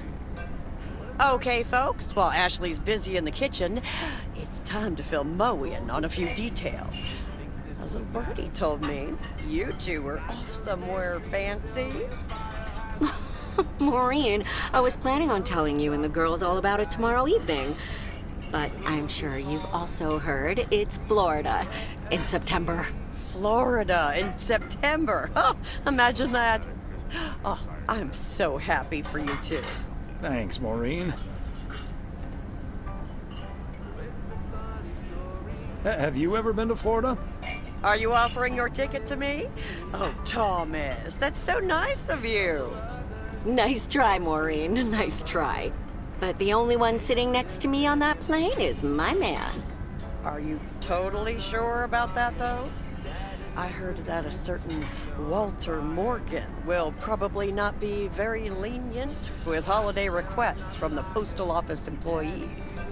Okay, folks, while Ashley's busy in the kitchen, it's time to fill Moe in on a few details. A little birdie told me you two were off somewhere fancy. Maureen, I was planning on telling you and the girls all about it tomorrow evening. But I'm sure you've also heard it's Florida in September. Florida in September. Oh, imagine that. Oh, I'm so happy for you two. Thanks, Maureen. Have you ever been to Florida? Are you offering your ticket to me? Oh, Thomas, that's so nice of you. Nice try, Maureen. Nice try. But the only one sitting next to me on that plane is my man. Are you totally sure about that, though? I heard that a certain Walter Morgan will probably not be very lenient with holiday requests from the postal office employees.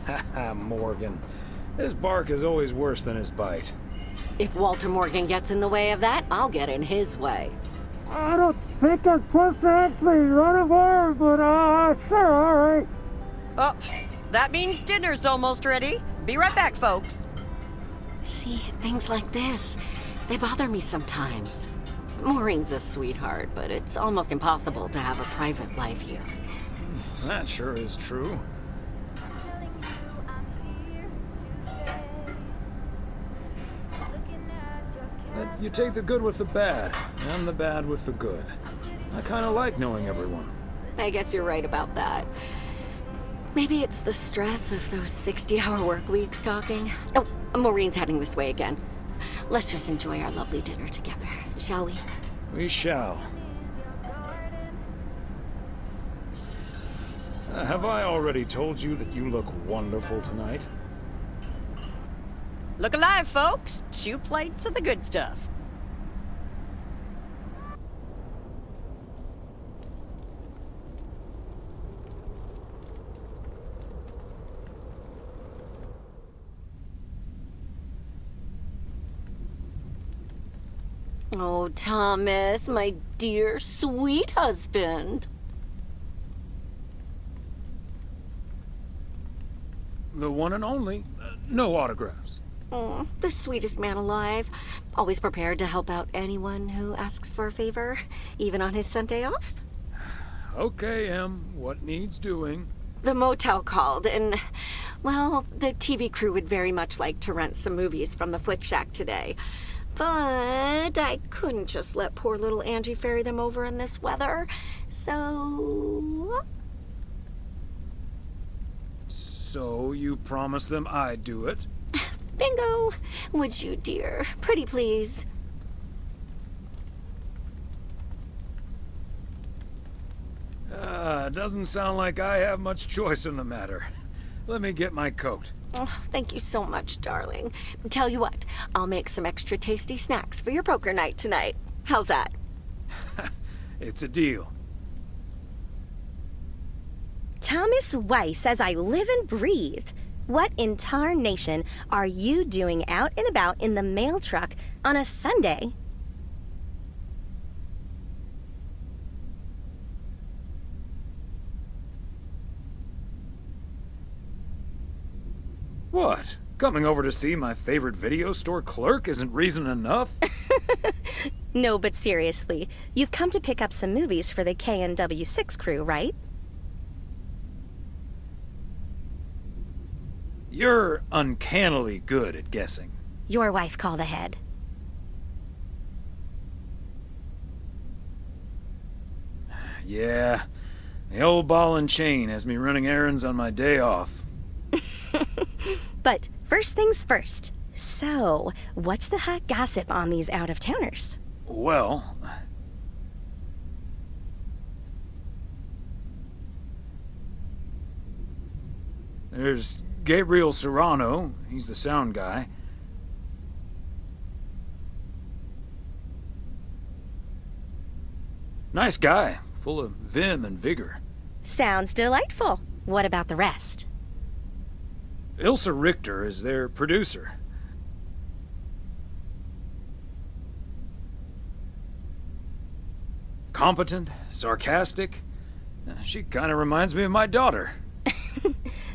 Haha, Morgan. His bark is always worse than his bite. If Walter Morgan gets in the way of that, I'll get in his way. I don't think I'm supposed to actually run over, but sure, all right. Oh, that means dinner's almost ready. Be right back, folks. See, things like this, they bother me sometimes. Maureen's a sweetheart, but it's almost impossible to have a private life here. That sure is true. But you take the good with the bad, and the bad with the good. I kind of like knowing everyone. I guess you're right about that. Maybe it's the stress of those 60-hour work weeks talking. Oh, Maureen's heading this way again. Let's just enjoy our lovely dinner together, shall we? We shall. Have I already told you that you look wonderful tonight? Look alive, folks. 2 plates of the good stuff. Oh, Thomas, my dear, sweet husband. The one and only. No autographs. Oh, the sweetest man alive. Always prepared to help out anyone who asks for a favor, even on his Sunday off. Okay, Em. What needs doing? The motel called, and, well, the TV crew would very much like to rent some movies from the Flick Shack today. But I couldn't just let poor little Angie ferry them over in this weather, so... So you promised them I'd do it? Bingo! Would you, dear? Pretty please. Doesn't sound like I have much choice in the matter. Let me get my coat. Oh, thank you so much, darling. Tell you what, I'll make some extra tasty snacks for your poker night tonight. How's that? It's a deal. Thomas Weiss, as I live and breathe. What in tarnation are you doing out and about in the mail truck on a Sunday? What? Coming over to see my favorite video store clerk isn't reason enough? No, but seriously, you've come to pick up some movies for the KNW6 crew, right? You're uncannily good at guessing. Your wife called ahead. Yeah, the old ball and chain has me running errands on my day off. But first things first. So, what's the hot gossip on these out-of-towners? Well... there's Gabriel Serrano. He's the sound guy. Nice guy, full of vim and vigor. Sounds delightful. What about the rest? Ilsa Richter is their producer. Competent, sarcastic. She kind of reminds me of my daughter.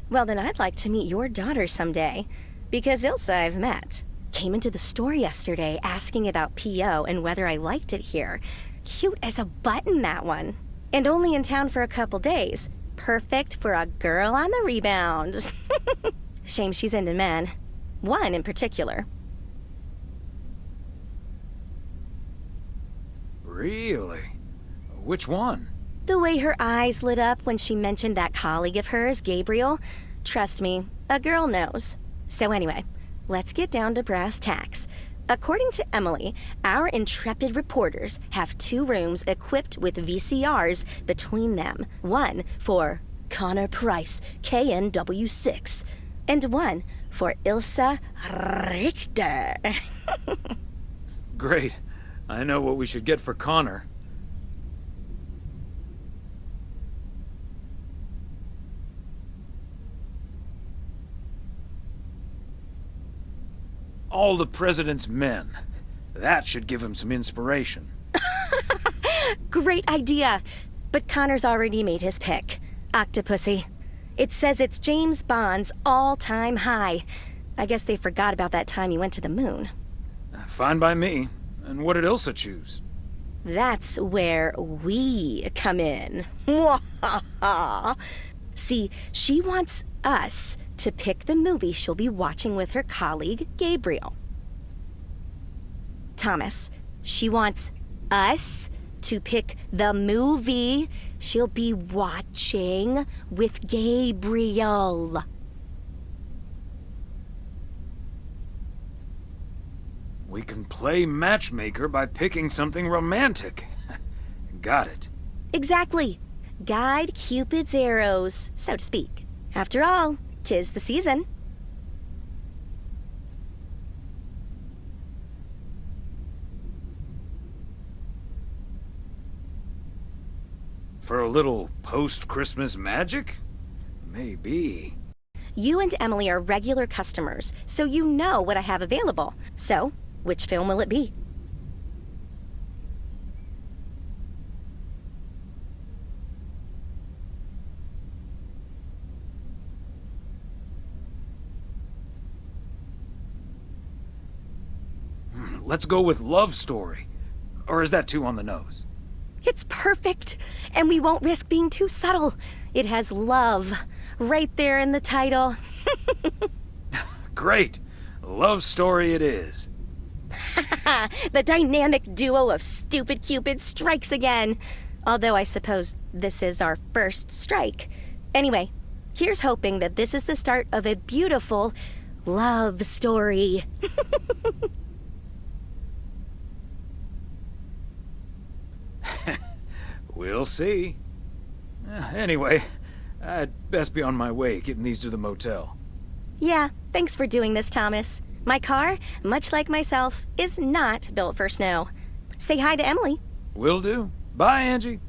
Well, then I'd like to meet your daughter someday. Because Ilsa I've met. Came into the store yesterday asking about PO and whether I liked it here. Cute as a button, that one. And only in town for a couple days. Perfect for a girl on the rebound. Shame she's into men. One in particular. Really? Which one? The way her eyes lit up when she mentioned that colleague of hers, Gabriel. Trust me, a girl knows. So anyway, let's get down to brass tacks. According to Emily, our intrepid reporters have 2 rooms equipped with VCRs between them. One for Connor Price, KNW6, and one for Ilsa Richter. Great. I know what we should get for Connor. All the President's Men. That should give him some inspiration. Great idea. But Connor's already made his pick. Octopussy. It says it's James Bond's all-time high. I guess they forgot about that time he went to the moon. Fine by me. And what did Ilsa choose? That's where we come in. See, she wants us to pick the movie she'll be watching with her colleague, Gabriel. Thomas, she wants us to pick the movie she'll be watching with Gabriel. We can play matchmaker by picking something romantic. Got it. Exactly. Guide Cupid's arrows, so to speak. After all, 'tis the season. For a little post-Christmas magic? Maybe. You and Emily are regular customers, so you know what I have available. So, which film will it be? Let's go with Love Story. Or is that too on the nose? It's perfect, and we won't risk being too subtle. It has love right there in the title. Great. Love Story it is. The dynamic duo of stupid Cupid strikes again. Although I suppose this is our first strike. Anyway, here's hoping that this is the start of a beautiful love story. We'll see. Anyway, I'd best be on my way, getting these to the motel. Yeah, thanks for doing this, Thomas. My car, much like myself, is not built for snow. Say hi to Emily. Will do. Bye, Angie.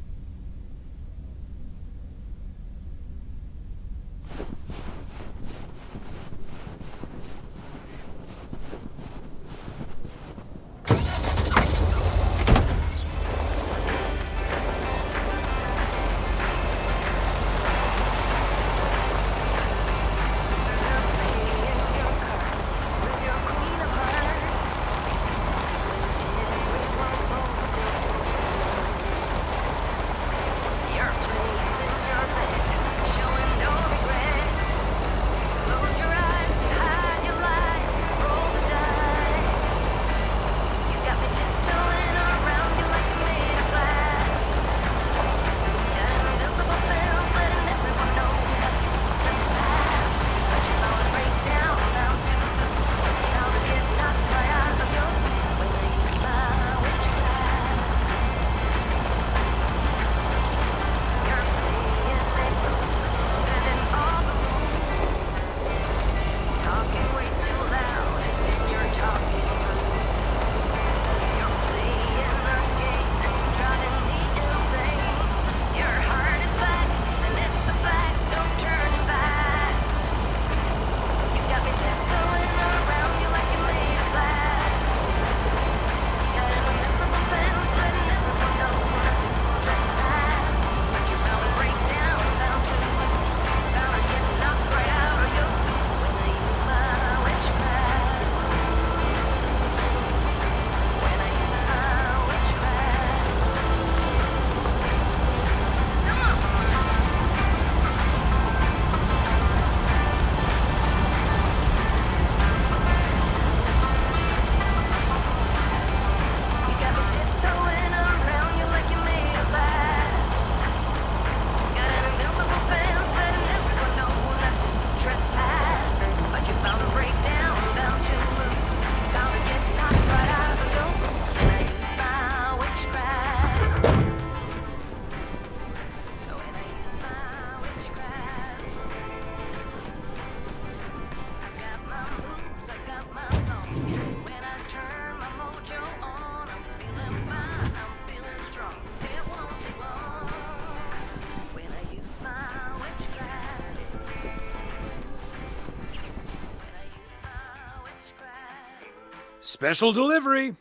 Special delivery.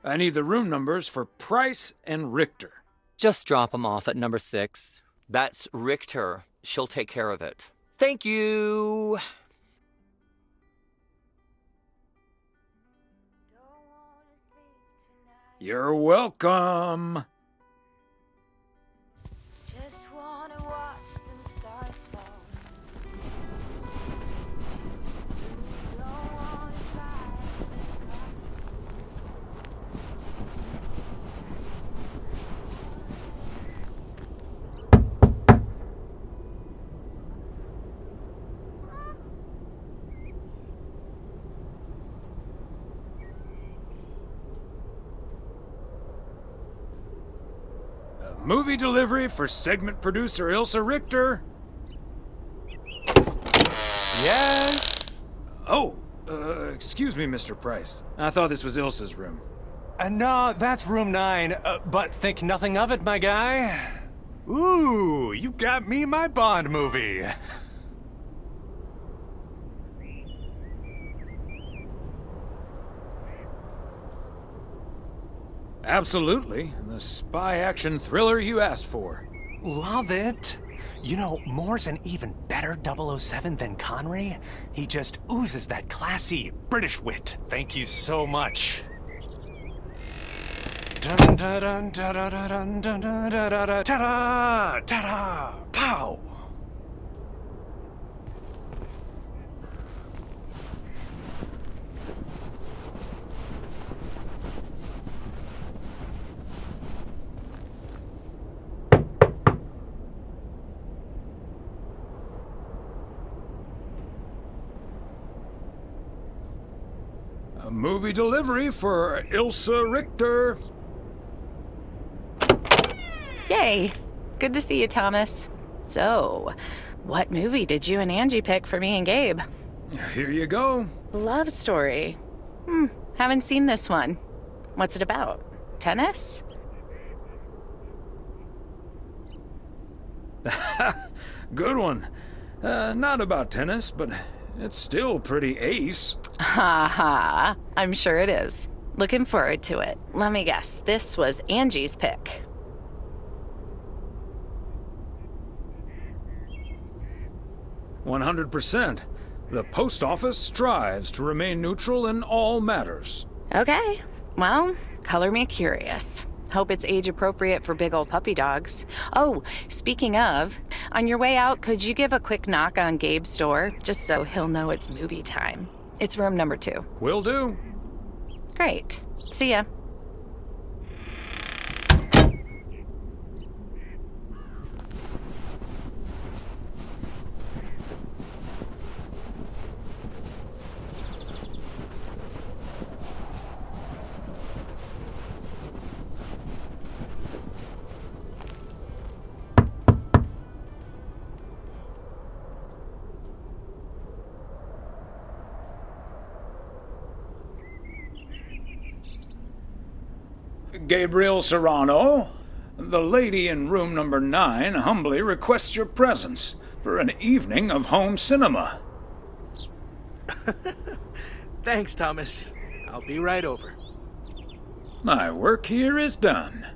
I need the room numbers for Price and Richter. Just drop them off at number 6. That's Richter. She'll take care of it. Thank you. You're welcome. Just wanna watch them stars fall. Don't wanna fly. Movie delivery for segment producer Ilsa Richter. Yes? Oh, excuse me, Mr. Price. I thought this was Ilsa's room. No, that's room 9, but think nothing of it, my guy. Ooh, you got me my Bond movie. Absolutely. The spy action thriller you asked for. Love it. You know, Moore's an even better 007 than Connery. He just oozes that classy British wit. Thank you so much. Dun dun dun dun dun dun dun dun dun dun ta-da! Ta-da! Pow! A movie delivery for Ilsa Richter. Yay! Good to see you, Thomas. So, what movie did you and Angie pick for me and Gabe? Here you go. Love story. Haven't seen this one. What's it about? Tennis? Good one. Not about tennis, but it's still pretty ace. Ha ha. I'm sure it is. Looking forward to it. Let me guess. This was Angie's pick. %. The post office strives to remain neutral in all matters. Okay. Well, color me curious. Hope it's age appropriate for big old puppy dogs. Oh, speaking of, on your way out, could you give a quick knock on Gabe's door, just so he'll know it's movie time? It's room number 2. Will do. Great. See ya. Gabriel Serrano, the lady in room number 9 humbly requests your presence for an evening of home cinema. Thanks, Thomas. I'll be right over. My work here is done.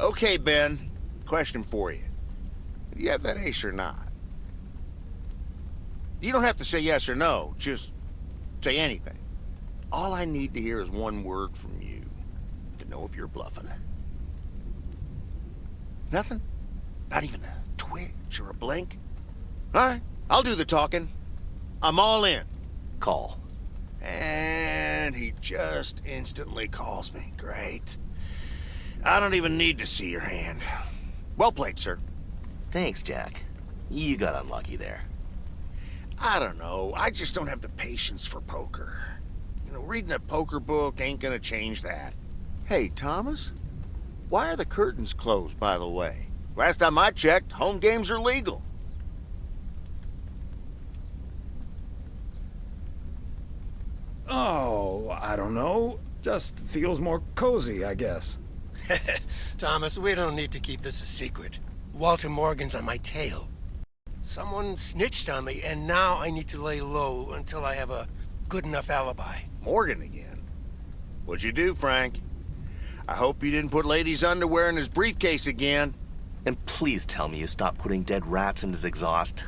Okay, Ben. Question for you. Do you have that ace or not? You don't have to say yes or no. Just say anything. All I need to hear is one word from you to know if you're bluffing. Nothing? Not even a twitch or a blink? All right, I'll do the talking. I'm all in. Call. And he just instantly calls me. Great. I don't even need to see your hand. Well played, sir. Thanks, Jack. You got unlucky there. I don't know. I just don't have the patience for poker. You know, reading a poker book ain't gonna change that. Hey, Thomas? Why are the curtains closed, by the way? Last time I checked, home games are legal. Oh, I don't know. Just feels more cozy, I guess. Thomas, we don't need to keep this a secret. Walter Morgan's on my tail. Someone snitched on me, and now I need to lay low until I have a good enough alibi. Morgan again? What'd you do, Frank? I hope you didn't put Lady's underwear in his briefcase again. And please tell me you stopped putting dead rats in his exhaust.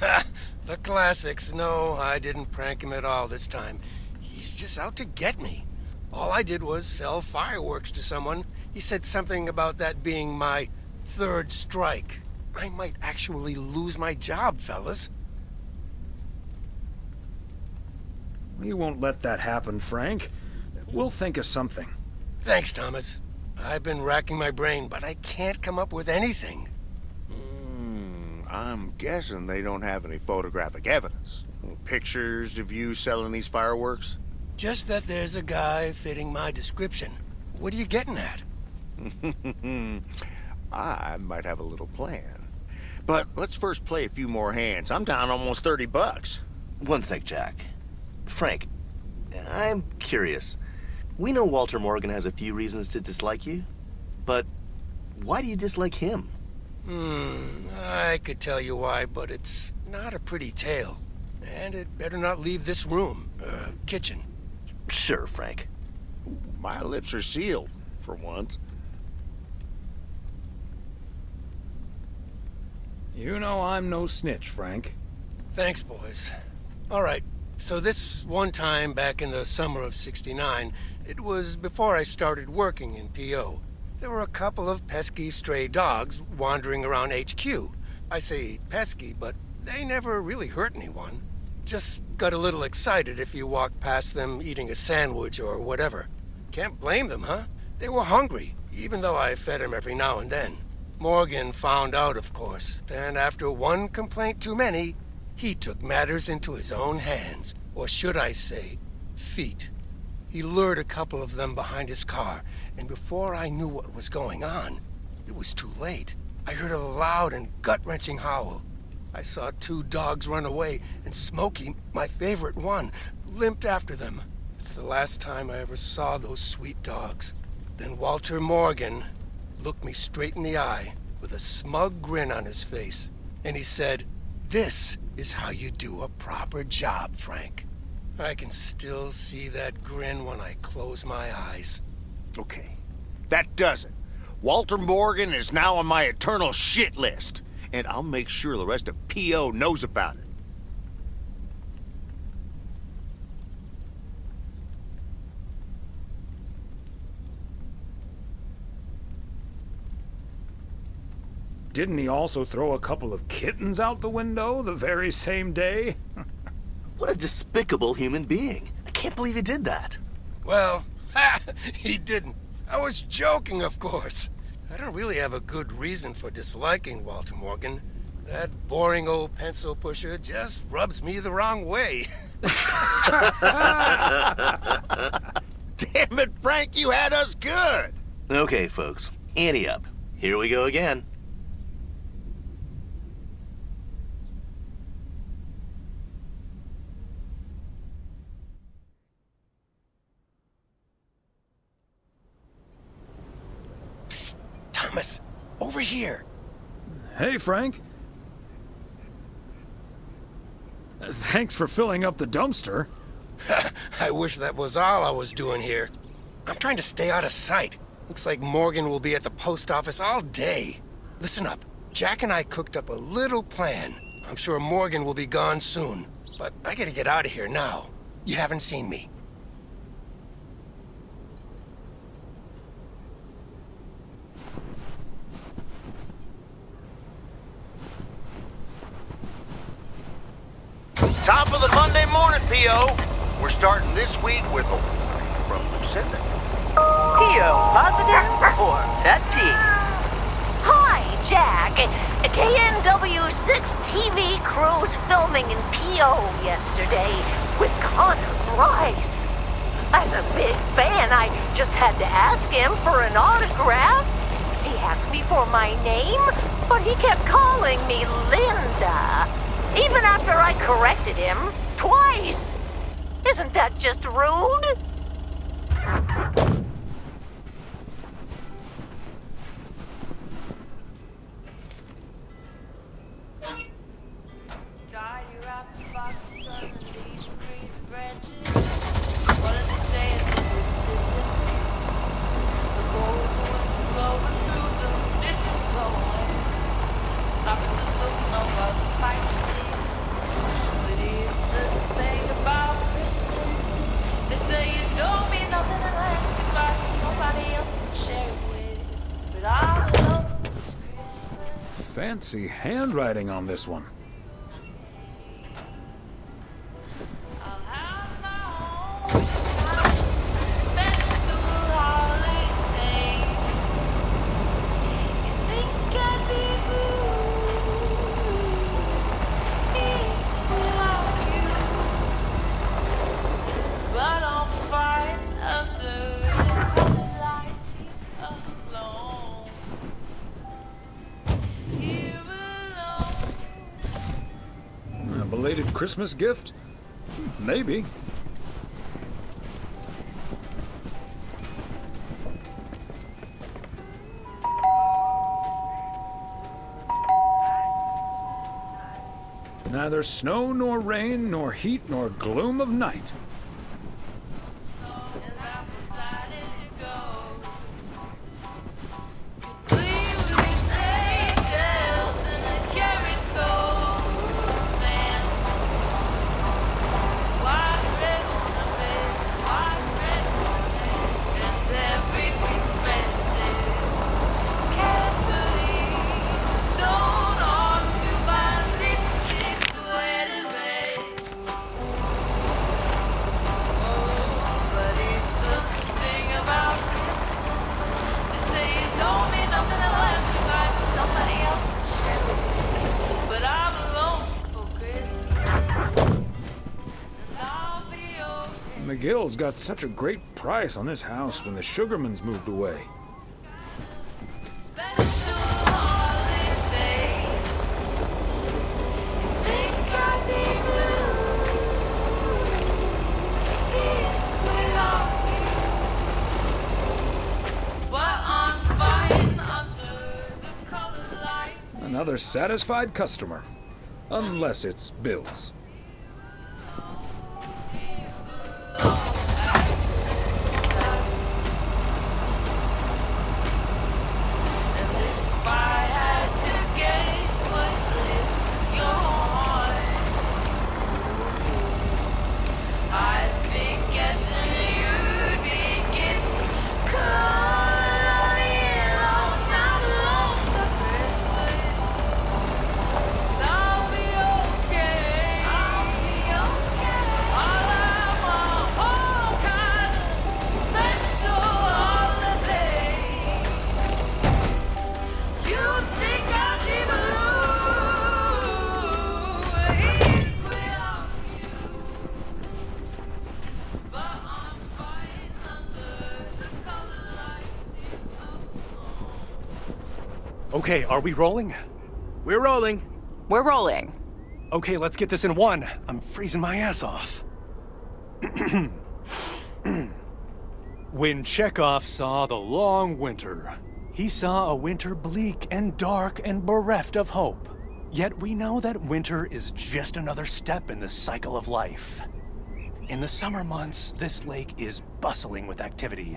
The classics. No, I didn't prank him at all this time. He's just out to get me. All I did was sell fireworks to someone. He said something about that being my third strike. I might actually lose my job, fellas. We won't let that happen, Frank. We'll think of something. Thanks, Thomas. I've been racking my brain, but I can't come up with anything. I'm guessing they don't have any photographic evidence. Pictures of you selling these fireworks? Just that there's a guy fitting my description. What are you getting at? I might have a little plan. But let's first play a few more hands. I'm down almost $30. One sec, Jack. Frank, I'm curious. We know Walter Morgan has a few reasons to dislike you, but why do you dislike him? I could tell you why, but it's not a pretty tale. And it better not leave this room, kitchen. Sure, Frank. My lips are sealed, for once. You know I'm no snitch, Frank. Thanks, boys. All right, so this one time back in the summer of '69, it was before I started working in P.O. There were a couple of pesky stray dogs wandering around HQ. I say pesky, but they never really hurt anyone. Just got a little excited if you walked past them eating a sandwich or whatever. Can't blame them, huh? They were hungry, even though I fed them every now and then. Morgan found out, of course, and after one complaint too many, he took matters into his own hands, or should I say, feet. He lured a couple of them behind his car, and before I knew what was going on, it was too late. I heard a loud and gut-wrenching howl. I saw two dogs run away, and Smokey, my favorite one, limped after them. It's the last time I ever saw those sweet dogs. Then Walter Morgan looked me straight in the eye with a smug grin on his face, and he said, "This is how you do a proper job, Frank." I can still see that grin when I close my eyes. Okay, that does it. Walter Morgan is now on my eternal shit list, and I'll make sure the rest of P.O. knows about it. Didn't he also throw a couple of kittens out the window the very same day? What a despicable human being. I can't believe he did that. Well, he didn't. I was joking, of course. I don't really have a good reason for disliking Walter Morgan. That boring old pencil pusher just rubs me the wrong way. Damn it, Frank, you had us good. Okay, folks, ante up. Here we go again. Psst, Thomas, over here. Hey, Frank. Thanks for filling up the dumpster. I wish that was all I was doing here. I'm trying to stay out of sight. Looks like Morgan will be at the post office all day. Listen up. Jack and I cooked up a little plan. I'm sure Morgan will be gone soon, but I gotta get out of here now. You haven't seen me. Top of the Monday morning, P.O. We're starting this week with a from Lucinda. P.O. positive or pet peeve? Hi, Jack. KNW6 TV crews filming in P.O. yesterday with Connor Bryce. I'm a big fan. I just had to ask him for an autograph. He asked me for my name, but he kept calling me Linda. Even after I corrected him twice. Isn't that just rude? Fancy handwriting on this one. A belated Christmas gift? Maybe. Neither snow nor rain, nor heat nor gloom of night. McGill's got such a great price on this house when the Sugarmans moved away. Another satisfied customer. Unless it's Bill's. Okay, are we rolling? We're rolling. We're rolling. Okay, let's get this in one. I'm freezing my ass off. When Chekhov saw the long winter, he saw a winter bleak and dark and bereft of hope. Yet we know that winter is just another step in the cycle of life. In the summer months, this lake is bustling with activity.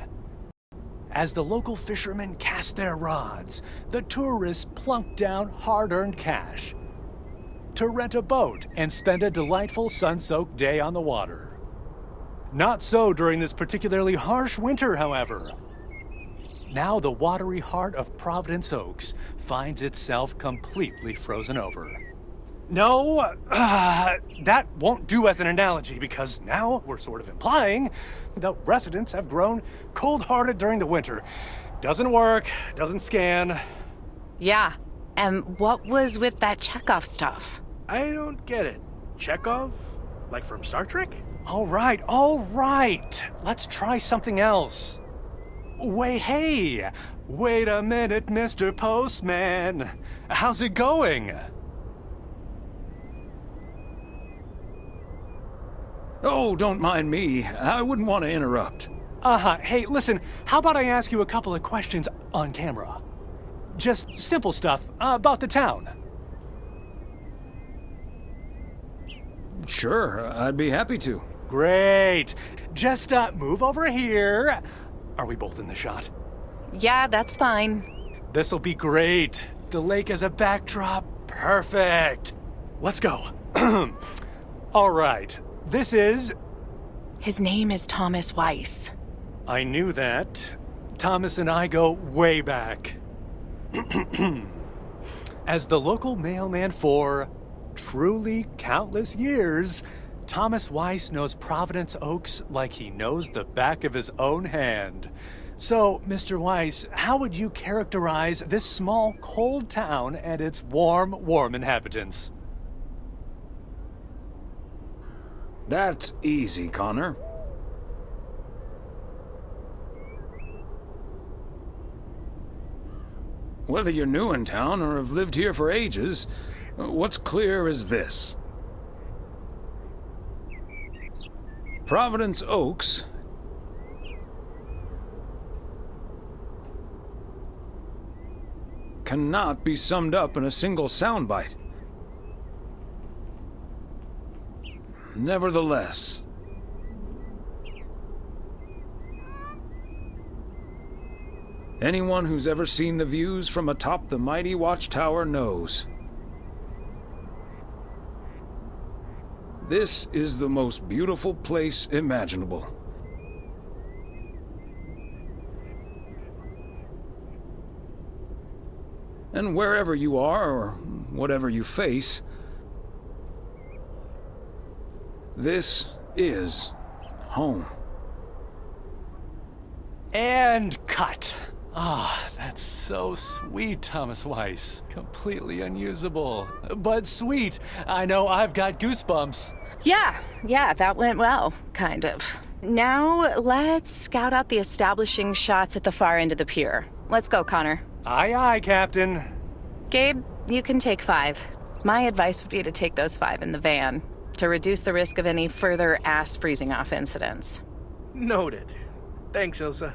As the local fishermen cast their rods, the tourists plunk down hard-earned cash to rent a boat and spend a delightful sun-soaked day on the water. Not so during this particularly harsh winter, however. Now the watery heart of Providence Oaks finds itself completely frozen over. No, that won't do as an analogy because now we're sort of implying the residents have grown cold-hearted during the winter. Doesn't work, doesn't scan. Yeah, and what was with that Chekhov stuff? I don't get it. Chekhov? Like from Star Trek? All right. Let's try something else. Wait a minute, Mr. Postman. How's it going? Oh, don't mind me. I wouldn't want to interrupt. Hey, listen, how about I ask you a couple of questions on camera? Just simple stuff about the town. Sure, I'd be happy to. Great. Just move over here. Are we both in the shot? Yeah, that's fine. This'll be great. The lake as a backdrop. Perfect. Let's go. All right. This is... His name is Thomas Weiss. I knew that. Thomas and I go way back. As the local mailman for truly countless years, Thomas Weiss knows Providence Oaks like he knows the back of his own hand. So, Mr. Weiss, how would you characterize this small, cold town and its warm inhabitants? That's easy, Connor. Whether you're new in town or have lived here for ages, what's clear is this. Providence Oaks cannot be summed up in a single soundbite. Nevertheless, anyone who's ever seen the views from atop the mighty watchtower knows. This is the most beautiful place imaginable. And wherever you are, or whatever you face, this is home. And cut. Ah, that's so sweet, Thomas Weiss. Completely unusable, but sweet. I know I've got goosebumps. Yeah, that went well, kind of. Now, let's scout out the establishing shots at the far end of the pier. Let's go, Connor. Aye, aye, Captain. Gabe, you can take 5. My advice would be to take those 5 in the van, to reduce the risk of any further ass-freezing-off incidents. Noted. Thanks, Ilsa.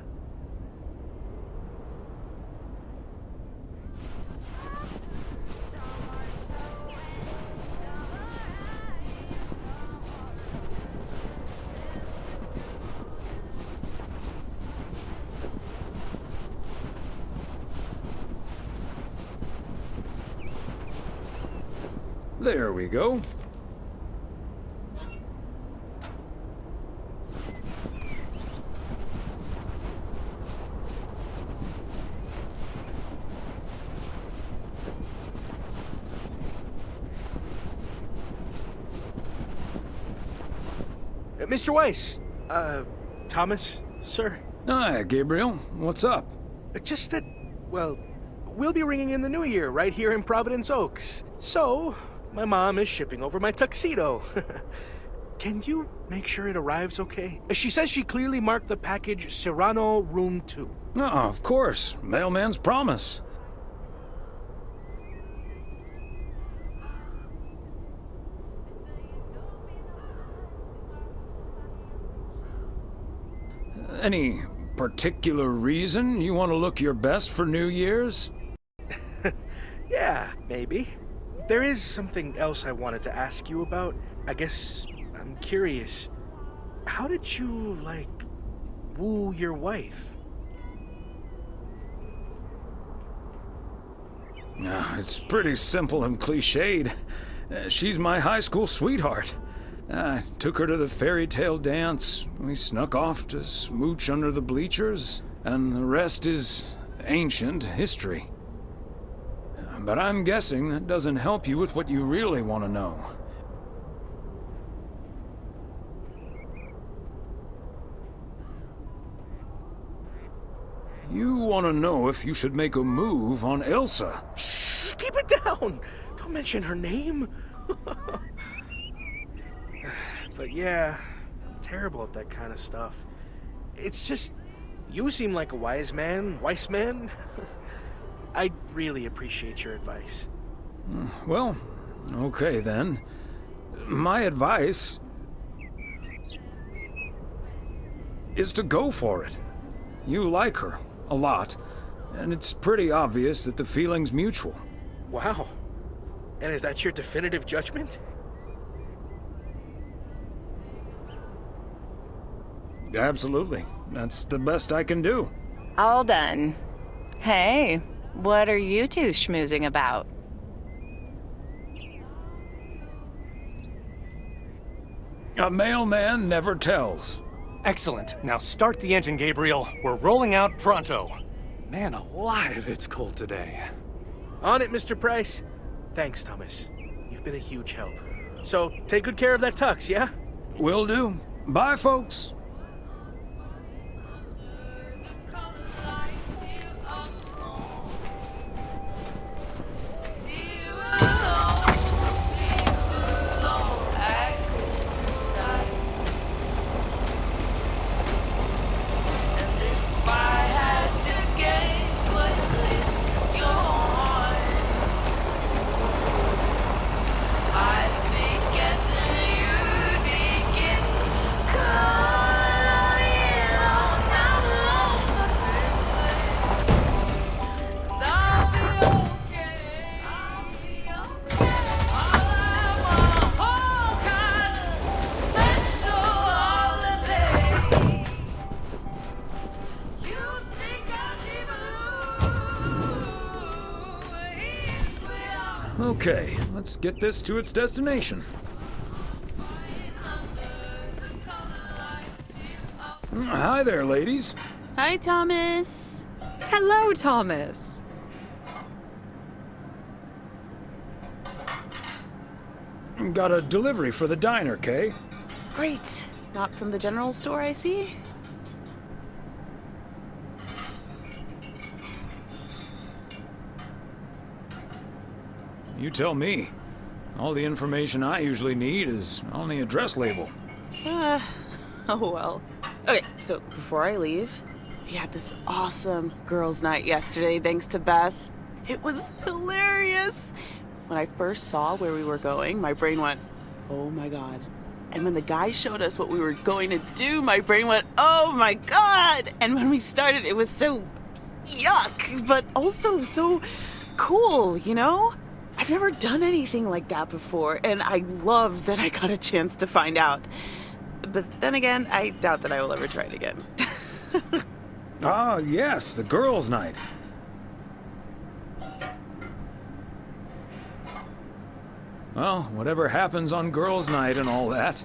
There we go. Mr. Weiss, Thomas, sir. Hi, Gabriel. What's up? Just that, well, we'll be ringing in the new year right here in Providence Oaks. So, my mom is shipping over my tuxedo. Can you make sure it arrives okay? She says she clearly marked the package Serrano Room 2. Oh, of course. Mailman's promise. Any particular reason you want to look your best for New Year's? Yeah, maybe. There is something else I wanted to ask you about. I guess I'm curious. How did you, woo your wife? It's pretty simple and cliched. She's my high school sweetheart. I took her to the fairy tale dance. We snuck off to smooch under the bleachers, and the rest is ancient history. But I'm guessing that doesn't help you with what you really want to know. You want to know if you should make a move on Elsa. Shh, keep it down! Don't mention her name. But yeah, I'm terrible at that kind of stuff. It's just, you seem like a wise man. I'd really appreciate your advice. Well, okay then. My advice is to go for it. You like her a lot, and it's pretty obvious that the feeling's mutual. Wow. And is that your definitive judgment? Absolutely. That's the best I can do. All done. Hey, what are you two schmoozing about? A mailman never tells. Excellent. Now start the engine, Gabriel. We're rolling out pronto. Man alive, it's cold today. On it, Mr. Price. Thanks, Thomas. You've been a huge help. So, take good care of that tux, yeah? Will do. Bye, folks. Okay, let's get this to its destination. Hi there, ladies. Hi, Thomas. Hello, Thomas. Got a delivery for the diner, Kay. Great. Not from the general store, I see. You tell me. All the information I usually need is on the address label. Oh well. Okay, so before I leave, we had this awesome girls' night yesterday thanks to Beth. It was hilarious. When I first saw where we were going, my brain went, oh my god. And when the guy showed us what we were going to do, my brain went, oh my god. And when we started, it was so yuck, but also so cool, you know? I've never done anything like that before, and I love that I got a chance to find out. But then again, I doubt that I will ever try it again. Ah, yes, the girls' night. Well, whatever happens on girls' night and all that.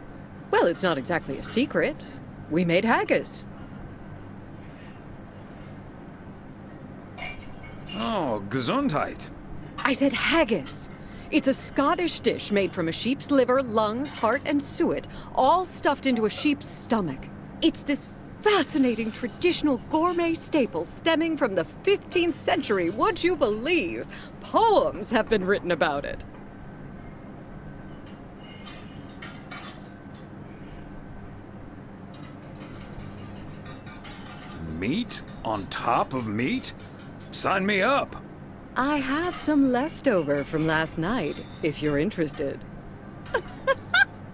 Well, it's not exactly a secret. We made haggis. Oh, Gesundheit. I said haggis. It's a Scottish dish made from a sheep's liver, lungs, heart, and suet, all stuffed into a sheep's stomach. It's this fascinating traditional gourmet staple stemming from the 15th century, would you believe? Poems have been written about it. Meat on top of meat? Sign me up. I have some leftover from last night, if you're interested.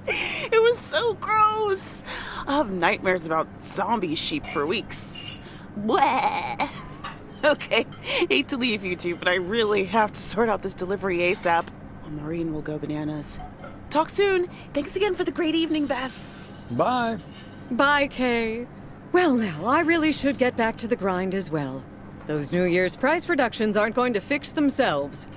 It was so gross. I'll have nightmares about zombie sheep for weeks. Bleh. Okay, hate to leave you two, but I really have to sort out this delivery ASAP, or Maureen will go bananas. Talk soon. Thanks again for the great evening, Beth. Bye. Bye, Kay. Well, now, I really should get back to the grind as well. Those New Year's price reductions aren't going to fix themselves.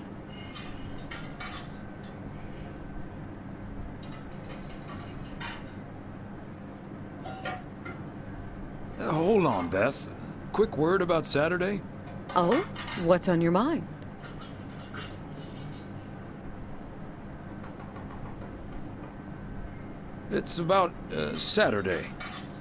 Hold on, Beth. Quick word about Saturday. Oh? What's on your mind? It's about Saturday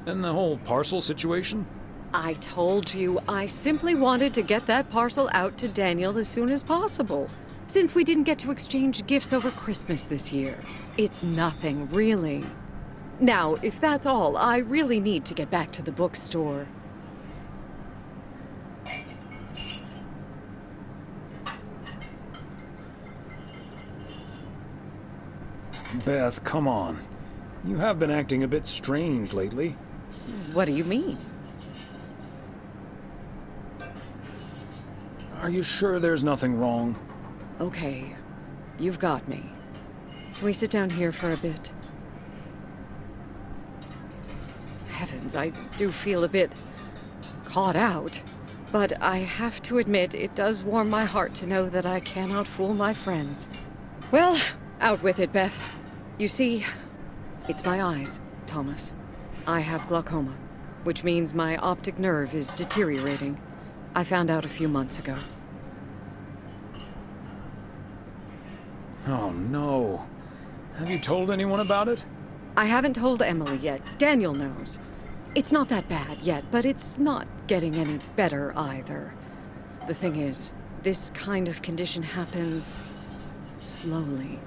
and the whole parcel situation. I told you I simply wanted to get that parcel out to Daniel as soon as possible, since we didn't get to exchange gifts over Christmas this year. It's nothing, really. Now, if that's all, I really need to get back to the bookstore. Beth, come on. You have been acting a bit strange lately. What do you mean? Are you sure there's nothing wrong? Okay, you've got me. Can we sit down here for a bit? Heavens, I do feel a bit caught out. But I have to admit, it does warm my heart to know that I cannot fool my friends. Well, out with it, Beth. You see, it's my eyes, Thomas. I have glaucoma, which means my optic nerve is deteriorating. I found out a few months ago. Oh, no. Have you told anyone about it? I haven't told Emily yet. Daniel knows. It's not that bad yet, but it's not getting any better either. The thing is, this kind of condition happens slowly.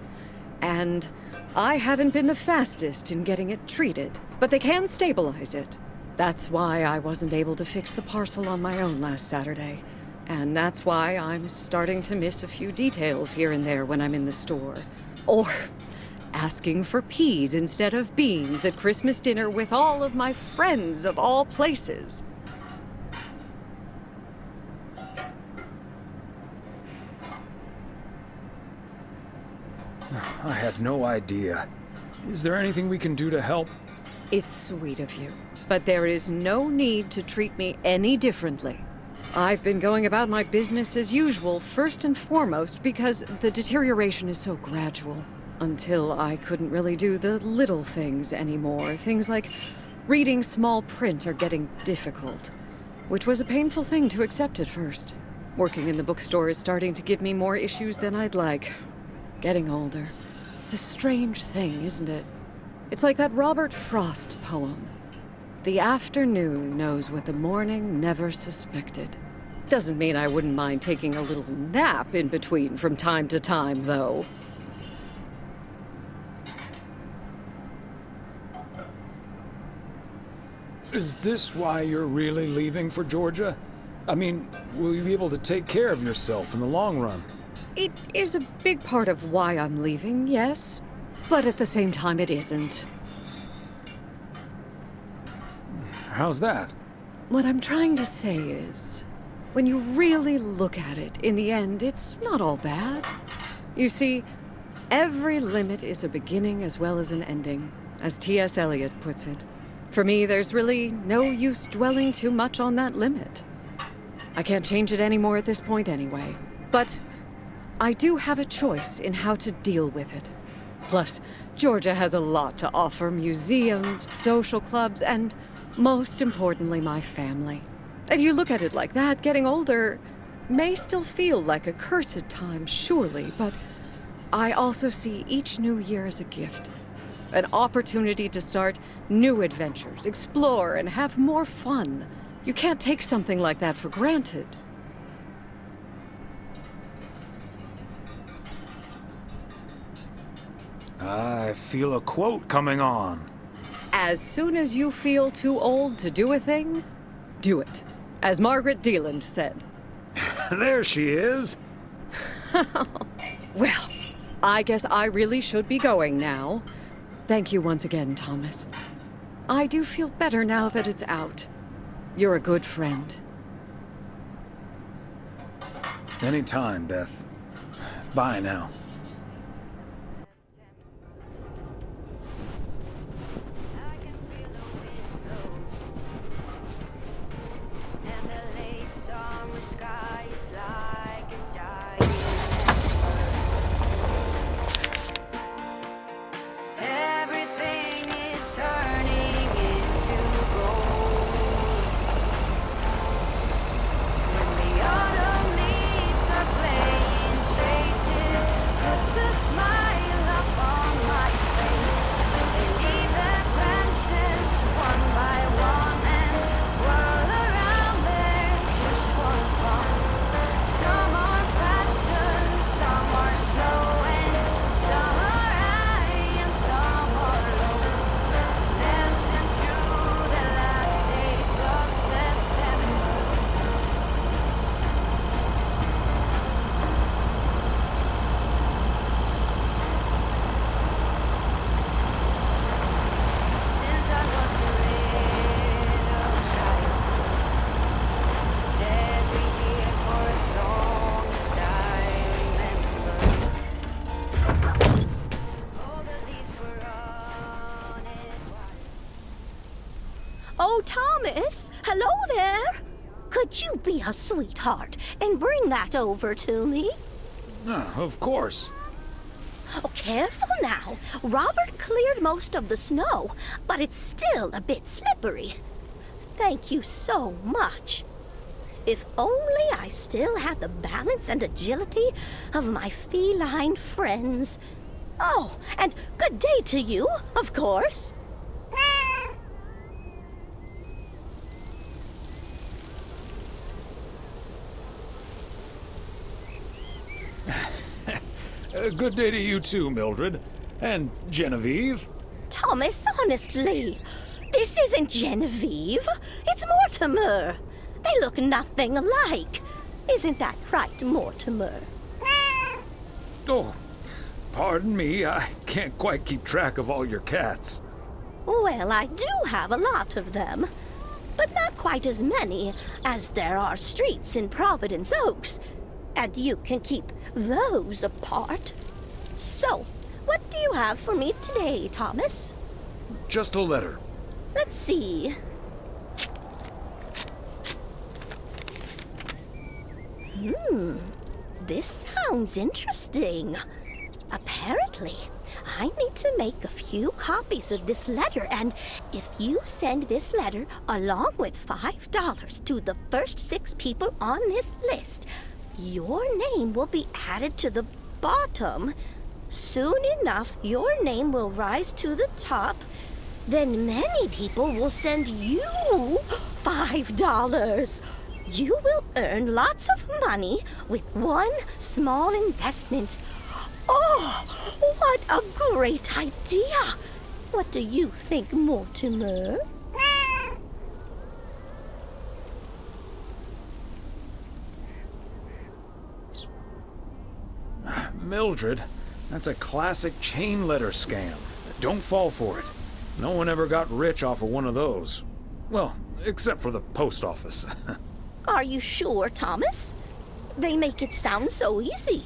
And I haven't been the fastest in getting it treated, but they can stabilize it. That's why I wasn't able to fix the parcel on my own last Saturday. And that's why I'm starting to miss a few details here and there when I'm in the store. Or asking for peas instead of beans at Christmas dinner with all of my friends of all places. I had no idea. Is there anything we can do to help? It's sweet of you, but there is no need to treat me any differently. I've been going about my business as usual, first and foremost, because the deterioration is so gradual. Until I couldn't really do the little things anymore. Things like reading small print are getting difficult, which was a painful thing to accept at first. Working in the bookstore is starting to give me more issues than I'd like. Getting older. It's a strange thing, isn't it? It's like that Robert Frost poem. The afternoon knows what the morning never suspected. Doesn't mean I wouldn't mind taking a little nap in between from time to time, though. Is this why you're really leaving for Georgia? I mean, will you be able to take care of yourself in the long run? It is a big part of why I'm leaving, yes. But at the same time, it isn't. How's that? What I'm trying to say is, when you really look at it, in the end, it's not all bad. You see, every limit is a beginning as well as an ending, as T.S. Eliot puts it. For me, there's really no use dwelling too much on that limit. I can't change it anymore at this point anyway. But I do have a choice in how to deal with it. Plus, Georgia has a lot to offer: museums, social clubs, and most importantly, my family. If you look at it like that, getting older may still feel like a cursed time, surely, but I also see each new year as a gift. An opportunity to start new adventures, explore, and have more fun. You can't take something like that for granted. I feel a quote coming on. As soon as you feel too old to do a thing, do it. As Margaret Deland said. There she is. Well, I guess I really should be going now. Thank you once again, Thomas. I do feel better now that it's out. You're a good friend. Anytime, Beth. Bye now. Oh, Thomas, hello there. Could you be a sweetheart and bring that over to me? Of course. Oh, careful now. Robert cleared most of the snow, but it's still a bit slippery. Thank you so much. If only I still had the balance and agility of my feline friends. Oh, and good day to you, of course. Good day to you too, Mildred. And Genevieve. Thomas, honestly, this isn't Genevieve. It's Mortimer. They look nothing alike. Isn't that right, Mortimer? Oh, pardon me. I can't quite keep track of all your cats. Well, I do have a lot of them, but not quite as many as there are streets in Providence Oaks, and you can keep those apart. So, what do you have for me today, Thomas? Just a letter. Let's see. This sounds interesting. Apparently, I need to make a few copies of this letter, and if you send this letter along with $5 to the first 6 people on this list, your name will be added to the bottom. Soon enough, your name will rise to the top. Then many people will send you $5. You will earn lots of money with one small investment. Oh, what a great idea! What do you think, Mortimer? Mildred, that's a classic chain letter scam. Don't fall for it. No one ever got rich off of one of those. Well, except for the post office. Are you sure, Thomas? They make it sound so easy.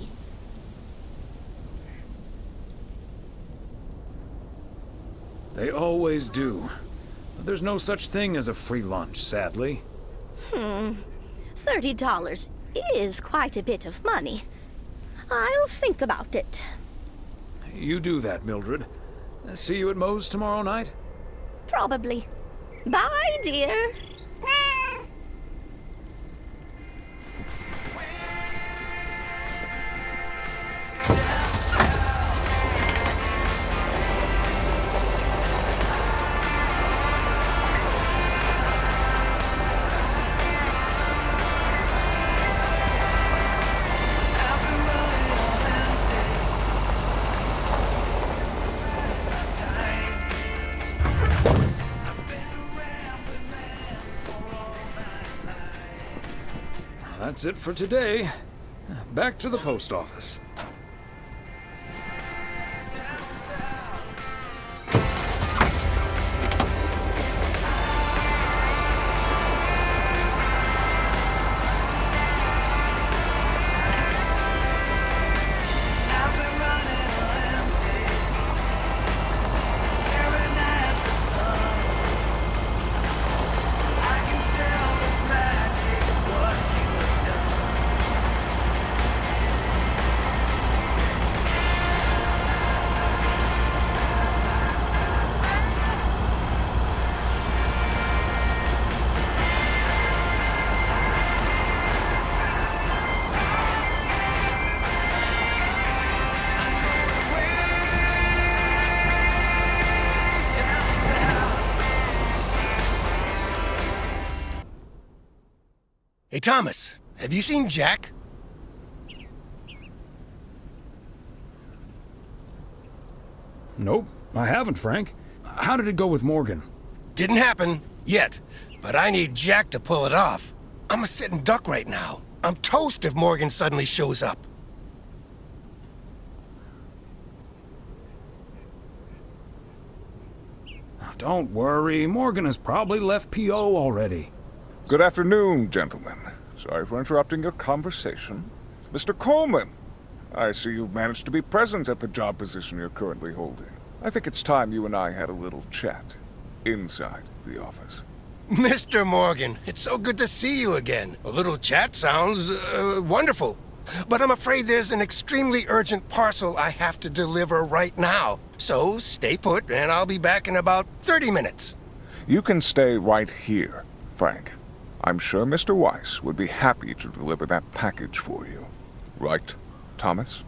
They always do. There's no such thing as a free lunch, sadly. $30 is quite a bit of money. I'll think about it. You do that, Mildred. See you at Moe's tomorrow night? Probably. Bye, dear. That's it for today. Back to the post office. Hey, Thomas, have you seen Jack? Nope, I haven't, Frank. How did it go with Morgan? Didn't happen, yet. But I need Jack to pull it off. I'm a sitting duck right now. I'm toast if Morgan suddenly shows up. Don't worry, Morgan has probably left P.O. already. Good afternoon, gentlemen. Sorry for interrupting your conversation. Mr. Coleman, I see you've managed to be present at the job position you're currently holding. I think it's time you and I had a little chat inside the office. Mr. Morgan, it's so good to see you again. A little chat sounds wonderful. But I'm afraid there's an extremely urgent parcel I have to deliver right now. So stay put, and I'll be back in about 30 minutes. You can stay right here, Frank. I'm sure Mr. Weiss would be happy to deliver that package for you. Right, Thomas?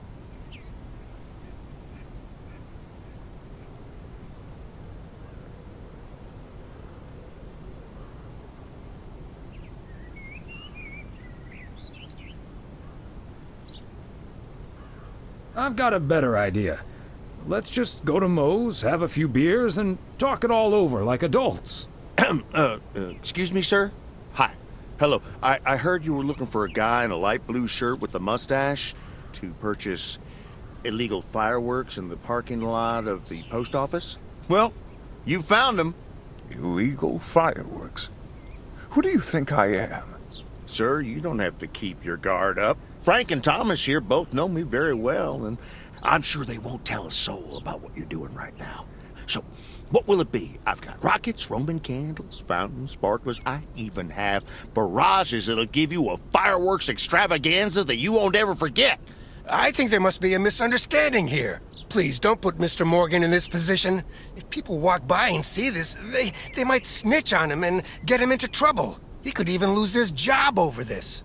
I've got a better idea. Let's just go to Moe's, have a few beers, and talk it all over like adults. Excuse me, sir? Hi. Hello. I heard you were looking for a guy in a light blue shirt with a mustache to purchase illegal fireworks in the parking lot of the post office? Well, you found him. Illegal fireworks? Who do you think I am? Sir, you don't have to keep your guard up. Frank and Thomas here both know me very well, and I'm sure they won't tell a soul about what you're doing right now. So, what will it be? I've got rockets, Roman candles, fountains, sparklers. I even have barrages that'll give you a fireworks extravaganza that you won't ever forget. I think there must be a misunderstanding here. Please, don't put Mr. Morgan in this position. If people walk by and see this, they might snitch on him and get him into trouble. He could even lose his job over this.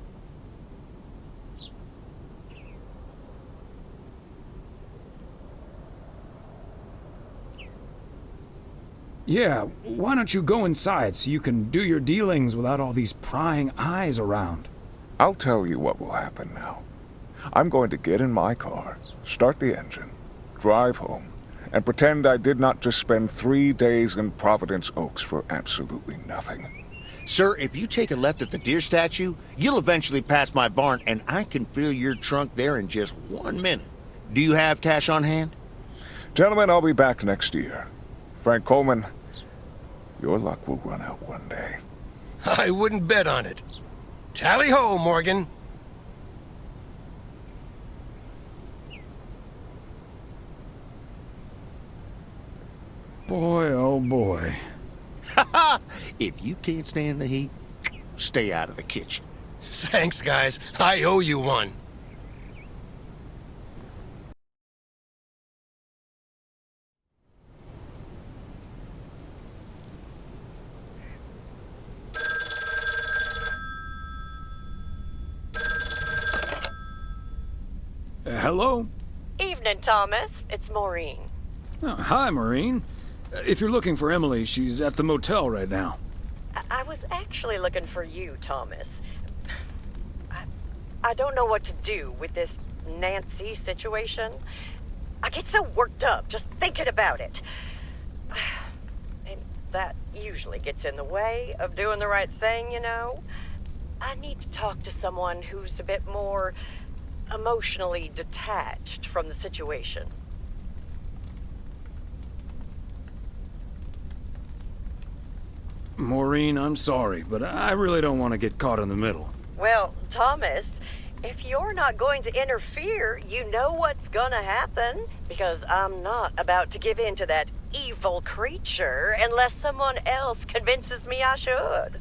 Yeah, why don't you go inside so you can do your dealings without all these prying eyes around? I'll tell you what will happen now. I'm going to get in my car, start the engine, drive home, and pretend I did not just spend 3 days in Providence Oaks for absolutely nothing. Sir, if you take a left at the deer statue, you'll eventually pass my barn, and I can fill your trunk there in just 1 minute. Do you have cash on hand? Gentlemen, I'll be back next year. Frank Coleman, your luck will run out one day. I wouldn't bet on it. Tally-ho, Morgan. Boy, oh boy. If you can't stand the heat, stay out of the kitchen. Thanks, guys. I owe you one. Hello? Evening, Thomas. It's Maureen. Oh, hi, Maureen. If you're looking for Emily, she's at the motel right now. I was actually looking for you, Thomas. I don't know what to do with this Nancy situation. I get so worked up just thinking about it. And that usually gets in the way of doing the right thing, you know? I need to talk to someone who's a bit more emotionally detached from the situation. Maureen, I'm sorry, but I really don't want to get caught in the middle. Well, Thomas, if you're not going to interfere, you know what's gonna happen. Because I'm not about to give in to that evil creature unless someone else convinces me I should.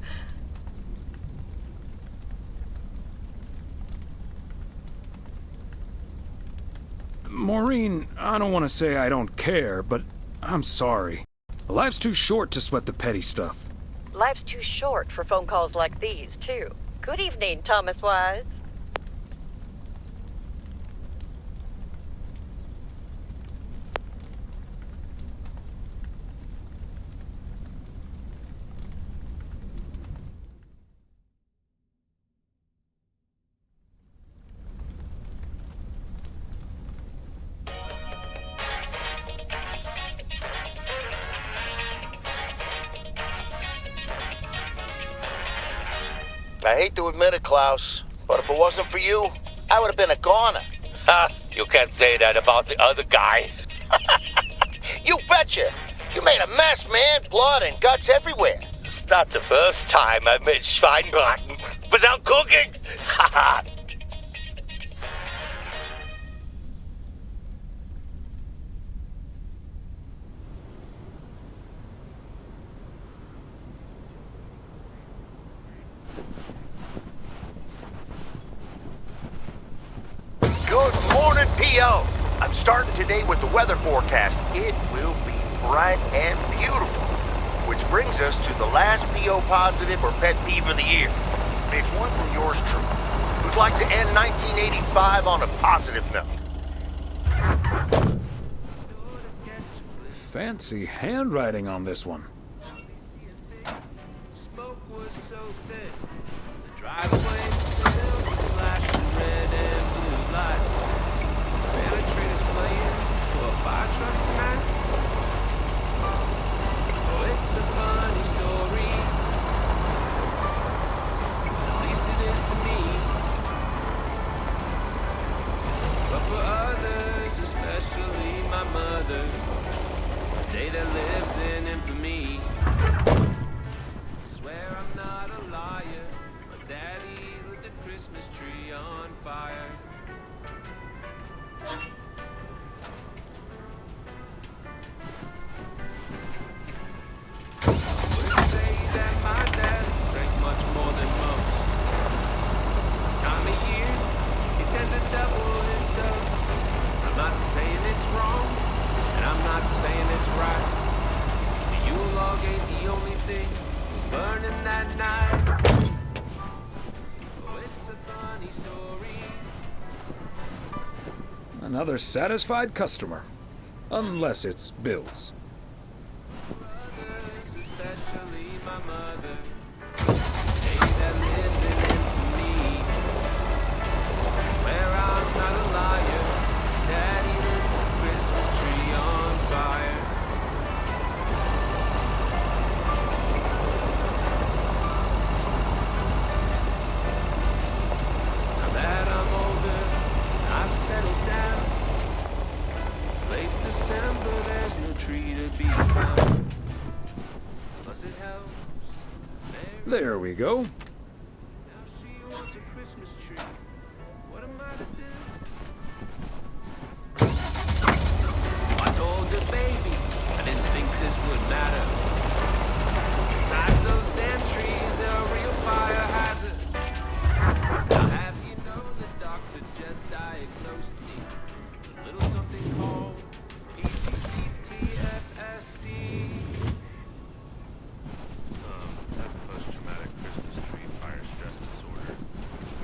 Maureen, I don't want to say I don't care, but I'm sorry. Life's too short to sweat the petty stuff. Life's too short for phone calls like these, too. Good evening, Thomas Weiss. I hate to admit it, Klaus, but if it wasn't for you, I would have been a goner. Ha! You can't say that about the other guy. You betcha! You made a mess, man. Blood and guts everywhere. It's not the first time I made Schweinbraten without cooking. Ha! P.O., I'm starting today with the weather forecast. It will be bright and beautiful. Which brings us to the last P.O. positive or pet peeve of the year. It's one from yours truly, who'd like to end 1985 on a positive note. Fancy handwriting on this one. Another satisfied customer. Unless it's Bill's. There we go. I told the baby I didn't think this would matter. Besides those damn trees, they're a real fire hazard. Now have you know the doctor just diagnosed me with a little something called PTSD. That's post-traumatic Christmas tree fire stress disorder.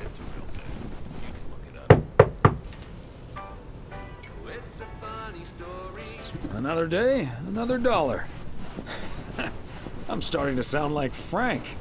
It's a real thing. You can look it up. It's a funny story. Another day, another dollar. I'm starting to sound like Frank.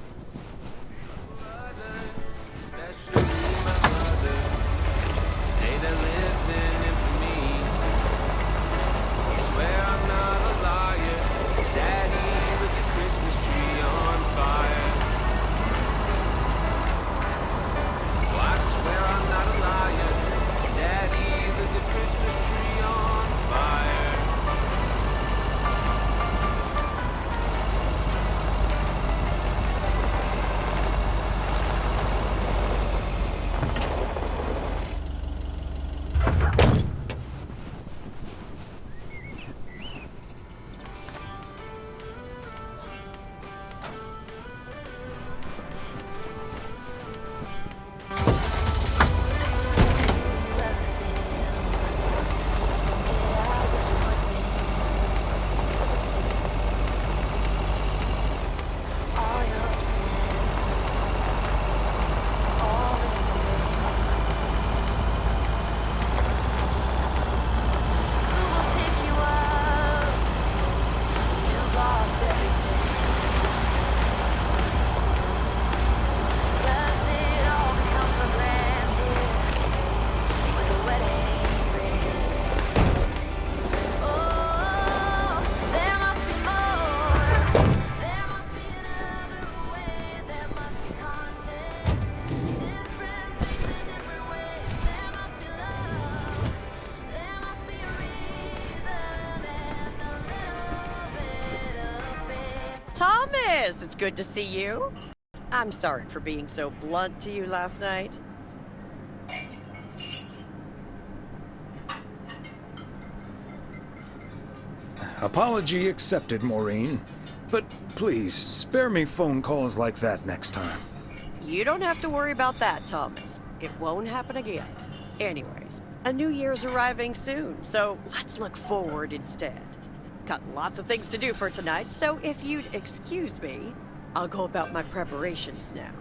Thomas, it's good to see you. I'm sorry for being so blunt to you last night. Apology accepted, Maureen. But please, spare me phone calls like that next time. You don't have to worry about that, Thomas. It won't happen again. Anyways, A new year's arriving soon, so let's look forward instead. Got lots of things to do for tonight, so if you'd excuse me, I'll go about my preparations now.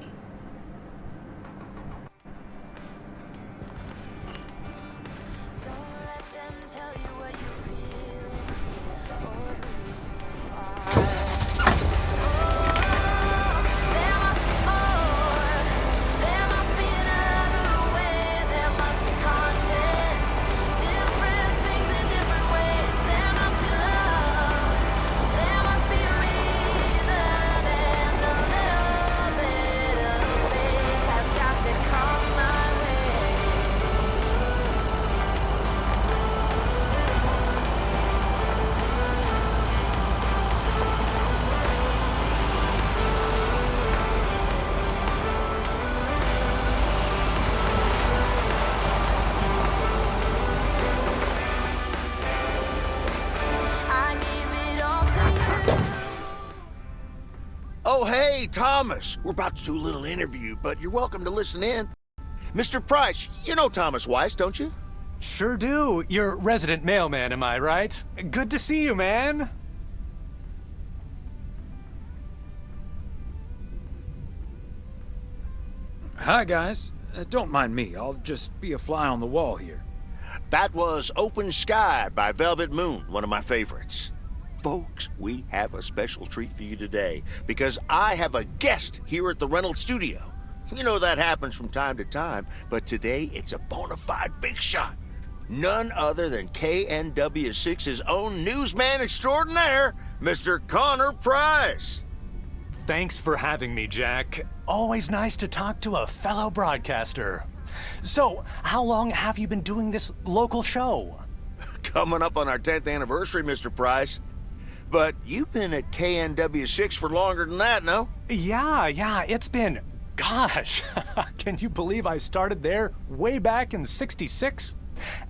Oh, hey, Thomas. We're about to do a little interview, but you're welcome to listen in. Mr. Price, you know Thomas Weiss, don't you? Sure do. You're resident mailman, am I right? Good to see you, man. Hi, guys. Don't mind me. I'll just be a fly on the wall here. That was Open Sky by Velvet Moon, one of my favorites. Folks, we have a special treat for you today because I have a guest here at the Reynolds studio. You know that happens from time to time, but today it's a bona fide big shot. None other than KNW6's own newsman extraordinaire, Mr. Connor Price. Thanks for having me, Jack. Always nice to talk to a fellow broadcaster. So, how long have you been doing this local show? Coming up on our 10th anniversary, Mr. Price. But you've been at KNW6 for longer than that, no? Yeah, it's been... Gosh, can you believe I started there way back in '66?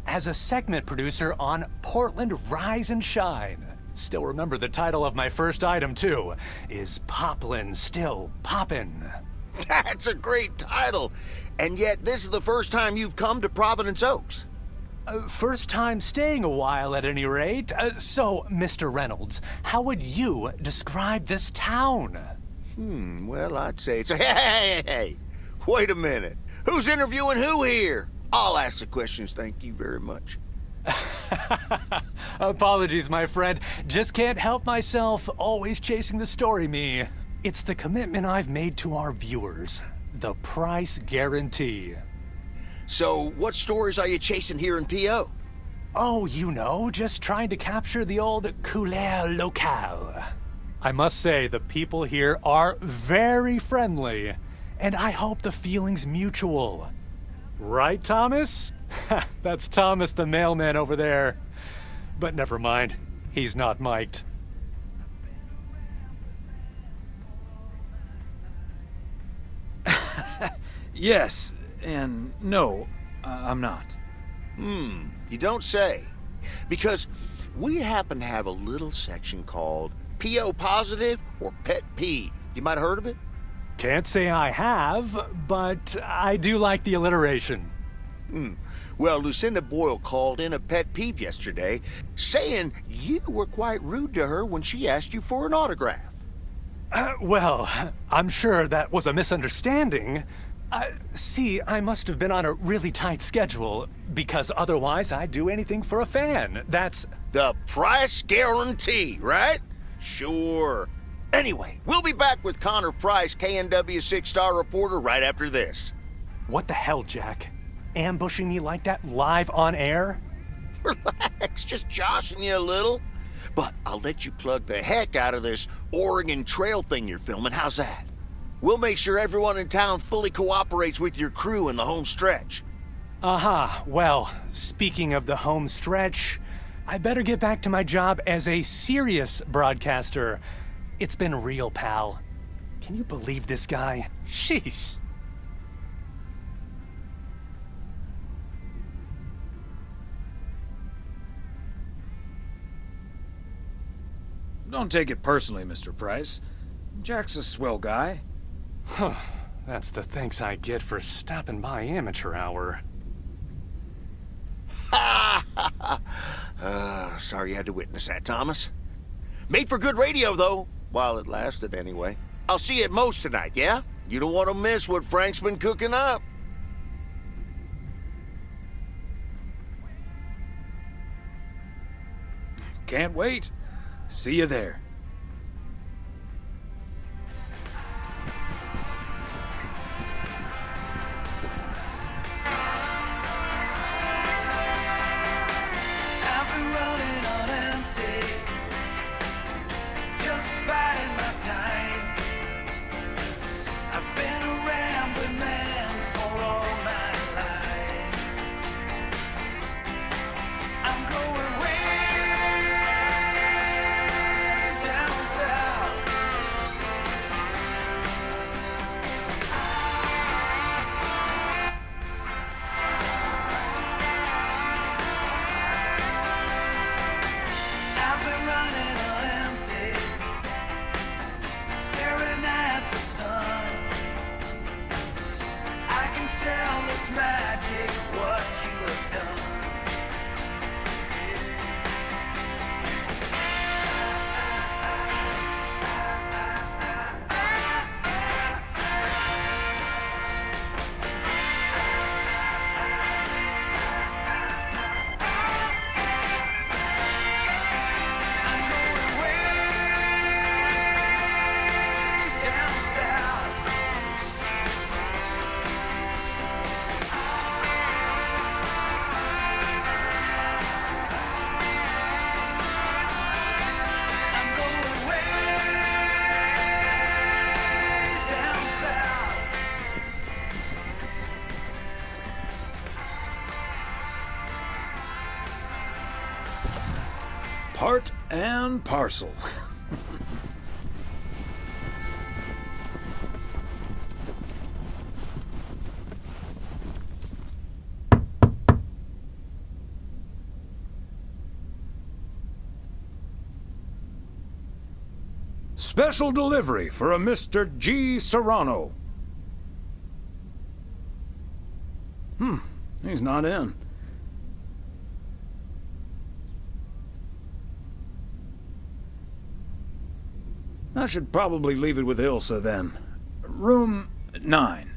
As a segment producer on Portland Rise and Shine. Still remember the title of my first item, too. Is Poplin Still Poppin'? That's a great title. And yet, this is the first time you've come to Providence Oaks. First time staying a while, at any rate. So, Mr. Reynolds, how would you describe this town? Well, I'd say it's a... Hey! Wait a minute. Who's interviewing who here? I'll ask the questions, thank you very much. Apologies, my friend. Just can't help myself. Always chasing the story, me. It's the commitment I've made to our viewers. The price guarantee. So, what stories are you chasing here in P.O.? Oh, you know, just trying to capture the old couleur locale. I must say, the people here are very friendly, and I hope the feeling's mutual. Right, Thomas? That's Thomas the mailman over there. But never mind, he's not mic'd. Yes, and no, I'm not. You don't say. Because we happen to have a little section called P.O. Positive or Pet Peeve. You might have heard of it? Can't say I have, but I do like the alliteration. Well, Lucinda Boyle called in a pet peeve yesterday, saying you were quite rude to her when she asked you for an autograph. Well, I'm sure that was a misunderstanding. See, I must have been on a really tight schedule, because otherwise I'd do anything for a fan. That's... the price guarantee, right? Sure. Anyway, we'll be back with Connor Price, KNW 6-star reporter, right after this. What the hell, Jack? Ambushing me like that live on air? Relax, just joshing you a little. But I'll let you plug the heck out of this Oregon Trail thing you're filming. How's that? We'll make sure everyone in town fully cooperates with your crew in the home stretch. Well, speaking of the home stretch, I better get back to my job as a serious broadcaster. It's been real, pal. Can you believe this guy? Sheesh. Don't take it personally, Mr. Price. Jack's a swell guy. Huh. That's the thanks I get for stopping by amateur hour. Sorry you had to witness that, Thomas. Made for good radio, though, while it lasted anyway. I'll see you at Moe's tonight, yeah? You don't want to miss what Frank's been cooking up. Can't wait. See you there. I've been running on empty, just biding my time. I've been a rambling man for all my life. I'm going way down south. I've been running on empty, staring at the sun. I can tell it's magic what you have done. Part and parcel. Special delivery for a Mr. G. Serrano. He's not in. I should probably leave it with Ilsa then. Room 9.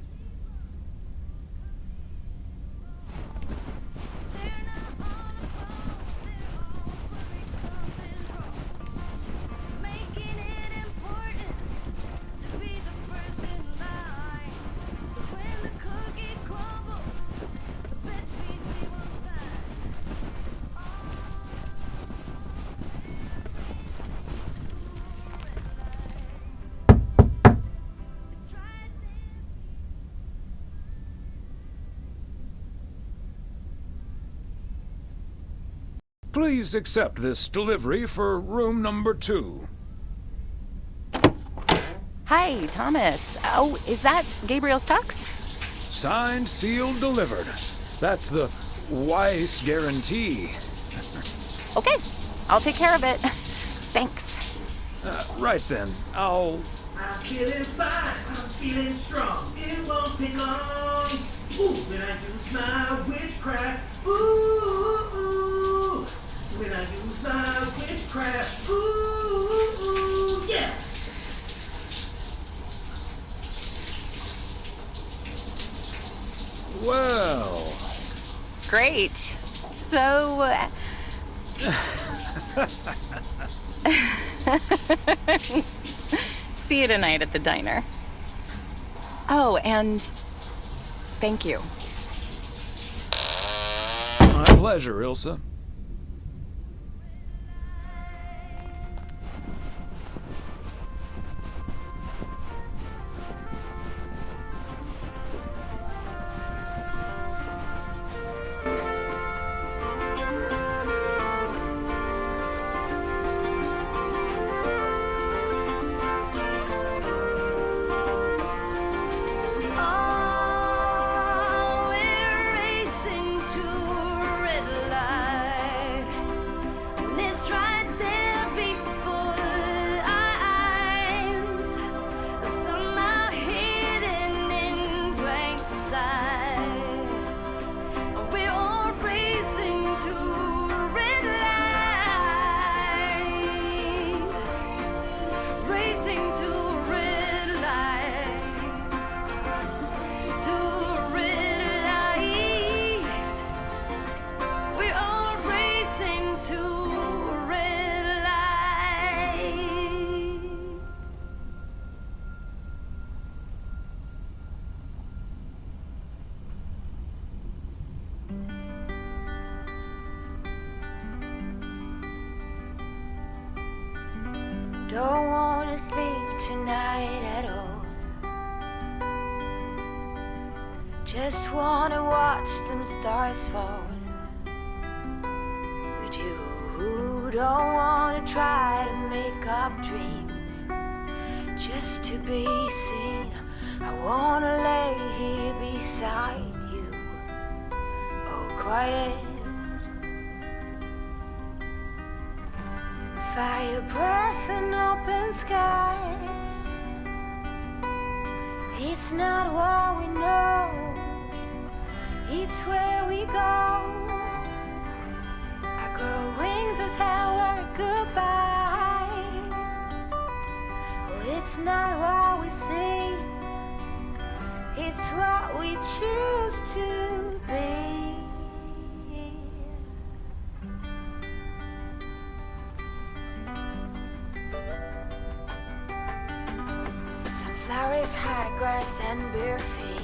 Please accept this delivery for room number 2. Hi, Thomas. Oh, is that Gabriel's tux? Signed, sealed, delivered. That's the Weiss guarantee. Okay, I'll take care of it. Thanks. Right then, I'll... I'm feeling fine, I'm feeling strong. It won't take long. Ooh, when I use my witchcraft. Ooh, ooh. When I use my witchcraft. Ooh, yeah. Well... Great. So... See you tonight at the diner. Oh, and thank you. My pleasure, Ilsa. Oh, we're racing to a red light. Just wanna watch them stars fall. But you don't wanna try to make up dreams just to be seen. I wanna lay here beside you, oh quiet. Fire breath and open sky. It's not what we know, it's where we go. I grow wings and tell her goodbye. Oh, it's not what we see, it's what we choose to be. Sunflowers, high grass, and bare feet.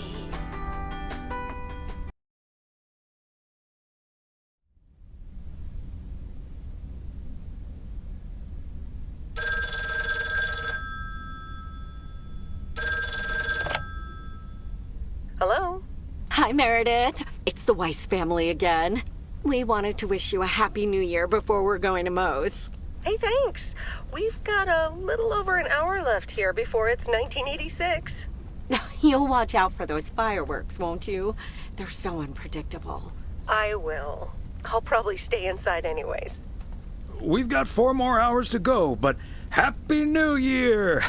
Hello? Hi, Meredith. It's the Weiss family again. We wanted to wish you a happy new year before we're going to Moe's. Hey, thanks. We've got a little over an hour left here before it's 1986. You'll watch out for those fireworks, won't you? They're so unpredictable. I will. I'll probably stay inside anyways. We've got 4 more hours to go, but Happy New Year!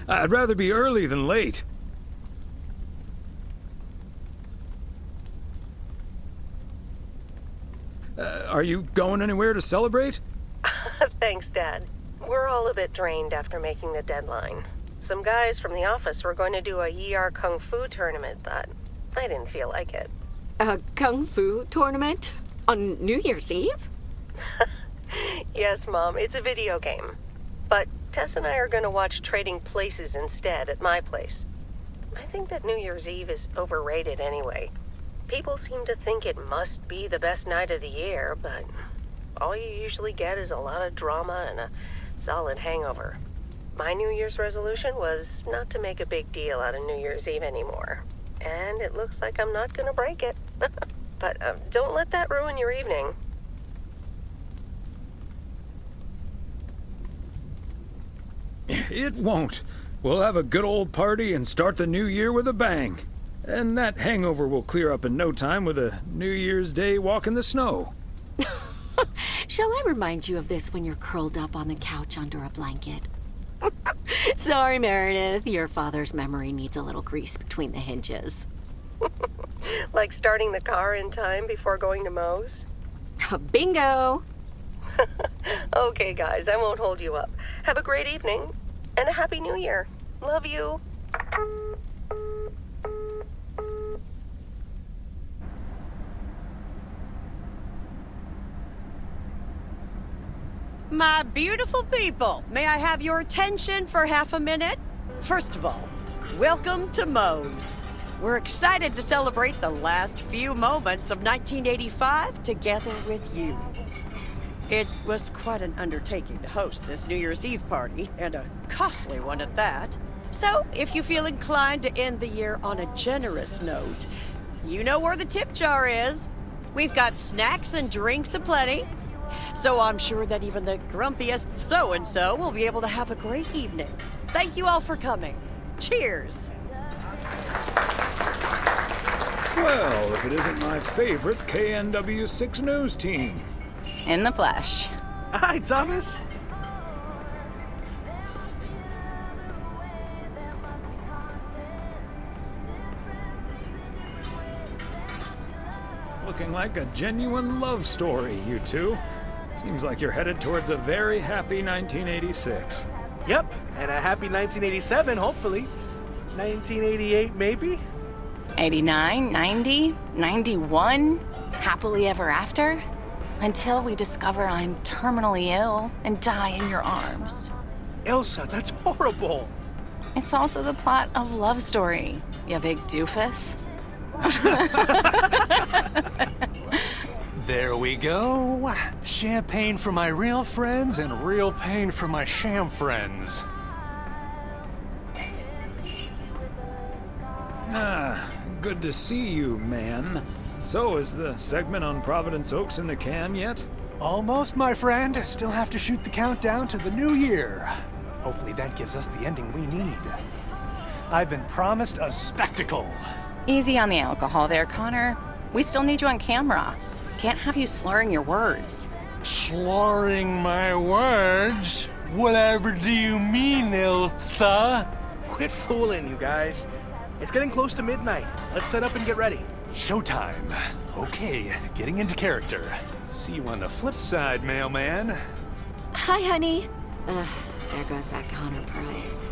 I'd rather be early than late. Are you going anywhere to celebrate? Thanks, Dad. We're all a bit drained after making the deadline. Some guys from the office were going to do a ER Kung Fu tournament, but I didn't feel like it. A Kung Fu tournament? On New Year's Eve? Yes, Mom, it's a video game. But Tess and I are going to watch Trading Places instead at my place. I think that New Year's Eve is overrated anyway. People seem to think it must be the best night of the year, but all you usually get is a lot of drama and a solid hangover. My New Year's resolution was not to make a big deal out of New Year's Eve anymore. And it looks like I'm not going to break it. But don't let that ruin your evening. It won't. We'll have a good old party and start the new year with a bang. And that hangover will clear up in no time with a New Year's Day walk in the snow. Shall I remind you of this when you're curled up on the couch under a blanket? Sorry, Meredith. Your father's memory needs a little grease between the hinges. Like starting the car in time before going to Moe's? Bingo! Okay, guys, I won't hold you up. Have a great evening, and a Happy New Year. Love you. My beautiful people, may I have your attention for half a minute? First of all, welcome to Moe's. We're excited to celebrate the last few moments of 1985 together with you. It was quite an undertaking to host this New Year's Eve party, and a costly one at that. So, if you feel inclined to end the year on a generous note, you know where the tip jar is. We've got snacks and drinks aplenty. So I'm sure that even the grumpiest so-and-so will be able to have a great evening. Thank you all for coming. Cheers. Well, if it isn't my favorite KNW6 news team. In the flesh. Hi, Thomas. Looking like a genuine love story, you two. Seems like you're headed towards a very happy 1986. Yep, and a happy 1987, hopefully. 1988, maybe? 89, 90, 91, happily ever after, until we discover I'm terminally ill and die in your arms. Elsa, that's horrible. It's also the plot of Love Story, you big doofus. There we go. Champagne for my real friends and real pain for my sham friends. good to see you, man. So, is the segment on Providence Oaks in the can yet? Almost, my friend. Still have to shoot the countdown to the new year. Hopefully that gives us the ending we need. I've been promised a spectacle. Easy on the alcohol there, Connor. We still need you on camera. Can't have you slurring your words. Slurring my words? Whatever do you mean, Ilsa? Quit fooling, you guys. It's getting close to midnight. Let's set up and get ready. Showtime. Okay, getting into character. See you on the flip side, mailman. Hi, honey. There goes that Connor Price.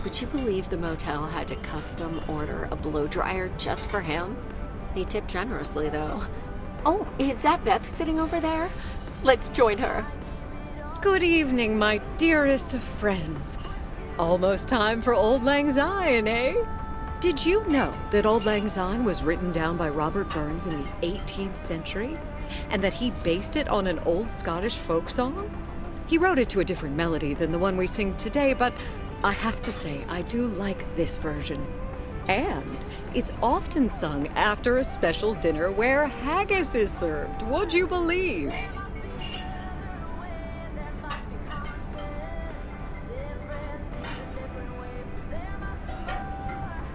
Would you believe the motel had to custom order a blow dryer just for him? He tipped generously, though. Oh, is that Beth sitting over there? Let's join her. Good evening, my dearest of friends. Almost time for Auld Lang Syne, eh? Did you know that Auld Lang Syne was written down by Robert Burns in the 18th century? And that he based it on an old Scottish folk song? He wrote it to a different melody than the one we sing today, but I have to say, I do like this version. And it's often sung after a special dinner where haggis is served, would you believe?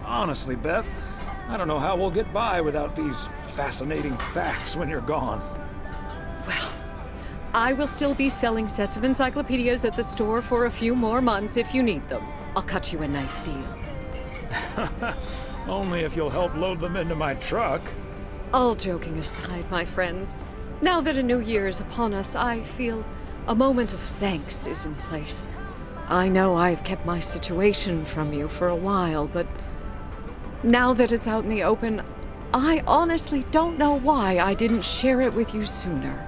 Honestly, Beth, I don't know how we'll get by without these fascinating facts when you're gone. I will still be selling sets of encyclopedias at the store for a few more months if you need them. I'll cut you a nice deal. Only if you'll help load them into my truck. All joking aside, my friends, now that a new year is upon us, I feel a moment of thanks is in place. I know I've kept my situation from you for a while, but now that it's out in the open, I honestly don't know why I didn't share it with you sooner.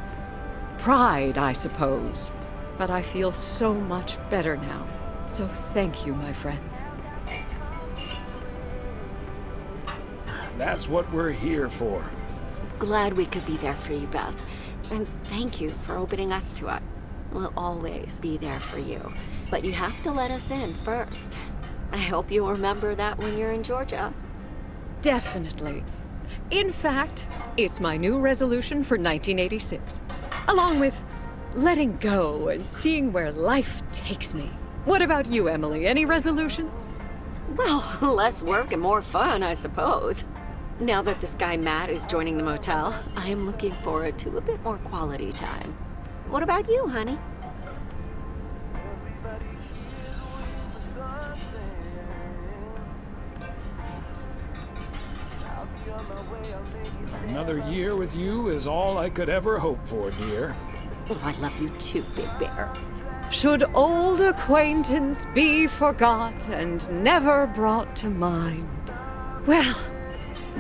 Pride, I suppose. But I feel so much better now. So thank you, my friends. That's what we're here for. Glad we could be there for you, Beth. And thank you for opening us to it. We'll always be there for you. But you have to let us in first. I hope you'll remember that when you're in Georgia. Definitely. In fact, it's my new resolution for 1986. Along with letting go and seeing where life takes me. What about you, Emily? Any resolutions? Well, less work and more fun, I suppose. Now that this guy Matt is joining the motel, I am looking forward to a bit more quality time. What about you, honey? Another year with you is all I could ever hope for, dear. Oh, I love you too, Big Bear. Should old acquaintance be forgot and never brought to mind? Well,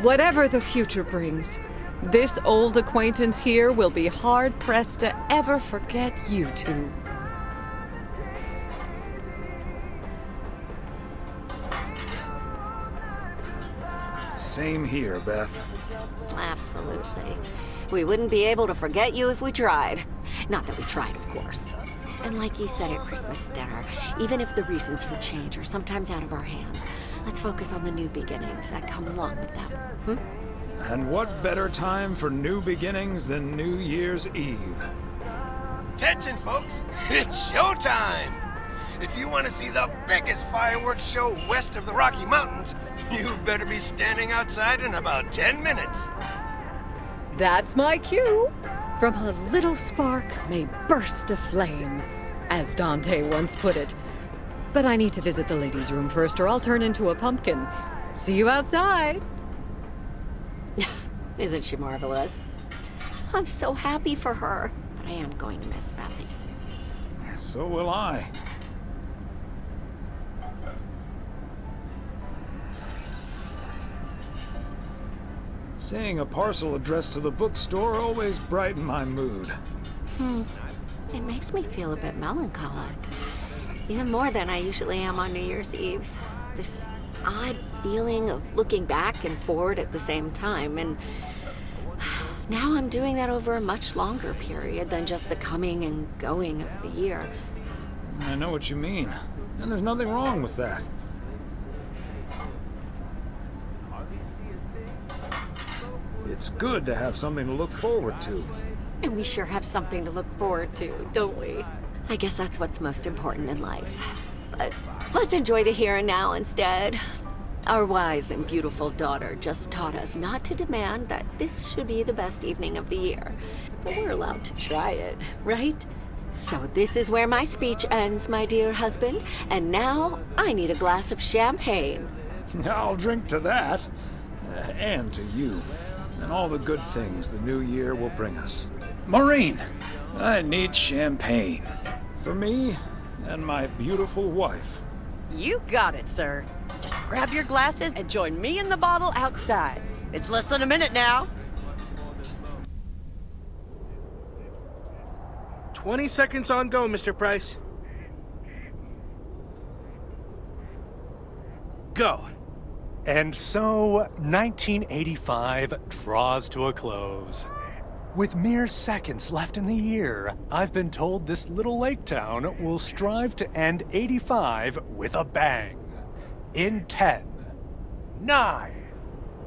whatever the future brings, this old acquaintance here will be hard-pressed to ever forget you two. Same here, Beth. Absolutely. We wouldn't be able to forget you if we tried. Not that we tried, of course. And like you said at Christmas dinner, even if the reasons for change are sometimes out of our hands, let's focus on the new beginnings that come along with them. And what better time for new beginnings than New Year's Eve? Attention, folks! It's showtime! If you want to see the biggest fireworks show west of the Rocky Mountains, you better be standing outside in about 10 minutes. That's my cue. From a little spark may burst a flame, as Dante once put it. But I need to visit the ladies' room first, or I'll turn into a pumpkin. See you outside. Isn't she marvelous? I'm so happy for her, but I am going to miss Bethy. So will I. Seeing a parcel addressed to the bookstore always brightened my mood. It makes me feel a bit melancholic. Even more than I usually am on New Year's Eve. This odd feeling of looking back and forward at the same time, and now I'm doing that over a much longer period than just the coming and going of the year. I know what you mean, and there's nothing wrong with that. It's good to have something to look forward to. And we sure have something to look forward to, don't we? I guess that's what's most important in life. But let's enjoy the here and now instead. Our wise and beautiful daughter just taught us not to demand that this should be the best evening of the year. But we're allowed to try it, right? So this is where my speech ends, my dear husband. And now I need a glass of champagne. I'll drink to that. And to you. And all the good things the new year will bring us. Maureen, I need champagne. For me and my beautiful wife. You got it, sir. Just grab your glasses and join me in the bottle outside. It's less than a minute now. 20 seconds on go, Mr. Price. Go. And so, 1985 draws to a close. With mere seconds left in the year, I've been told this little lake town will strive to end 85 with a bang. In 10, 9,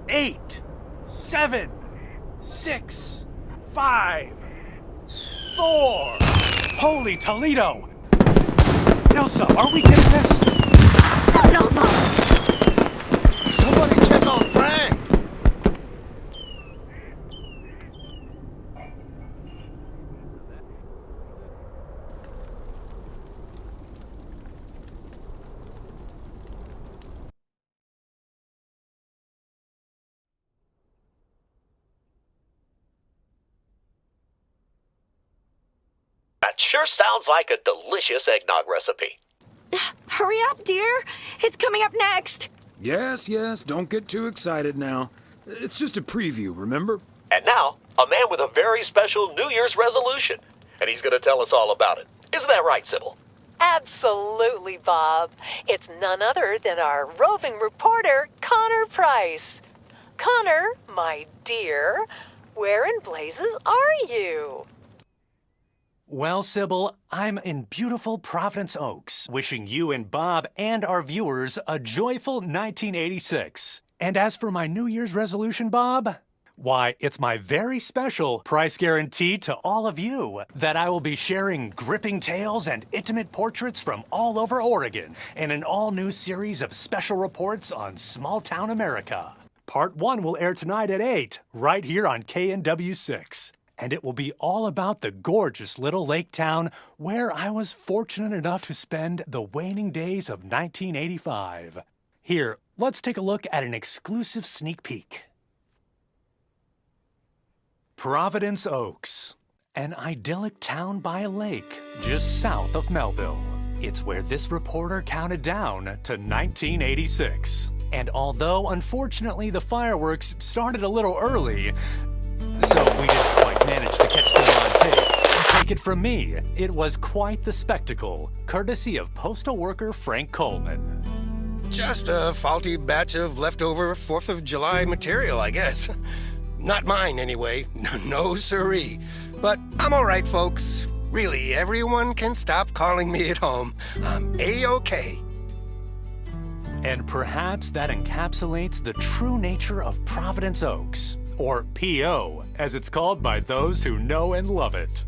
8, 7, 6, 5, 4. Holy Toledo! Ilsa, are we getting this? Somebody check on Frank! That sure sounds like a delicious eggnog recipe. Hurry up, dear. It's coming up next. Yes, don't get too excited now. It's just a preview, remember? And now, a man with a very special New Year's resolution. And he's going to tell us all about it. Isn't that right, Sybil? Absolutely, Bob. It's none other than our roving reporter, Connor Price. Connor, my dear, where in blazes are you? Well, Sybil, I'm in beautiful Providence Oaks, wishing you and Bob and our viewers a joyful 1986. And as for my New Year's resolution, Bob, why, it's my very special price guarantee to all of you that I will be sharing gripping tales and intimate portraits from all over Oregon in an all-new series of special reports on small-town America. Part 1 will air tonight at 8, right here on KNW6. And it will be all about the gorgeous little lake town where I was fortunate enough to spend the waning days of 1985. Here, let's take a look at an exclusive sneak peek. Providence Oaks, an idyllic town by a lake just south of Melville. It's where this reporter counted down to 1986. And although, unfortunately, the fireworks started a little early, so we didn't quite manage to catch them on tape. Take it from me, it was quite the spectacle, courtesy of postal worker Frank Coleman. Just a faulty batch of leftover 4th of July material, I guess. Not mine, anyway. No siree. But I'm all right, folks. Really, everyone can stop calling me at home. I'm A-OK. And perhaps that encapsulates the true nature of Providence Oaks, or P.O., as it's called by those who know and love it.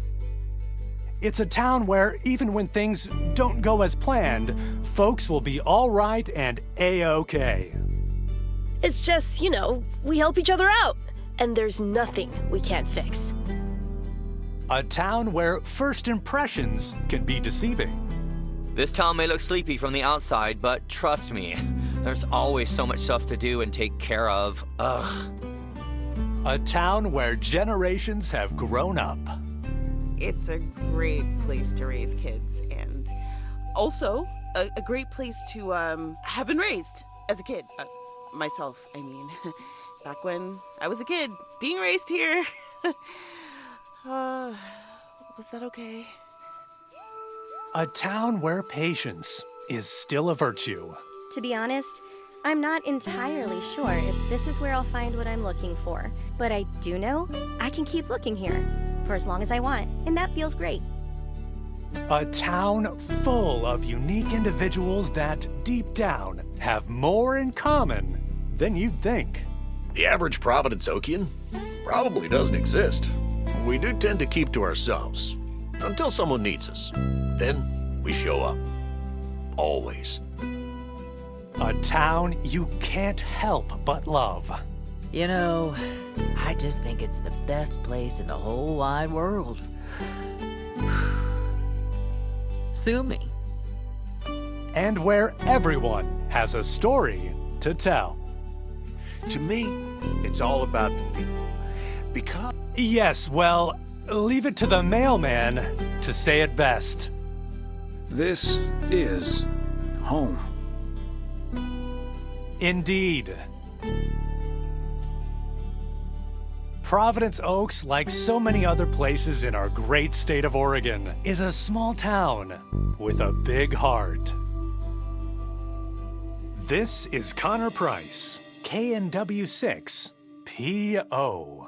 It's a town where, even when things don't go as planned, folks will be all right and A-OK. It's just, we help each other out, and there's nothing we can't fix. A town where first impressions can be deceiving. This town may look sleepy from the outside, but trust me, there's always so much stuff to do and take care of. Ugh. A town where generations have grown up. It's a great place to raise kids, and also a great place to have been raised as a kid. Myself, I mean. Back when I was a kid, being raised here. Was that okay? A town where patience is still a virtue. To be honest, I'm not entirely sure if this is where I'll find what I'm looking for. But I do know I can keep looking here for as long as I want, and that feels great. A town full of unique individuals that, deep down, have more in common than you'd think. The average Providence Oakian probably doesn't exist. We do tend to keep to ourselves until someone needs us. Then we show up. Always. A town you can't help but love. You know, I just think it's the best place in the whole wide world. Sue me. And where everyone has a story to tell. To me, it's all about the people. Because... Yes, well, leave it to the mailman to say it best. This is home. Indeed. Providence Oaks, like so many other places in our great state of Oregon, is a small town with a big heart. This is Connor Price, KNW6 PO.